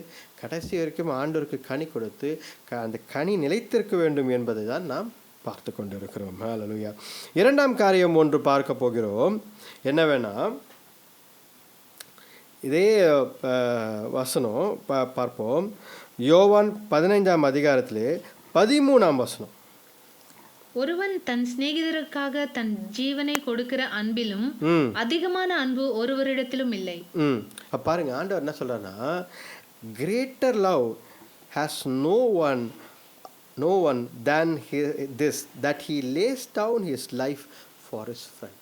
கடைசி வரைக்கும் ஆண்டவருக்கு கனி கொடுத்து அந்த கனி நிலைத்திருக்க வேண்டும் என்பதை தான் நாம் பார்த்து கொண்டிருக்கிறோம். ஹல்லேலூயா. 2ஆம் காரியம் ஒன்று பார்க்க போகிறோம். என்னவென்னா, இதே வசனம் பார்ப்போம். யோவான் 15ஆம் அதிகாரத்திலே 13ஆம் வசனம். ஒருவன் தன் சிநேகிதருக்காக தன் ஜீவனை கொடுக்கிற அன்பிலும் அதிகமான அன்பு ஒருவரிடத்திலும் இல்லை. பாருங்க, ஆண்டவர் என்ன சொல்றாருன்னா, greater love has no one than this that he lays down his life for his friend.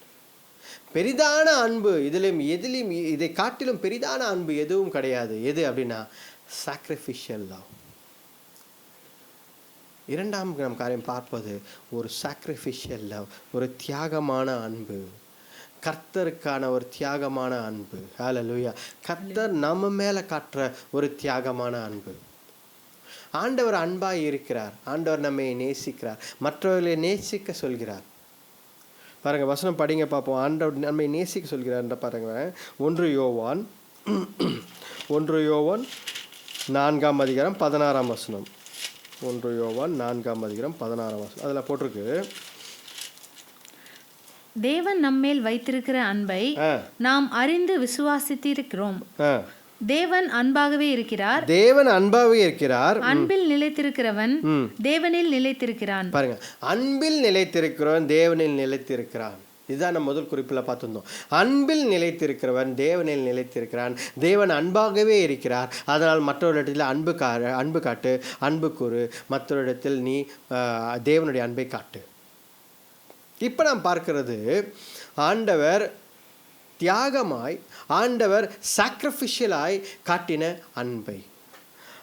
பெரிதான அன்பு எதிலும் இதை காட்டிலும் பெரிதான அன்பு எதுவும் கிடையாது. எது அப்படின்னா, சாக்ரிஃபிஷியல் லவ். 2ஆம் காரியம் பார்ப்பது ஒரு சாக்ரிஃபிஷியல் லவ், ஒரு தியாகமான அன்பு, கர்த்தருக்கான ஒரு தியாகமான அன்பு. ஹல்லேலூயா. கர்த்தர் நம்ம மேலே காட்டுற ஒரு தியாகமான அன்பு. ஆண்டவர் அன்பாய் இருக்கிறார். ஆண்டவர் நம்மை நேசிக்கிறார், மற்றவர்களை நேசிக்க சொல்கிறார். பாருங்க, வசனம் படிங்க பார்ப்போம். ஆண்டவர் நம்மை நேசிக்க சொல்கிறார் பாருங்க. 1 யோவான் 4ஆம் அதிகாரம் 16ஆம் வசனம். 1 யோவான் 4ஆம் அதிகாரம் 16ஆம் வசனம். அதில் போட்டிருக்கு, தேவன் நம்மேல் வைத்திருக்கிற அன்பை நாம் அறிந்து விசுவாசித்திருக்கிறோம். தேவன் அன்பாகவே இருக்கிறார். அன்பில் நிலைத்திருக்கிறவன் தேவனில் நிலைத்திருக்கிறான். பாருங்க, அன்பில் நிலைத்திருக்கிறவன் தேவனில் நிலைத்திருக்கிறான். இதுதான் நம்ம முதல் குறிப்பில் பார்த்துருந்தோம். அன்பில் நிலைத்திருக்கிறவன் தேவனில் நிலைத்திருக்கிறான். தேவன் அன்பாகவே இருக்கிறார். அதனால் மற்றவரிடத்தில் அன்பு காட்டு, அன்பு கூறு, மற்றவரிடத்தில் நீ தேவனுடைய அன்பை காட்டு. இப்போ நாம் பார்க்கிறது, ஆண்டவர் தியாகமாய், ஆண்டவர் சாக்ரிஃபிஷியலாய் காட்டின அன்பை.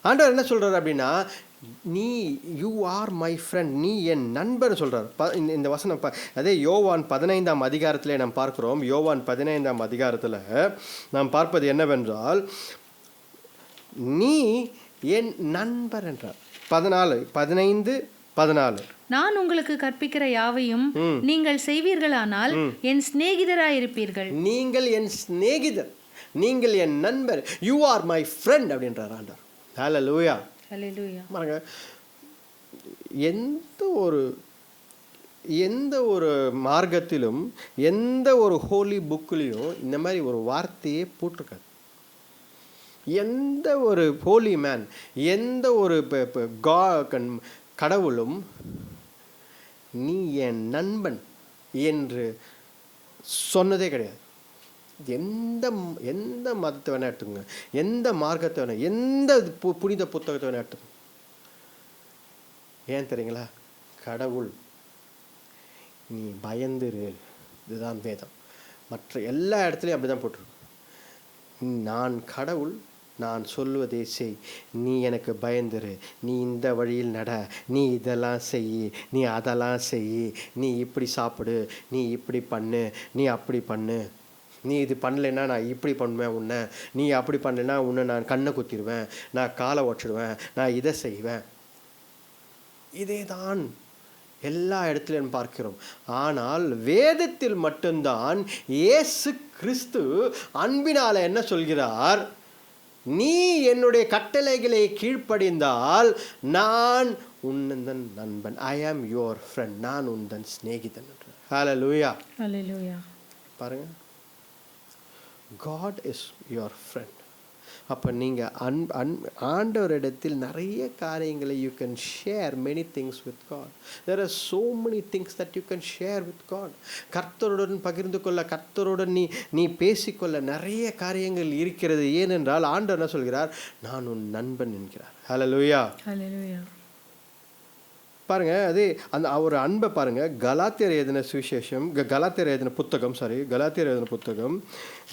ஆண்டவர் என்ன சொல்கிறார் அப்படின்னா, யூ ஆர் மை ஃப்ரெண்ட், நீ என் நண்பர் சொல்கிறார். இந்த வசனம் அதே யோவான் 15ஆம் அதிகாரத்திலே நாம் பார்க்கிறோம். யோவான் 15ஆம் அதிகாரத்தில் நாம் பார்ப்பது என்னவென்றால், நீ என் நண்பர் என்றார். 15 நான் உங்களுக்கு கற்பிக்கிற யாவையும் நீங்கள் செய்வீர்களானால் என் சிநேகிதராயிருப்பீர்கள். நீங்கள் என் சிநேகிதர், நீங்கள் என் நண்பர், யூ ஆர் மை ஃப்ரெண்ட் அப்படின்றார் ஆண்டவர். ஹல்லேலூயா. ஹல்லேலூயா. பாருங்க, எந்த ஒரு மார்க்கத்திலும் எந்த ஒரு ஹோலி புக்லேயும் இந்த மாதிரி ஒரு வார்த்தையே போட்டிருக்காது. எந்த ஒரு ஹோலி மேன், எந்த ஒரு கடவுளும் நீ என் நண்பன் என்று சொன்னதே கிடையாது. எந்த மதத்தை வேணா எடுத்துக்கோங்க, எந்த மார்க்கத்தை வேணா, எந்த புனித புத்தகத்தை வேணா எடுத்துக்கோங்க. ஏன் தெரியுங்களா? கடவுள் நீ பயந்துரு, இதுதான் வேதம். மற்ற எல்லா இடத்துலையும் அப்படி தான் போட்டிருக்கும். நான் கடவுள், நான் சொல்வதே செய், நீ எனக்கு பயந்துரு, நீ இந்த வழியில் நட, நீ இதெல்லாம் செய், நீ அதெல்லாம் செய், நீ இப்படி சாப்பிடு, நீ இப்படி பண்ணு, நீ அப்படி பண்ணு, நீ இது பண்ணலைன்னா நான் இப்படி பண்ணுவேன் உன்னை, நீ அப்படி பண்ணலைன்னா உன்னை நான் கண்ணை குத்திடுவேன், நான் காலை ஒட்டிடுவேன், நான் இதை செய்வேன். இதே தான் எல்லா இடத்துலையும் பார்க்கிறோம். ஆனால் வேதத்தில் மட்டும்தான் இயேசு கிறிஸ்து அன்பினால என்ன சொல்கிறார்? நீ என்னுடைய கட்டளைகளை கீழ்ப்படிந்தால் நான் உன்னதன் நண்பன், ஐ ஆம் யுவர் ஃப்ரெண்ட், நான் உந்தன் சிநேகிதன். ஹல்லேலூயா. ஹல்லேலூயா. பாருங்க, God is your friend. அப்போ நீங்கள் ஆண்டவரிடத்தில் நிறைய காரியங்களை you can share many things with God. There are so many things that you can share with God. கர்த்தருடன் பகிர்ந்து கொள்ள, கர்த்தருடன் நீ பேசிக்கொள்ள நிறைய காரியங்கள் இருக்கிறது. ஏனென்றால் ஆண்டவர் என்ன சொல்கிறார்? நான் உன் நண்பன் என்கிறார். ஹல்லேலூயா. ஹல்லேலூயா. பாருங்க, அது அந்த ஒரு அன்பை பாருங்க. கலாத்தியர் எழுதின சுவிசேஷம், கலாத்தியர் எழுதின புத்தகம்,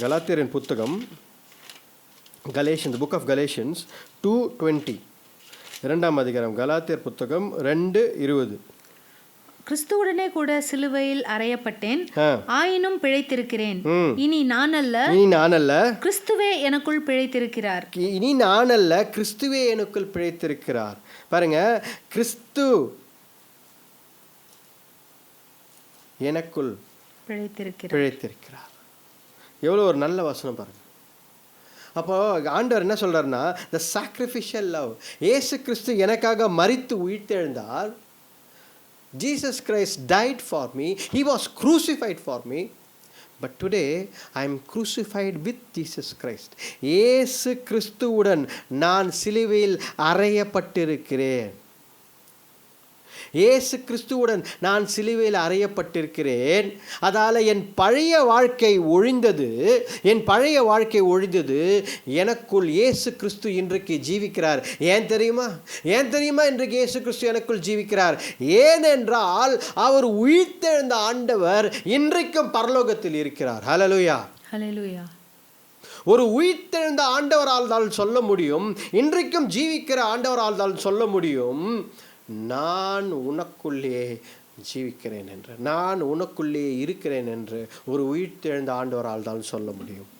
கலாத்தியரின் புத்தகம் Galatians, the book of Galatians 2:20, 2ஆம் அதிகாரம், கலாத்தியர் புத்தகம் 2:20. கிறிஸ்துவுடனே கூட சிலுவையில் அறையப்பட்டேன், ஆயினும் பிழைத்திருக்கிறேன். இனி நான் அல்ல, கிறிஸ்துவே எனக்குள் பிழைத்திருக்கிறார். இனி நான் அல்ல, கிறிஸ்துவே எனக்குள் பிழைத்திருக்கிறார். பாருங்க, கிறிஸ்து எனக்குள் பிழைத்திருக்கிறார். எவ்வளோ ஒரு நல்ல வசனம் பாருங்க. அப்போ ஆண்டவர் என்ன சொல்றாருன்னா, த சாக்ரிஃபிஷியல் லவ். இயேசு கிறிஸ்து எனக்காக மரித்து உயிர்த்தெழுந்தார். Jesus Christ died for me. He was crucified for me. But today I am crucified with Jesus Christ. இயேசு கிறிஸ்துவுடன் நான் சிலுவையில் அறையப்பட்டிருக்கிறேன். இயேசு கிறிஸ்துவுடன் நான் சிலுவையில் அறையப்பட்டிருக்கிறேன். அதால் என் பழைய வாழ்க்கை ஒழிந்தது. எனக்குள் இயேசு கிறிஸ்து இன்றைக்கு ஜீவிக்கிறார். ஏன் தெரியுமா இன்றைக்கு இயேசு கிறிஸ்து எனக்குள் ஜீவிக்கிறார்? ஏனென்றால் அவர் உயிர்த்தெழுந்த ஆண்டவர் இன்றைக்கும் பரலோகத்தில் இருக்கிறார். ஹல்லேலூயா. ஹல்லேலூயா. ஒரு உயிர்த்தெழுந்த ஆண்டவரால் தான் சொல்ல முடியும், இன்றைக்கும் ஜீவிக்கிற ஆண்டவரால் தான் சொல்ல முடியும், நான் உனக்குள்ளே ஜீவிக்கிறேன் என்று, நான் உனக்குள்ளே இருக்கிறேன் என்று ஒரு உயிர்த்தெழுந்த ஆண்டவரால் தான் சொல்ல முடியும்.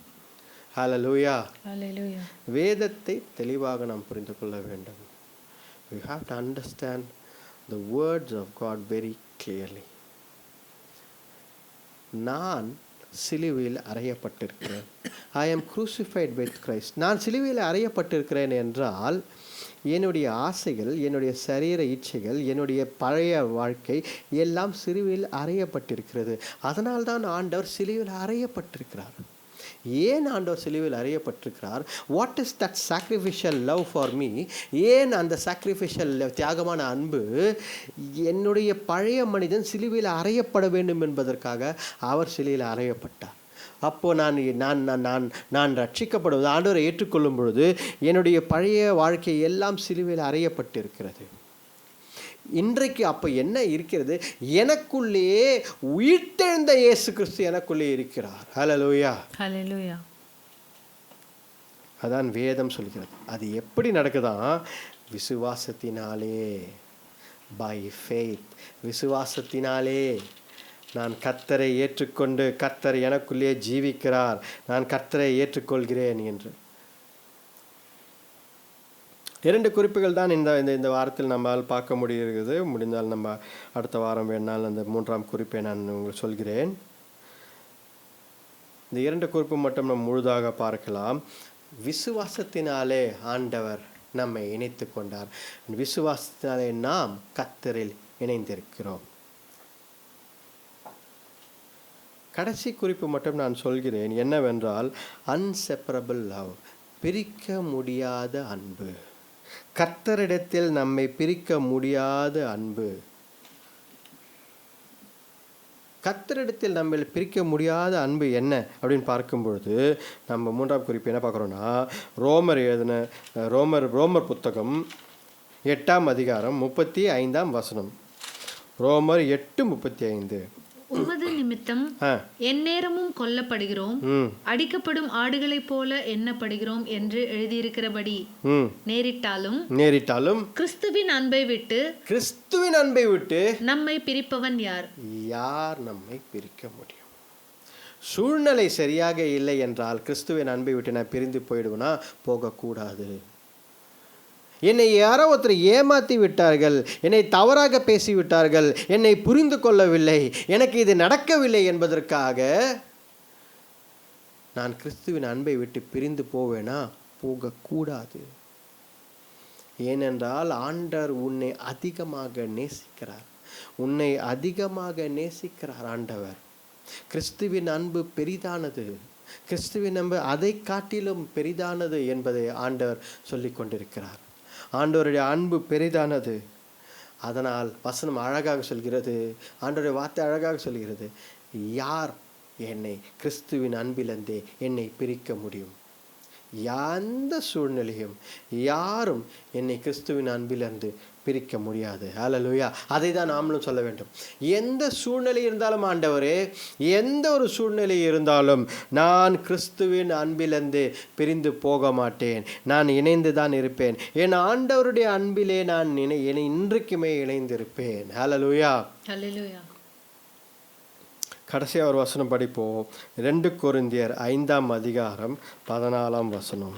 ஹல்லேலூயா. ஹல்லேலூயா. வேதத்தை தெளிவாக நாம் புரிந்து கொள்ள வேண்டும். We have to understand the words of God very clearly. நான் சிலுவையில் அறையப்பட்டிருக்கிறேன். I am crucified with Christ. நான் சிலுவையில் அறையப்பட்டிருக்கிறேன் என்றால் என்னுடைய ஆசைகள், என்னுடைய சரீர இச்சைகள், என்னுடைய பழைய வாழ்க்கை எல்லாம் சிலுவையில் அறையப்பட்டிருக்கிறது. அதனால்தான் ஆண்டவர் சிலுவையில் அறையப்பட்டிருக்கிறார். ஏன் ஆண்டவர் சிலுவையில் அறையப்பட்டிருக்கிறார்? What is that sacrificial love for me? ஏன் அந்த சாக்ரிஃபிஷியல் தியாகமான அன்பு? என்னுடைய பழைய மனிதன் சிலுவையில் அறையப்பட வேண்டும் என்பதற்காக அவர் சிலுவையில் அறையப்பட்டார். அப்போது நான் ரட்சிக்கப்படுவது, ஆண்டவரை ஏற்றுக்கொள்ளும் பொழுது என்னுடைய பழைய வாழ்க்கை எல்லாம் சிலுவையில் அறையப்பட்டிருக்கிறது. இன்றைக்கு அப்போ என்ன இருக்கிறது? எனக்குள்ளேயே உயிர்த்தெழுந்த இயேசு கிறிஸ்து எனக்குள்ளே இருக்கிறார். ஹல்லேலூயா. ஹல்லேலூயா. அதான் வேதம் சொல்கிறது. அது எப்படி நடக்குதான்? விசுவாசத்தினாலே, பை ஃபெய்த். விசுவாசத்தினாலே நான் கர்த்தரை ஏற்றுக்கொண்டு, கர்த்தர் எனக்குள்ளே ஜீவிக்கிறார், நான் கர்த்தரை ஏற்றுக்கொள்கிறேன் என்று. 2 குறிப்புகள் தான் இந்த இந்த இந்த வாரத்தில் நம்மால் பார்க்க முடிகிறது. முடிந்தால் நம்ம அடுத்த வாரம் வேணால் அந்த 3ஆம் குறிப்பை நான் உங்களுக்கு சொல்கிறேன். இந்த 2 குறிப்பு மட்டும் நம்ம முழுதாக பார்க்கலாம். விசுவாசத்தினாலே ஆண்டவர் நம்மை இணைத்து கொண்டார். விசுவாசத்தினாலே நாம் கர்த்தரில் இணைந்திருக்கிறோம். கடைசி குறிப்பு மட்டும் நான் சொல்கிறேன். என்னவென்றால் அன்செப்பரபிள் லவ், பிரிக்க முடியாத அன்பு. கர்த்தரிடத்தில் நம்மை பிரிக்க முடியாத அன்பு. கர்த்தரிடத்தில் நம்ம பிரிக்க முடியாத அன்பு என்ன அப்படின்னு பார்க்கும்பொழுது நம்ம 3ஆம் குறிப்பு என்ன பார்க்குறோன்னா, ரோமர் புத்தகம் 8ஆம் அதிகாரம் 35ஆம் வசனம். ரோமர் 8:35. உமது நிமித்தம் எந்நேரமும் கொல்லப்படுகிறோம், அடிக்கப்படும் ஆடுகளைப் போல எண்ணப்படுகிறோம் என்று எழுதியிருக்கிறபடி நேரிட்டாலும் கிறிஸ்துவின் அன்பை விட்டு நம்மை பிரிப்பவன் யார்? நம்மை பிரிக்க முடியும்? சூழ்நிலை சரியாக இல்லை என்றால் கிறிஸ்துவின் அன்பை விட்டு நான் பிரிந்து போயிடுவேனா? போகக்கூடாது. என்னை யாரோ ஒருத்தர் ஏமாற்றி விட்டார்கள், என்னை தவறாக பேசிவிட்டார்கள், என்னை புரிந்து கொள்ளவில்லை, எனக்கு இது நடக்கவில்லை என்பதற்காக நான் கிறிஸ்துவின் அன்பை விட்டு பிரிந்து போவேனா? போகக்கூடாது. ஏனென்றால் ஆண்டவர் உன்னை அதிகமாக நேசிக்கிறார். ஆண்டவர் கிறிஸ்துவின் அன்பு பெரிதானது. கிறிஸ்துவின் அன்பு அதை காட்டிலும் பெரிதானது என்பதை ஆண்டவர் சொல்லிக் கொண்டிருக்கிறார். ஆண்டவருடைய அன்பு பெரிதானது. அதனால் வசனம் அழகாக சொல்கிறது, ஆண்டவருடைய வார்த்தை அழகாக சொல்கிறது, யார் என்னை கிறிஸ்துவின் அன்பிலிருந்தே என்னை பிரிக்க முடியும்? எந்த சூழ்நிலையும் யாரும் என்னை கிறிஸ்துவின் அன்பிலிருந்து பிரிக்க முடியாது. ஹல்லேலூயா. அதை தான் நாமளும் சொல்ல வேண்டும். எந்த சூழ்நிலை இருந்தாலும் ஆண்டவரே, எந்த ஒரு சூழ்நிலை இருந்தாலும் நான் கிறிஸ்துவின் அன்பிலிருந்து பிரிந்து போக மாட்டேன். நான் இணைந்து தான் இருப்பேன். என் ஆண்டவருடைய அன்பிலே நான் இன்றைக்குமே இணைந்திருப்பேன். ஹல்லேலூயா. ஹல்லேலூயா. கடைசியாக ஒரு வசனம் படிப்போம். 2 கொரிந்தியர் 5ஆம் அதிகாரம் 14ஆம் வசனம்.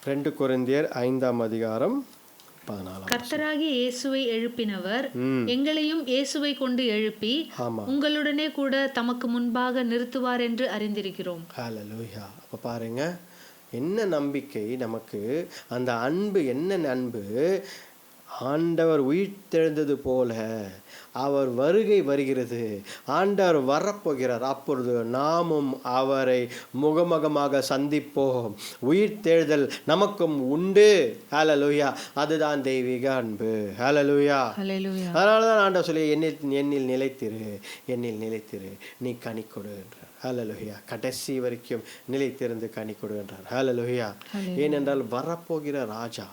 2 கொரிந்தியர் 5ஆம் அதிகாரம் 14. கர்த்தராகிய இயேசுவை எழுப்பினவர் எங்களையும் இயேசுவை கொண்டு எழுப்பி உங்களுடனே கூட தமக்கு முன்பாக நிறுத்துவார் என்று அறிந்திருக்கிறோம். ஹல்லேலூயா. அப்ப பாருங்க, என்ன நம்பிக்கை நமக்கு. அந்த அன்பு என்ன அன்பு? ஆண்டவர் உயிர்த்தெழுந்தது போல அவர் வருகை வருகிறது. ஆண்டவர் வரப்போகிறார். அப்பொழுது நாமும் அவரை முகமுகமாக சந்திப்போம். உயிர்த்தெழுதல் நமக்கும் உண்டு. ஹல்லேலூயா. அதுதான் தெய்வீக அன்பு. ஹல்லேலூயா. அதனால தான் ஆண்டவர் சொல்லி என்னில் நிலைத்திரு, நீ கனி கொடு என்றார். ஹல்லேலூயா. கடைசி வரைக்கும் நிலைத்திருந்து கனி கொடு என்றார். ஹல்லேலூயா. ஏனென்றால் வரப்போகிற ராஜா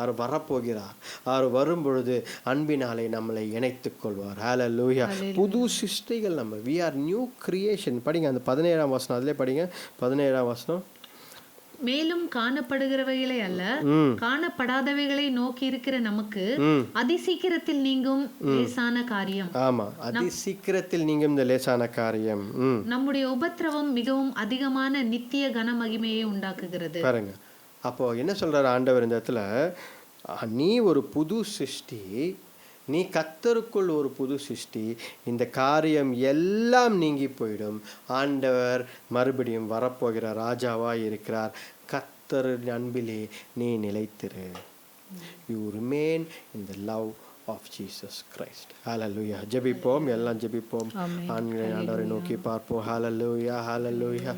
அவர் வரப்போகிறார். அவர் வரும்பொழுது அன்பினாலே நம்மளை இணைத்துக் கொள்வார். ஹல்லேலூயா. புது சிருஷ்டிகள் நம்ம. we are new creation. படிங்க அந்த 17ஆம் வசனம். அதிலே படிங்க 17ஆம் வசனம். மேலும் காணப்படுகிறவைகளை அல்ல, காணப்படாதவைகளை நோக்கி இருக்கிற நமக்கு அதிசீக்கிரத்தில் நீங்கும் லேசான காரியம். ஆமா, அதிசீக்கிரத்தில் நீங்கும் இந்த லேசான காரியம் நம்முடைய உபத்திரவம் மிகவும் அதிகமான நித்திய கன மகிமையை உண்டாக்குகிறது. பாருங்க, அப்போ என்ன சொல்றாரு ஆண்டவர் இந்த இடத்துல? நீ ஒரு புது சிருஷ்டி, நீ கர்த்தருக்குள் ஒரு புது சிருஷ்டி. இந்த காரியம் எல்லாம் நீங்கி போயிடும். ஆண்டவர் மறுபடியும் வரப்போகிற ராஜாவாய் இருக்கிறார். கர்த்தரின் அன்பிலே நீ நிலைத்திரு. You remain in the love of Jesus Christ. Hallelujah. ஜெபிப்போம், எல்லாம் ஜெபிப்போம். ஆண்டவரை நோக்கி பார்ப்போம். Hallelujah, hallelujah,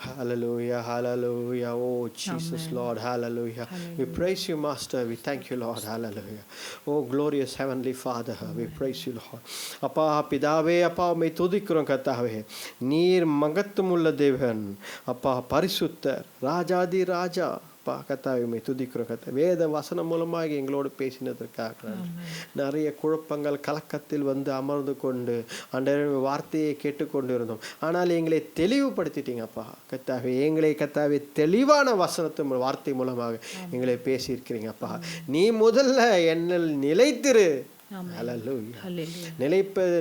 hallelujah, hallelujah. Oh Jesus, Lord, hallelujah. We praise you, Master. We thank you, Lord. Hallelujah. Oh glorious heavenly Father, we praise you, Lord. அப்பா பிதாவே, அப்பா உம்மை துதிக்கிறோம் கர்த்தாவே. நீர் மகத்துவமுள்ள தேவன். அப்பா பரிசுத்தர், ராஜாதி ராஜா. கர்த்தாவே உம்மை துதிக்கிறோம் கர்த்தாவே. வேத வசனம் மூலமாக எங்களோடு பேசினதற்காக நிறைய குழப்பங்கள் கலக்கத்தில் வந்து அமர்ந்து கொண்டு ஆண்டவருடைய வார்த்தையை கேட்டுக்கொண்டு இருந்தோம். ஆனால் எங்களை தெளிவுபடுத்திட்டீங்கப்பா கர்த்தாவே. எங்களை கர்த்தாவே தெளிவான வசனத்து வார்த்தை மூலமாக எங்களை பேசியிருக்கிறீங்கப்பா. நீ முதல்ல என்னில் நிலைத்திரு.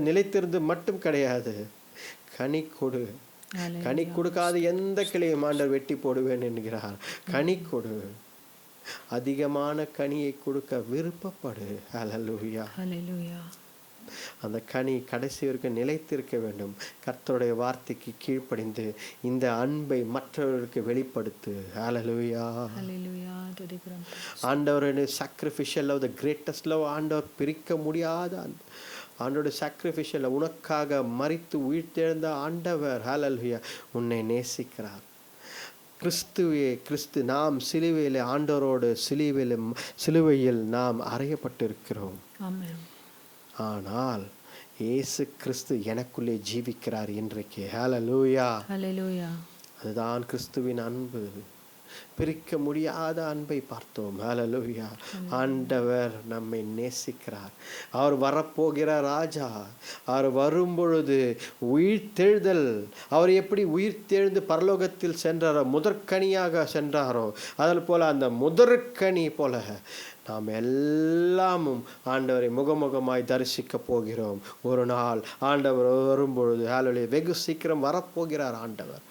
நிலைத்திருந்து மட்டும் கிடையாது, கனி கொடு. கனி கொடுக்காத எந்த கிளையும் ஆண்டவர் வெட்டி போடுவேன் என்கிறார். கனி கொடு. அதிகமான கனியை கொடுக்க விருப்பப்படு. ஹல்லேலூயா. ஹல்லேலூயா. அந்த கனி கடைசி வரைக்கும் நிலைத்திருக்க வேண்டும். கர்த்தருடைய வார்த்தைக்கு கீழ்ப்படிந்து இந்த அன்பை மற்றவர்களுக்கு வெளிப்படுத்து. ஹல்லேலூயா. ஹல்லேலூயா. துதிக்கிறோம். ஆண்டவருடைய sacrificial love, the greatest love. ஆண்டவர் பிரிக்க முடியாத அன்பு. ஆண்டோட sacrificial உனக்காக மரித்து உயிர்த்தெழுந்த ஆண்டவர் ஹல்லேலூயா உன்னை நேசிக்கிறார். கிறிஸ்து நாம் சிலுவையில் ஆண்டவரோடு சிலுவையில் நாம் அறையப்பட்டிருக்கிறோம். ஆமென். ஆனால் இயேசு கிறிஸ்து எனக்குள்ளே ஜீவிக்கிறார் இன்றைக்கு. ஹல்லேலூயா. ஹல்லேலூயா. அதுதான் கிறிஸ்துவின் அன்பு. பிரிக்க முடியாத அன்பை பார்த்தோம். ஹல்லேலூயா. ஆண்டவர் நம்மை நேசிக்கிறார். அவர் வரப்போகிற ராஜா. அவர் வரும்பொழுது உயிர்த்தெழுதல், அவர் எப்படி உயிர்த்தெழுந்து பரலோகத்தில் சென்றாரோ, முதற்கனியாக சென்றாரோ, அதில் போல அந்த முதற்கனி போல நாம் எல்லாமும் ஆண்டவரை முகமுகமாய் தரிசிக்க போகிறோம். ஒரு நாள் ஆண்டவர் வரும்பொழுது ஹல்லேலூயா வெகு சீக்கிரம் வரப்போகிறார் ஆண்டவர்.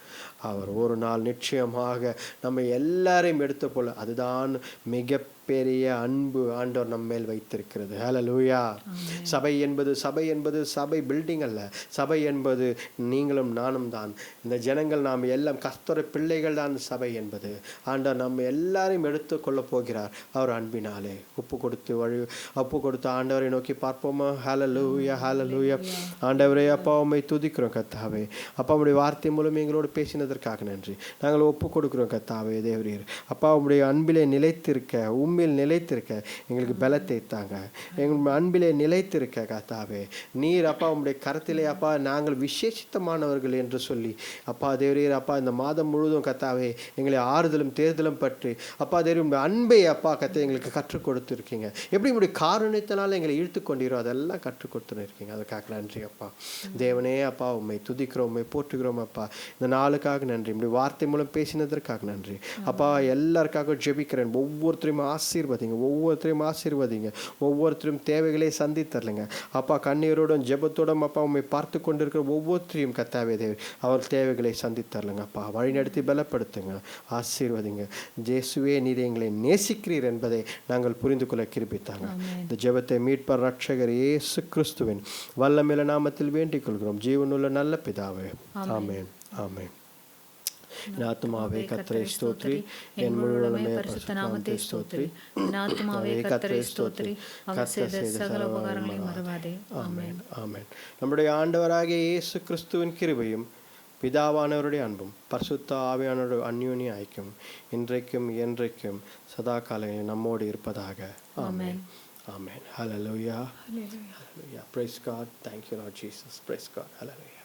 அவர் ஒரு நாள் நிச்சயமாக நம்ம எல்லாரையும் எடுத்த போல அதுதான் மிகப்பெரிய அன்பு ஆண்டவர் நம்ம மேல் வைத்திருக்கிறது. ஹல்லேலூயா. சபை என்பது சபை பில்டிங் அல்ல. சபை என்பது நீங்களும் நானும் தான். இந்த ஜனங்கள் நாம் எல்லாம் கர்த்தருடைய பிள்ளைகள் தான். சபை என்பது ஆண்டவர் நம்ம எல்லாரையும் எடுத்து கொள்ள போகிறார் அவர் அன்பினாலே. ஒப்பு கொடுத்து ஆண்டவரை நோக்கி பார்ப்போமா? ஹல்லேலூயா. ஹல்லேலூயா. ஆண்டவரே அப்பா உம்மை துதிக்கிறோம் கர்த்தாவே. அப்பா உம்முடைய வார்த்தை மூலம் எங்களோடு பேசினதற்காக நன்றி. நாங்கள் ஒப்பு கொடுக்கிறோம் கர்த்தாவே. தேவரீர் அப்பா உம்முடைய அன்பிலே நிலைத்திருக்க, உம்மில் நிலைத்திருக்க எங்களுக்கு பலத்தை தாங்க. எங்கள் அன்பிலே நிலைத்திருக்க கர்த்தாவே நீர் அப்பா உம்முடைய கரத்திலே அப்பா நாங்கள் விசேஷித்தமானவர்கள் என்று சொல்லி அப்பா தேவரீர் அப்பா இந்த மாதம் முழுவதும் கர்த்தாவே எங்களை ஆறுதலும் தேர்தலும் பற்றி அப்பா தேவரீர் உம்முடைய அன்பை அப்பா கர்த்தா எங்களுக்கு கற்றுக் கொடுத்துருக்கீங்க. எப்படி உம்முடைய காரணத்தினால எங்களை இழுத்து கொண்டீரோ அதெல்லாம் கற்றுக் கொடுத்துன்னு இருக்கீங்க. அதுக்காக நன்றி அப்பா. தேவனே அப்பா உம்மை துதிக்கிறோம், உம்மை போற்றுகிறோம் அப்பா. இந்த நாளுக்காக நன்றி. இப்படி வார்த்தை மூலம் பேசினதற்காக நன்றி அப்பா. எல்லாருக்காக ஜெபிக்கிறேன். ஒவ்வொருத்தரையும் ஆசீர்வதிங்க. ஒவ்வொருத்தரும் தேவைகளை சந்தித்தரலுங்க அப்பா. கண்ணீரோடும் ஜெபத்தோடும் அப்பா உம்மை பார்த்து கொண்டிருக்கிற ஒவ்வொருத்தரையும் கர்த்தாவே தேவை அவர் தேவைகளை சந்தித்தரலுங்க அப்பா. வழிநடத்தி பலப்படுத்துங்க, ஆசீர்வதிங்க. இயேசுவே நீர் எங்களை நேசிக்கிறீர் என்பதை நாங்கள் புரிந்து கொள்ள கிருபித்தாங்க. இந்த ஜெபத்தை மீட்பர் ரட்சகர் இயேசு கிறிஸ்துவின் வல்லமையுள்ள நாமத்தில் வேண்டிக் கொள்கிறோம் ஜீவனுள்ள நல்ல பிதாவே. ஆமென். ஆமென். என் ஆத்துமாவே கர்த்தரை ஸ்தோத்திரி, என் முழு உள்ளமே பரிசுத்த நாமத்தை ஸ்தோத்திரி. என் ஆத்துமாவே கர்த்தரை ஸ்தோத்திரி, அவர் செய்த சகல உபகாரங்களையும் மறவாதே. ஆமென். ஆமென். நம்முடைய ஆண்டவராகிய இயேசு கிறிஸ்துவின் கிருபையும் பிதாவானவருடைய அன்பும் பரிசுத்த ஆவியானவருடைய அந்யோன்ய ஐக்கியம் இன்றைக்கும் என்றைக்கும் சதா காலங்களில் நம்மோடு இருப்பதாக. ஆமென். Amen. Hallelujah. Hallelujah. Praise God. Thank you, Lord Jesus. Praise God. Hallelujah.